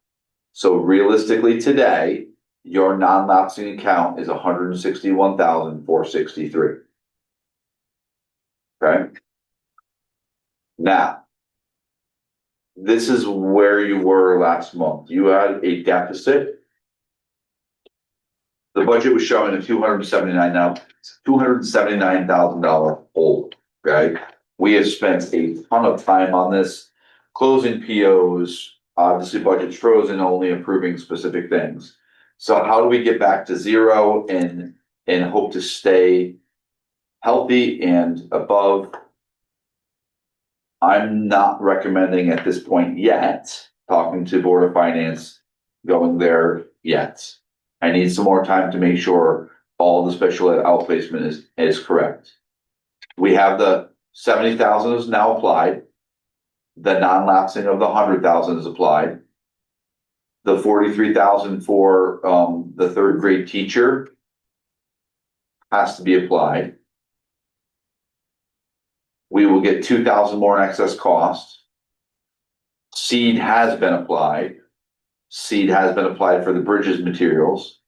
So realistically today, your non-lapsing account is 161,463. Okay. Now, this is where you were last month. You had a deficit. The budget was showing a $279,000 hole. Okay. We have spent a ton of time on this, closing POs, obviously budget's frozen, only approving specific things. So how do we get back to 0 and hope to stay healthy and above? I'm not recommending at this point yet, talking to Board of Finance, going there yet. I need some more time to make sure all the special ed outplacement is correct. We have the 70,000 is now applied. The non-lapsing of the 100,000 is applied. The 43,000 for the 3rd grade teacher has to be applied. We will get 2,000 more in excess cost. Seed has been applied. Seed has been applied for the bridges materials.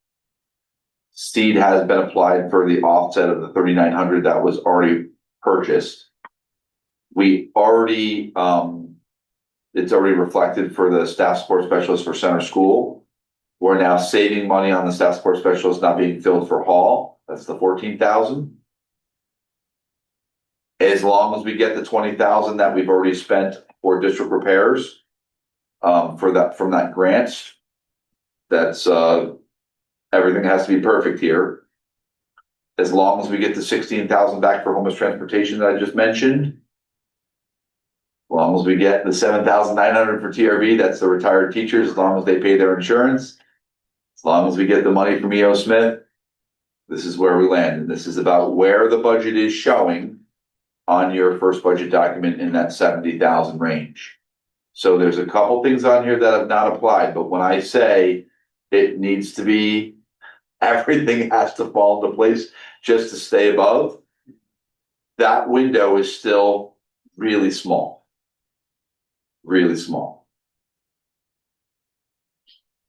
Seed has been applied for the offset of the 3,900 that was already purchased. We already, it's already reflected for the staff support specialist for center school. We're now saving money on the staff support specialist not being filled for hall. That's the 14,000. As long as we get the 20,000 that we've already spent for district repairs, from that grant, that's everything has to be perfect here. As long as we get the 16,000 back for homeless transportation that I just mentioned, as long as we get the 7,900 for TRB, that's the retired teachers, as long as they pay their insurance, as long as we get the money from EO Smith, this is where we land. And this is about where the budget is showing on your first budget document in that 70,000 range. So there's a couple things on here that have not applied, but when I say it needs to be, everything has to fall into place just to stay above, that window is still really small. Really small.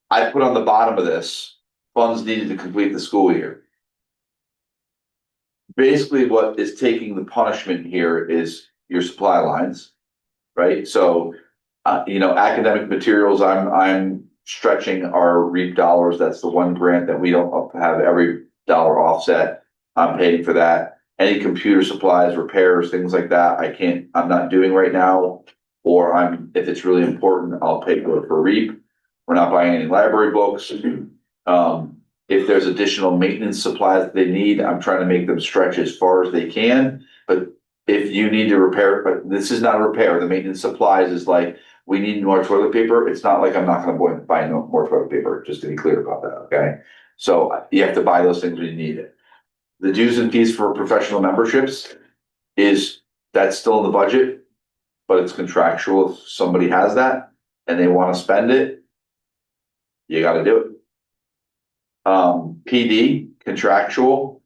I put on the bottom of this, funds needed to complete the school year. Basically what is taking the punishment here is your supply lines, right? So, academic materials, I'm stretching our REAP dollars. That's the one grant that we don't have every dollar offset. I'm paying for that. any computer supplies, repairs, things like that, I'm not doing right now. Or if it's really important, I'll pay for REAP. We're not buying any library books. If there's additional maintenance supplies that they need, I'm trying to make them stretch as far as they can. But if you need to repair, but this is not a repair, the maintenance supplies is like, we need more toilet paper. It's not like I'm not gonna buy no more toilet paper, just to be clear about that, okay? So you have to buy those things when you need it. The dues and fees for professional memberships that's still in the budget, but it's contractual. If somebody has that and they wanna spend it, you gotta do it. PD, contractual,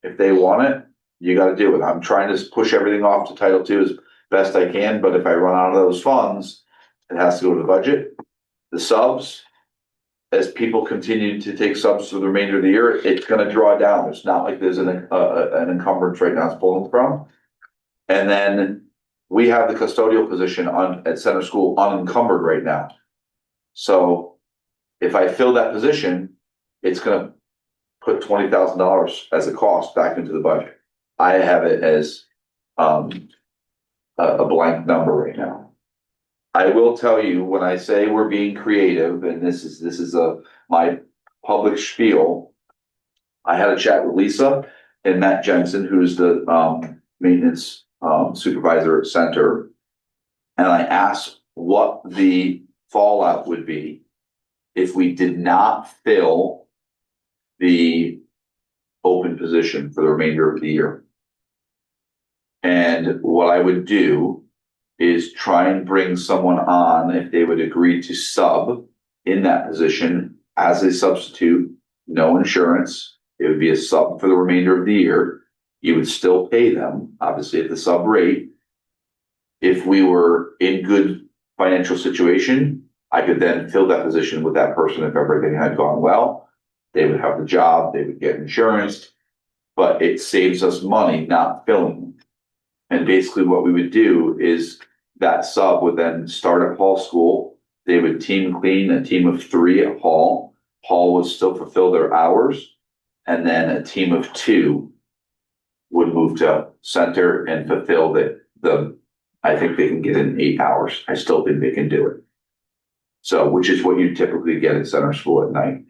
if they want it, you gotta do it. I'm trying to push everything off to Title II as best I can, but if I run out of those funds, it has to go to the budget. The subs, as people continue to take subs for the remainder of the year, it's gonna draw down. It's not like there's an encumbrance right now it's pulling from. And then we have the custodial position at center school unencumbered right now. So if I fill that position, it's gonna put $20,000 as a cost back into the budget. I have it as a blank number right now. I will tell you, when I say we're being creative, and this is my public spiel, I had a chat with Lisa and Matt Jensen, who's the maintenance supervisor at Center, and I asked what the fallout would be if we did not fill the open position for the remainder of the year. And what I would do is try and bring someone on if they would agree to sub in that position as a substitute, no insurance. It would be a sub for the remainder of the year. You would still pay them, obviously, at the sub rate. If we were in good financial situation, I could then fill that position with that person if everything had gone well. They would have the job, they would get insurance, but it saves us money not filling. And basically what we would do is that sub would then start at Hall School. They would team clean a team of 3 at Hall. Hall would still fulfill their hours. And then a team of 2 would move to Center and fulfill I think they can get in 8 hours. I still think they can do it. So, which is what you typically get at Center School at night.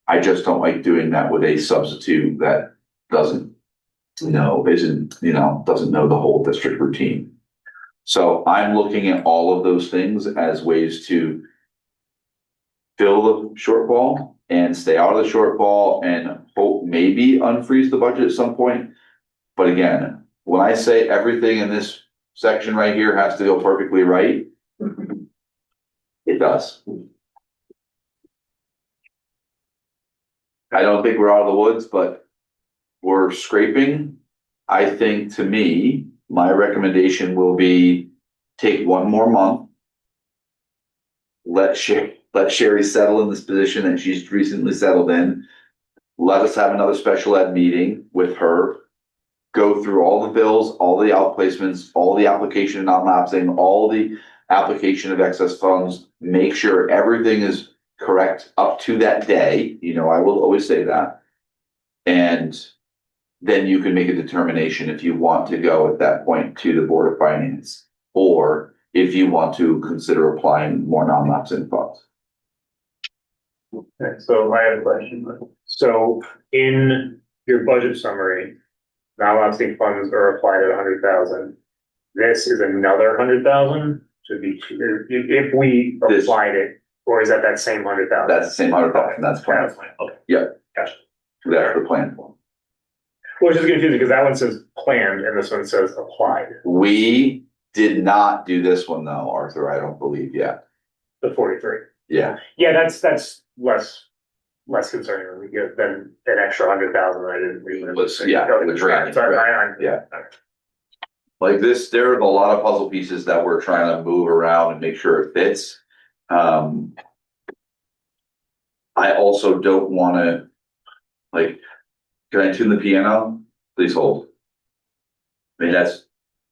I just don't like doing that with a substitute that doesn't know the whole district routine. So I'm looking at all of those things as ways to fill the shortfall and stay out of the shortfall and hope maybe unfreeze the budget at some point. But again, when I say everything in this section right here has to go perfectly right, it does. I don't think we're out of the woods, but we're scraping. I think, to me, my recommendation will be take 1 more month. Let Sherry settle in this position that she's recently settled in. Let us have another special ed meeting with her. Go through all the bills, all the outplacements, all the application of non-lapsing, all the application of excess funds. Make sure everything is correct up to that day. I will always say that. And then you can make a determination if you want to go at that point to the Board of Finance, or if you want to consider applying more non-lapsing funds. Okay, so I have a question. So in your budget summary, non-lapsing funds are applied at 100,000. This is another 100,000. Should be if we applied it, or is that same 100,000? That's the same 100,000. That's planned. Okay. Yeah. Gotcha. That's the plan for. Which is confusing because that one says planned and this one says applied. We did not do this one though, Arthur. I don't believe yet. The 43. Yeah. Yeah, that's less concerning than an extra 100,000. I didn't read it. Yeah, it was right. Yeah. Like this, there are a lot of puzzle pieces that we're trying to move around and make sure it fits. I also don't want to, can I tune the piano? Please hold. I mean, that's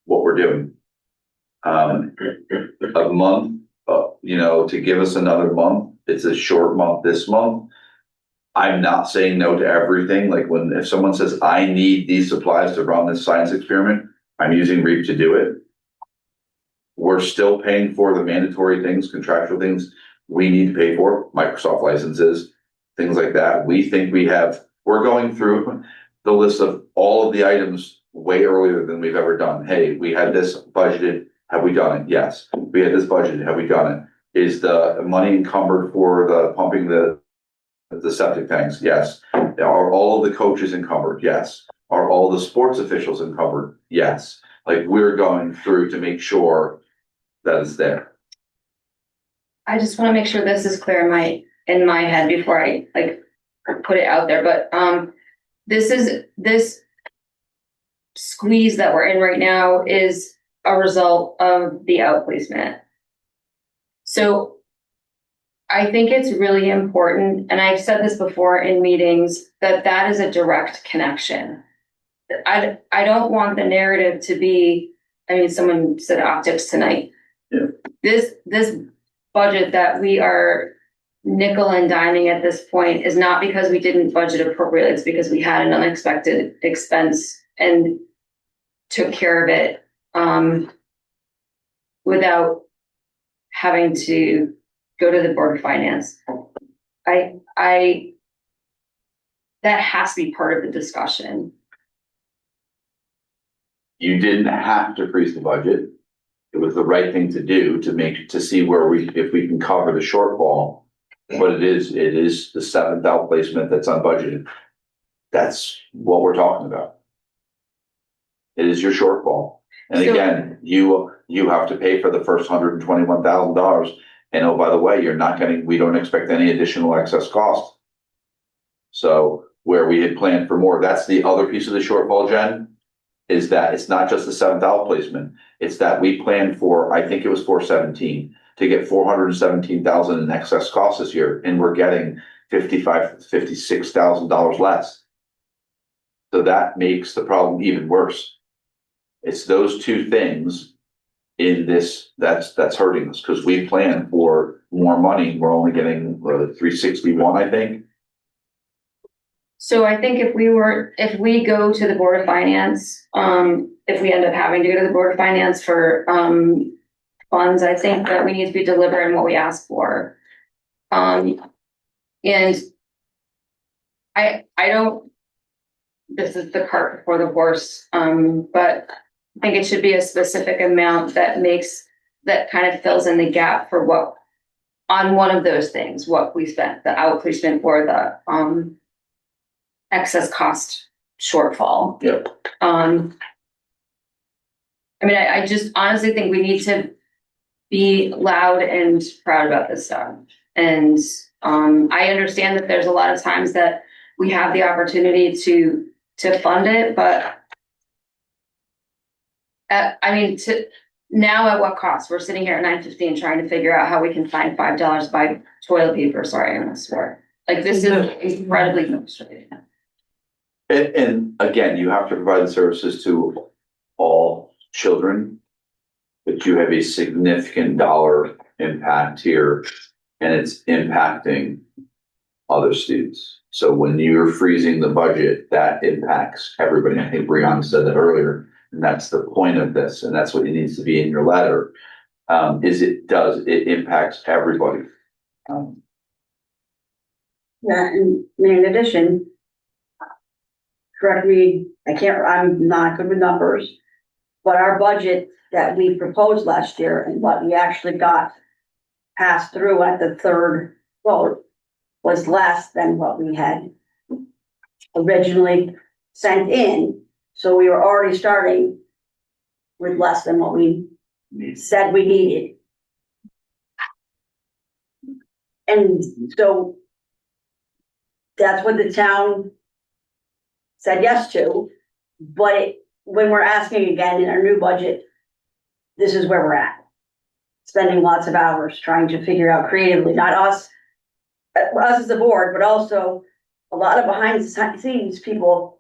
what we're doing. A month, to give us another month. It's a short month this month. I'm not saying no to everything, like if someone says, I need these supplies to run this science experiment, I'm using REAP to do it. We're still paying for the mandatory things, contractual things we need to pay for, Microsoft licenses, things like that. We think we're going through the list of all of the items way earlier than we've ever done. Hey, we had this budgeted, have we done it? Yes. We had this budgeted, have we done it? Is the money encumbered for the pumping the septic tanks? Yes. Are all of the coaches encumbered? Yes. Are all the sports officials encumbered? Yes. Like, we're going through to make sure that it's there. I just want to make sure this is clear in my head before I put it out there, but this squeeze that we're in right now is a result of the outplacement. So I think it's really important, and I've said this before in meetings, that is a direct connection. I don't want the narrative to be, someone said optics tonight. Yeah. This budget that we are nickel and diming at this point is not because we didn't budget appropriately. It's because we had an unexpected expense and took care of it without having to go to the Board of Finance. That has to be part of the discussion. You didn't have to freeze the budget. It was the right thing to do to see if we can cover the shortfall. But it is the 7th outplacement that's unbudgeted. That's what we're talking about. It is your shortfall. And So- again, you have to pay for the first $121,000. And oh, by the way, we don't expect any additional excess cost. So where we had planned for more, that's the other piece of the shortfall, Jen, is that it's not just the 7th outplacement. It's that we planned for, I think it was 417, to get 417,000 in excess costs this year, and we're getting $56,000 less. So that makes the problem even worse. It's those two things in this that's hurting us, because we planned for more money. We're only getting 361, I think. So I think if we go to the Board of Finance, if we end up having to go to the Board of Finance for funds, I think that we need to be deliberate in what we ask for. And I don't, this is the cart before the horse, but I think it should be a specific amount that kind of fills in the gap for what, on one of those things, what we spent, the outplacement or the excess cost shortfall. Yep. I just honestly think we need to be loud and proud about this stuff. And I understand that there's a lot of times that we have the opportunity to fund it, but now at what cost? We're sitting here at 9:15 trying to figure out how we can find $5 to buy toilet paper. Sorry, I'm gonna swear. This is incredibly frustrating. And again, you have to provide the services to all children, but you have a significant dollar impact here, and it's impacting other students. So when you're freezing the budget, that impacts everybody. I think Brianna said that earlier, and that's the point of this, and that's what it needs to be in your letter. It impacts everybody. Yeah, and in addition, correct me, I'm not good with numbers, but our budget that we proposed last year and what we actually got passed through at the third vote was less than what we had originally sent in. So we were already starting with less than what we said we needed. And so that's what the town said yes to, but when we're asking again in our new budget, this is where we're at. Spending lots of hours trying to figure out creatively, not us as the board, but also a lot of behind the scenes people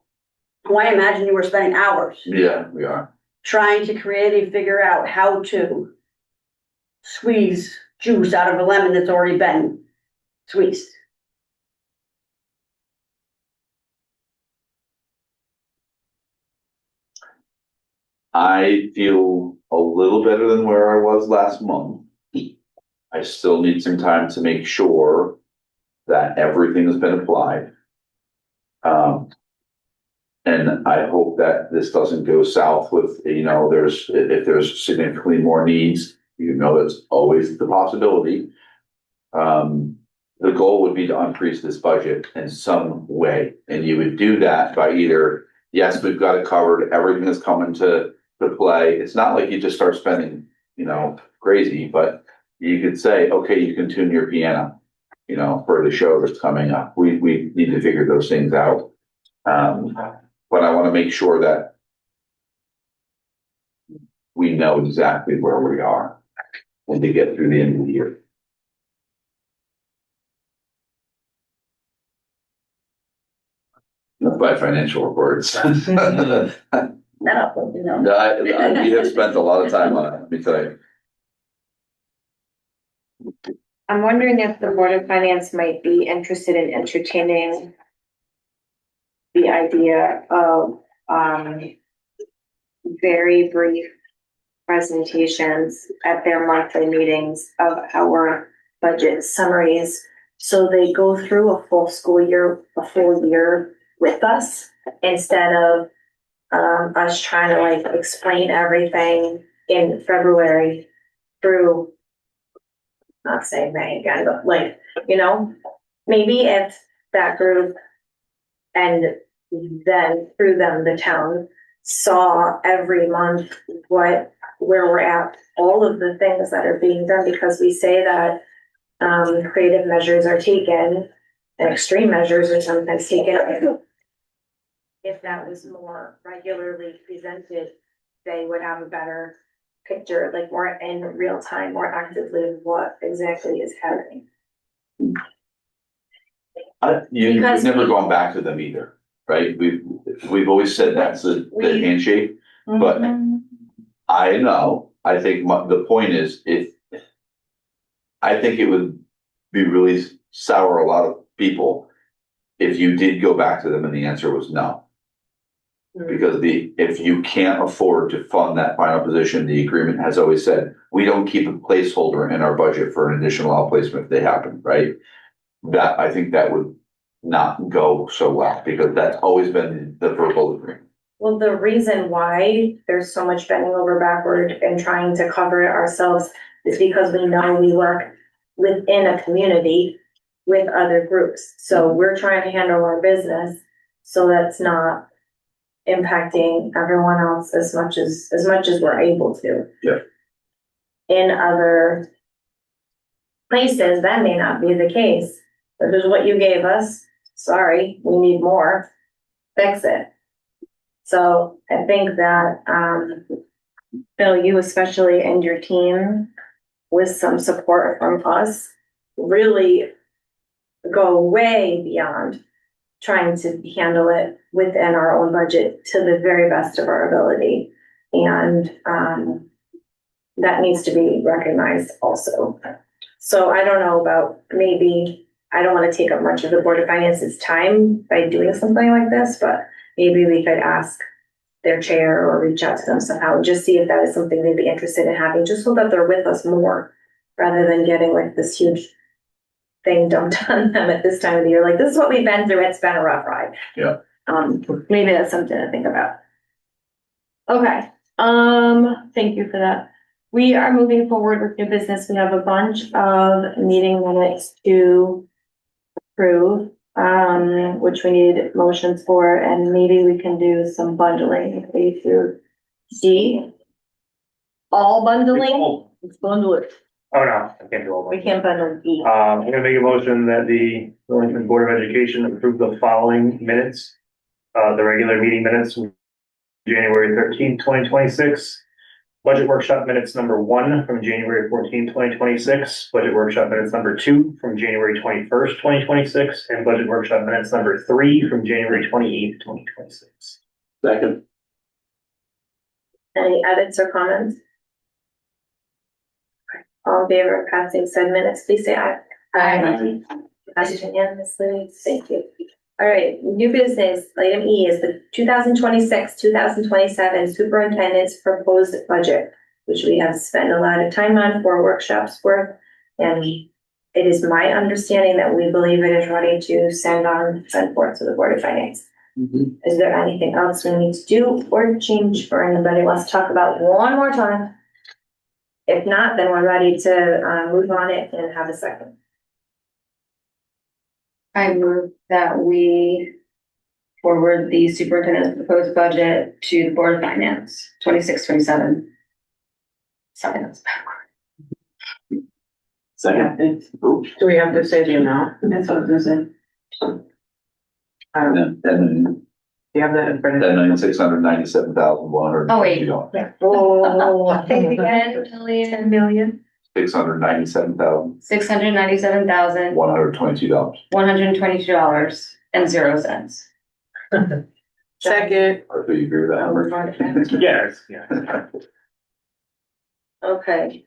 who I imagine you were spending hours. Yeah, we are. Trying to creatively figure out how to squeeze juice out of a lemon that's already been squeezed. I feel a little better than where I was last month. I still need some time to make sure that everything has been applied. And I hope that this doesn't go south with, if there's significantly more needs, that's always the possibility. The goal would be to increase this budget in some way, and you would do that by either, yes, we've got it covered, everything is coming to play. It's not like you just start spending, crazy, but you could say, okay, you can tune your piano, for the show that's coming up. We need to figure those things out. But I want to make sure that we know exactly where we are when they get through the end of the year. That's by financial reports. Not, We have spent a lot of time on it, let me tell you. I'm wondering if the Board of Finance might be interested in entertaining the idea of, very brief presentations at their monthly meetings of our budget summaries. So they go through a full year with us instead of us trying to explain everything in February through, not saying May again, but maybe if that group and then through them, the town saw every month where we're at, all of the things that are being done, because we say that creative measures are taken and extreme measures are sometimes taken. If that was more regularly presented, they would have a better picture, more in real time, more actively of what exactly is happening. We've never gone back to them either, right? We've always said that's the handshake, but I know, I think the point is, I think it would be really sour a lot of people if you did go back to them and the answer was no. Because if you can't afford to fund that final position, the agreement has always said, we don't keep a placeholder in our budget for an additional outplacement if they happen, right? That, I think that would not go so well, because that's always been the verbal agreement. Well, the reason why there's so much bending over backward and trying to cover it ourselves is because we know we work within a community with other groups. So we're trying to handle our business so that's not impacting everyone else as much as we're able to. Yeah. In other places, that may not be the case. This is what you gave us. Sorry, we need more. Fix it. So I think that, Bill, you especially and your team, with some support from us, really go way beyond trying to handle it within our own budget to the very best of our ability. And that needs to be recognized also. So I don't know about, maybe, I don't want to take up much of the Board of Finance's time by doing something like this, but maybe we could ask their chair or reach out to them somehow and just see if that is something they'd be interested in having, just so that they're with us more, rather than getting this huge thing dumped on them at this time of the year. This is what we've been through. It's been a rough ride. Yeah. Maybe that's something to think about. Okay. Thank you for that. We are moving forward with new business. We have a bunch of meeting minutes to approve, which we need motions for, and maybe we can do some bundling. A through D. All bundling? Let's bundle it. Oh, no, I can't do all of We them. can't bundle E. I'm gonna make a motion that the Willington Board of Education approve the following minutes. The regular meeting minutes, from January 13th, 2026. Budget workshop minutes number 1 from January 14th, 2026. Budget workshop minutes number 2 from January 21st, 2026. And budget workshop minutes number 3 from January 28th, 2026. Second. Any edits or comments? All in favor of passing said minutes, please say aye. Aye. Passed unanimously. Thank you. All right, new business, item E is the 2026-2027 superintendent's proposed budget, which we have spent a lot of time on for workshops for. And it is my understanding that we believe it is ready to send forth to the Board of Finance. Is there anything else we need to do or change for anybody wants to talk about one more time? If not, then we're ready to move on it and have a second. I move that we forward the superintendent's proposed budget to the Board of Finance, 26-27. Sorry, that's backward. Second. Ooh. Do we have to say the amount? That's what I was gonna say. Then Do you have that in front of you? $10,697,100. Oh, wait. Oh, say it again. 10 million. $697,122. $697,122.00. Second. Or do you agree with that number? Yes, yeah. Okay.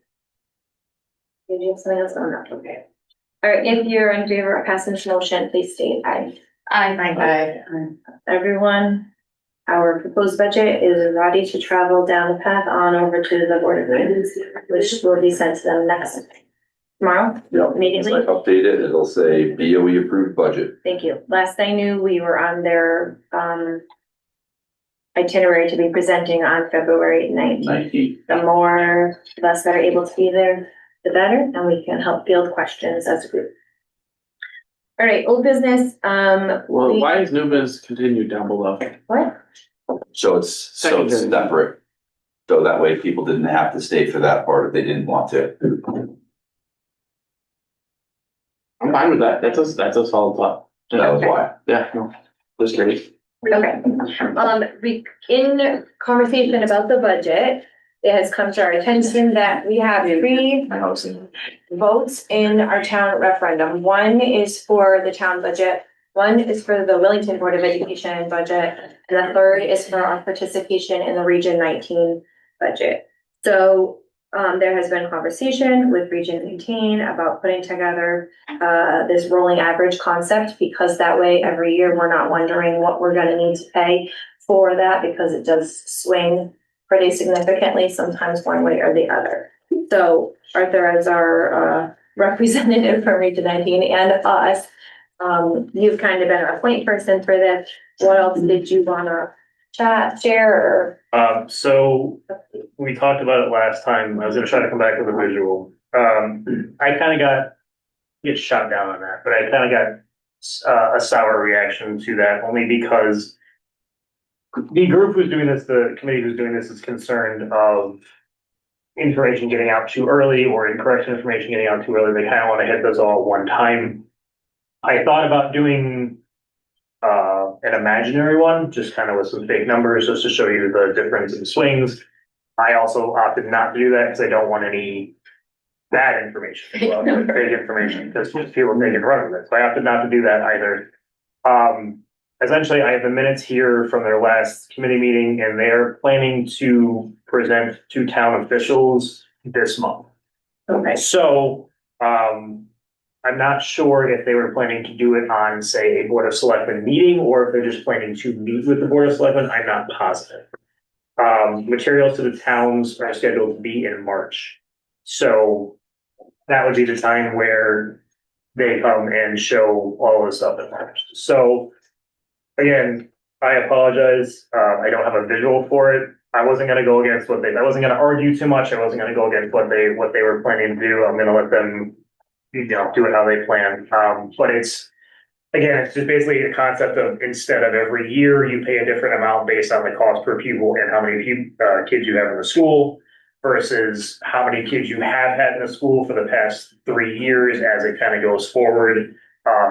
Did you have something else? Oh, no, okay. All right, if you're in favor of passing this motion, please state aye. Aye. Everyone, our proposed budget is ready to travel down the path on over to the Board of Finance, which will be sent to them tomorrow, Yep. immediately. Once I update it, it'll say BOE approved budget. Thank you. Last I knew, we were on their, itinerary to be presenting on February 19th. 19. The more of us that are able to be there, the better, and we can help field questions as a group. All right, old business, Well, why is new business continued down below? what? So it's separate. So that way people didn't have to stay for that part if they didn't want to. I'm fine with that. That's a solid thought. That was why. Yeah, no, just curious. Okay, in conversation about the budget, it has come to our attention that we have three votes in our town referendum. One is for the town budget, one is for the Willington Board of Education budget, and the third is for our participation in the Region 19 budget. So there has been conversation with Region 19 about putting together this rolling average concept, because that way every year we're not wondering what we're going to need to pay for that, because it does swing pretty significantly, sometimes one way or the other. So Arthur, as our representative from Region 19 and us, you've kind of been our point person for this. What else did you want to share? So we talked about it last time. I was gonna try to come back with a visual. I kind of get shot down on that, but I kind of got a sour reaction to that, only because the group who's doing this, the committee who's doing this, is concerned of information getting out too early or incorrect information getting out too early. They kind of want to hit those all at one time. I thought about doing an imaginary one, just kind of with some fake numbers, just to show you the difference in swings. I also opted not to do that because I don't want any bad information, fake information, because people take and run with it. So I opted not to do that either. Essentially, I have the minutes here from their last committee meeting, and they're planning to present to town officials this month. Okay. So, I'm not sure if they were planning to do it on, say, a Board of Selectmen meeting, or if they're just planning to meet with the Board of Selectmen. I'm not positive. Materials to the towns are scheduled to be in March. So that would be the time where they come and show all the stuff in March. So again, I apologize. I don't have a visual for it. I wasn't going to go against I wasn't going to argue too much. I wasn't going to go against what they were planning to do. I'm going to let them, do it how they plan. But it's just basically the concept of, instead of every year, you pay a different amount based on the cost per pupil and how many kids you have in the school, versus how many kids you have had in the school for the past 3 years as it kind of goes forward.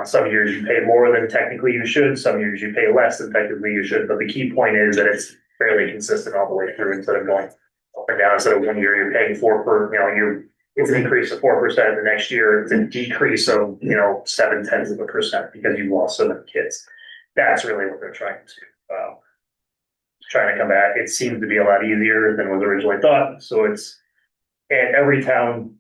Some years you pay more than technically you should, some years you pay less than technically you should, but the key point is that it's fairly consistent all the way through, instead of going up and down. Instead of 1 year you're paying it's an increase of 4%, the next year it's a decrease of 0.7% because you lost so many kids. That's really what they're trying to combat. It seems to be a lot easier than was originally thought. So it's, and every town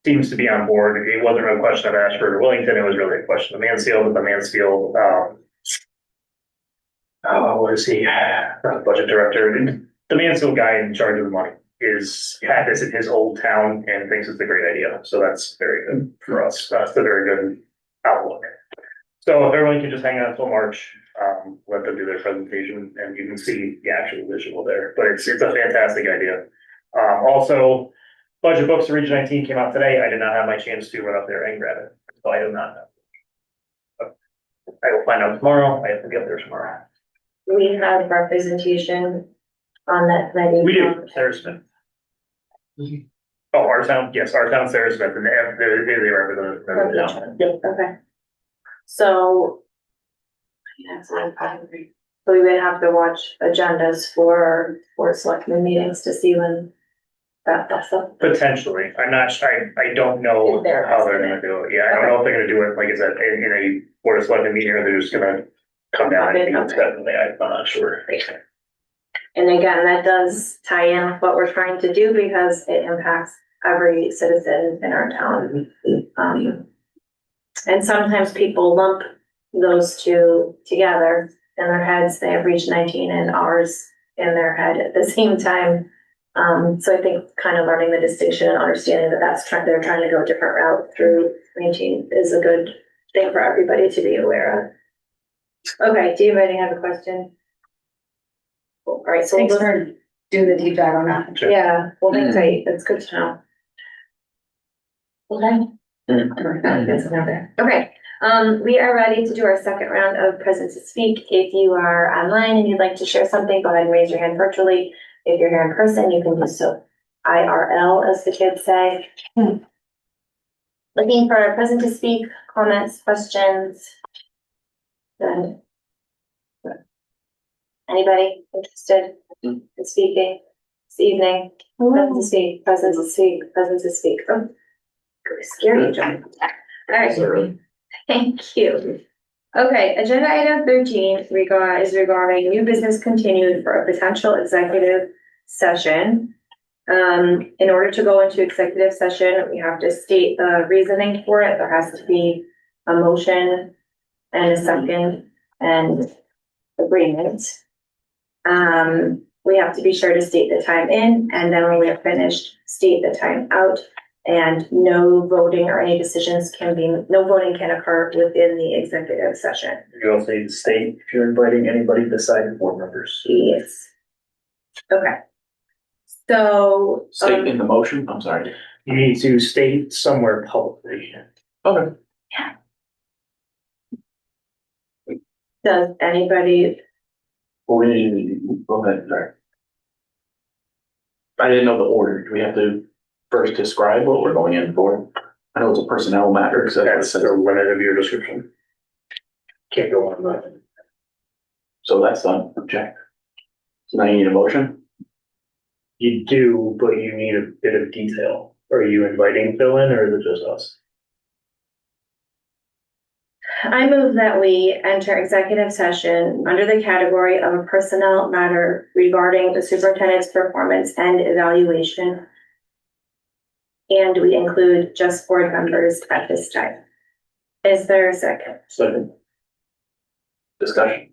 seems to be on board. It wasn't a question of Ashford or Willington, it was really a question of Mansfield, but the Mansfield, what is he, budget director, the Mansfield guy in charge of the money had this in his old town and thinks it's a great idea, so that's very good for us, that's a very good outlook. So if everyone can just hang out until March, let them do their presentation and you can see the actual visual there, but it's a fantastic idea. Also, budget books for Region 19 came out today. I did not have my chance to run up there and grab it, so I do not know. But I will find out tomorrow. I have to get there tomorrow. We have representation on that committee. We do, Sarah Smith. Oh, our town, yes, our town, Sarah Smith, and they represent the town. Yep. Okay. So. That's probably. So we would have to watch agendas for selectmen meetings to see when that's up. Potentially, I'm not, I don't know If they're how they're gonna do it. Yeah, I don't know if they're gonna do it, like, is that in a board of selectmen meeting, or they're just gonna come down and discuss it. I'm not sure. And again, that does tie in with what we're trying to do because it impacts every citizen in our town. And sometimes people lump those two together in their heads. They have Region 19 and ours in their head at the same time. So I think kind of learning the distinction and understanding that they're trying to go a different route through 19 is a good thing for everybody to be aware of. Okay, do you already have a question? All right, so Thanks for doing the deep dive on that. yeah, well, thanks, that's good to know. Okay. That's another. Okay, we are ready to do our second round of present to speak. If you are online and you'd like to share something, go ahead and raise your hand virtually. If you're here in person, you can do so IRL, as the kids say. Looking for a present to speak, comments, questions. Good. Anybody interested in speaking this evening? Present to speak, present to speak, present to speak. Oh, scary, John. All right, thank you. Okay, agenda item 13 is regarding new business continued for a potential executive session. In order to go into executive session, we have to state the reasoning for it. There has to be a motion and a second and agreement. We have to be sure to state the time in, and then when we are finished, state the time out. And no voting or any decisions no voting can occur within the executive session. You also need to state if you're inviting anybody besides board members. Yes. Okay. So. State in the motion, I'm sorry. You need to state somewhere publicly. Okay. Does anybody, Well, go ahead, sorry. I didn't know the order. Do we have to first describe what we're going in for? I know it's a personnel matter, because That's the limit of your description. Can't go on that. so that's done, check. So now you need a motion? You do, but you need a bit of detail. Are you inviting Phil in, or is it just us? I move that we enter executive session under the category of a personnel matter regarding the superintendent's performance and evaluation. And we include just board members at this time. Is there a second? Second. Discussion.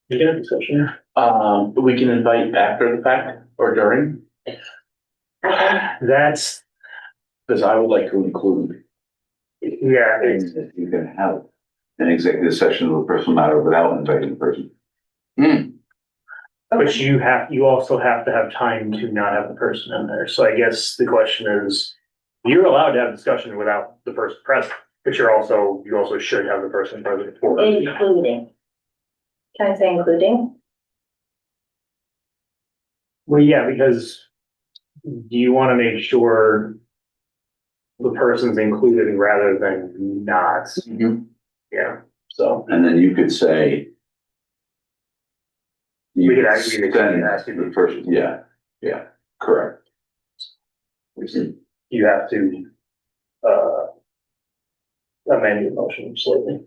You can have discussion. We can invite after the fact or during, That's, Because I would like to include yeah, things that you can have an executive session of a personal matter without inviting the person. but you also have to have time to not have the person in there. So I guess the question is, you're allowed to have discussion without the person present, but you also should have the person present for it. Including. Can I say including? Well, yeah, because you want to make sure the person's included rather than not. Yeah, so. And then you could say. We could could actually send ask you the person, yeah, correct. You have to, amend your motion slightly.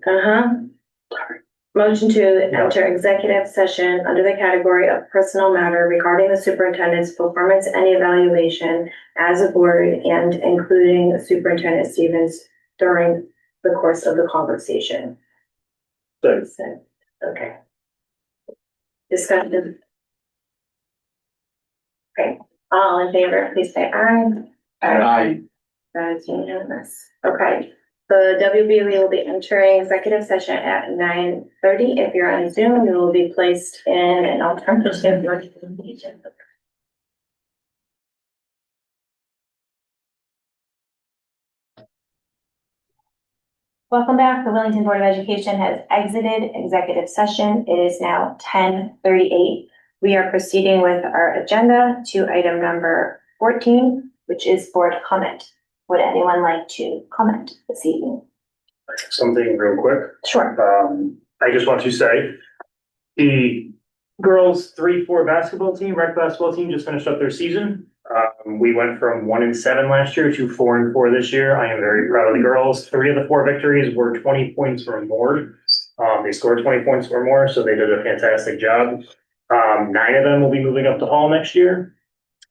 Motion to enter executive session under the category of personal matter regarding the superintendent's performance and evaluation as a board and including Superintendent Stevens during the course of the conversation. Okay. Discussion. Okay, all in favor, please say aye. Aye. That is unanimous. Okay, the WBLE will be entering executive session at 9:30. If you're on Zoom, you will be placed in an alternative location. Welcome back. The Willington Board of Education has exited executive session. It is now 10:38. We are proceeding with our agenda to item number 14, which is board comment. Would anyone like to comment this evening? Something real quick. Sure. I just want to say the girls 3-4 basketball team, rec basketball team just finished up their season. We went from 1-7 last year to 4-4 this year. I am very proud of the girls. 3 of the 4 victories were 20 points or more. They scored 20 points or more, so they did a fantastic job. 9 of them will be moving up to Hall next year.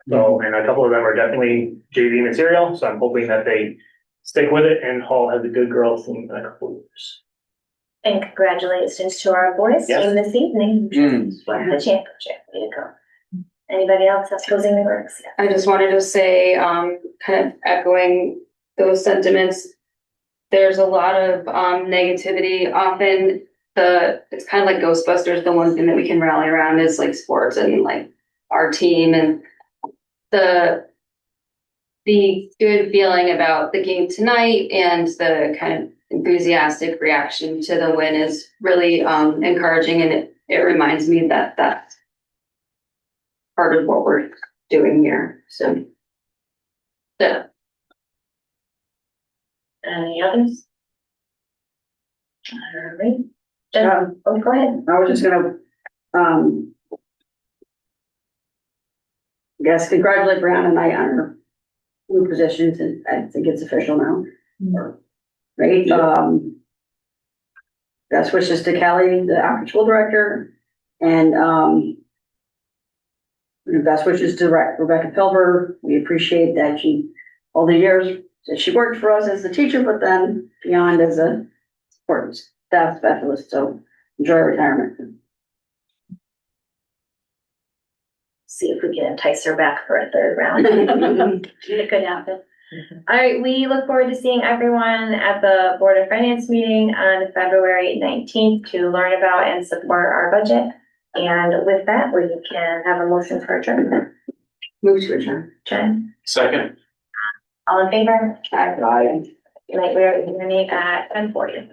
So, and a couple of them are definitely JV material, so I'm hoping that they stick with it and Hall has a good girls team in a couple of years. And congratulations to our boys team this evening. Won the championship. Way to go. Anybody else have closing remarks? I just wanted to say, kind of echoing those sentiments. There's a lot of negativity. Often it's kind of like Ghostbusters. The one thing that we can rally around is like sports and like our team, and the good feeling about the game tonight and the kind of enthusiastic reaction to the win is really encouraging, and it reminds me that that's part of what we're doing here. So, yeah. Any others? All right. Go ahead. I was just gonna, guess congratulate Brianna and I on her new positions, and I think it's official now. Right, best wishes to Kelly, the after school director, and, best wishes to Rebecca Pilver. We appreciate that all the years that she worked for us as a teacher, but then beyond as a support staff specialist, so enjoy retirement. See if we can entice her back for a third round. It could happen. All right, we look forward to seeing everyone at the Board of Finance meeting on February 19th to learn about and support our budget. And with that, we can have a motion for adjournment. Move to adjourn. Jen? Second. All in favor? Aye. Good night, we're meeting at 10:40.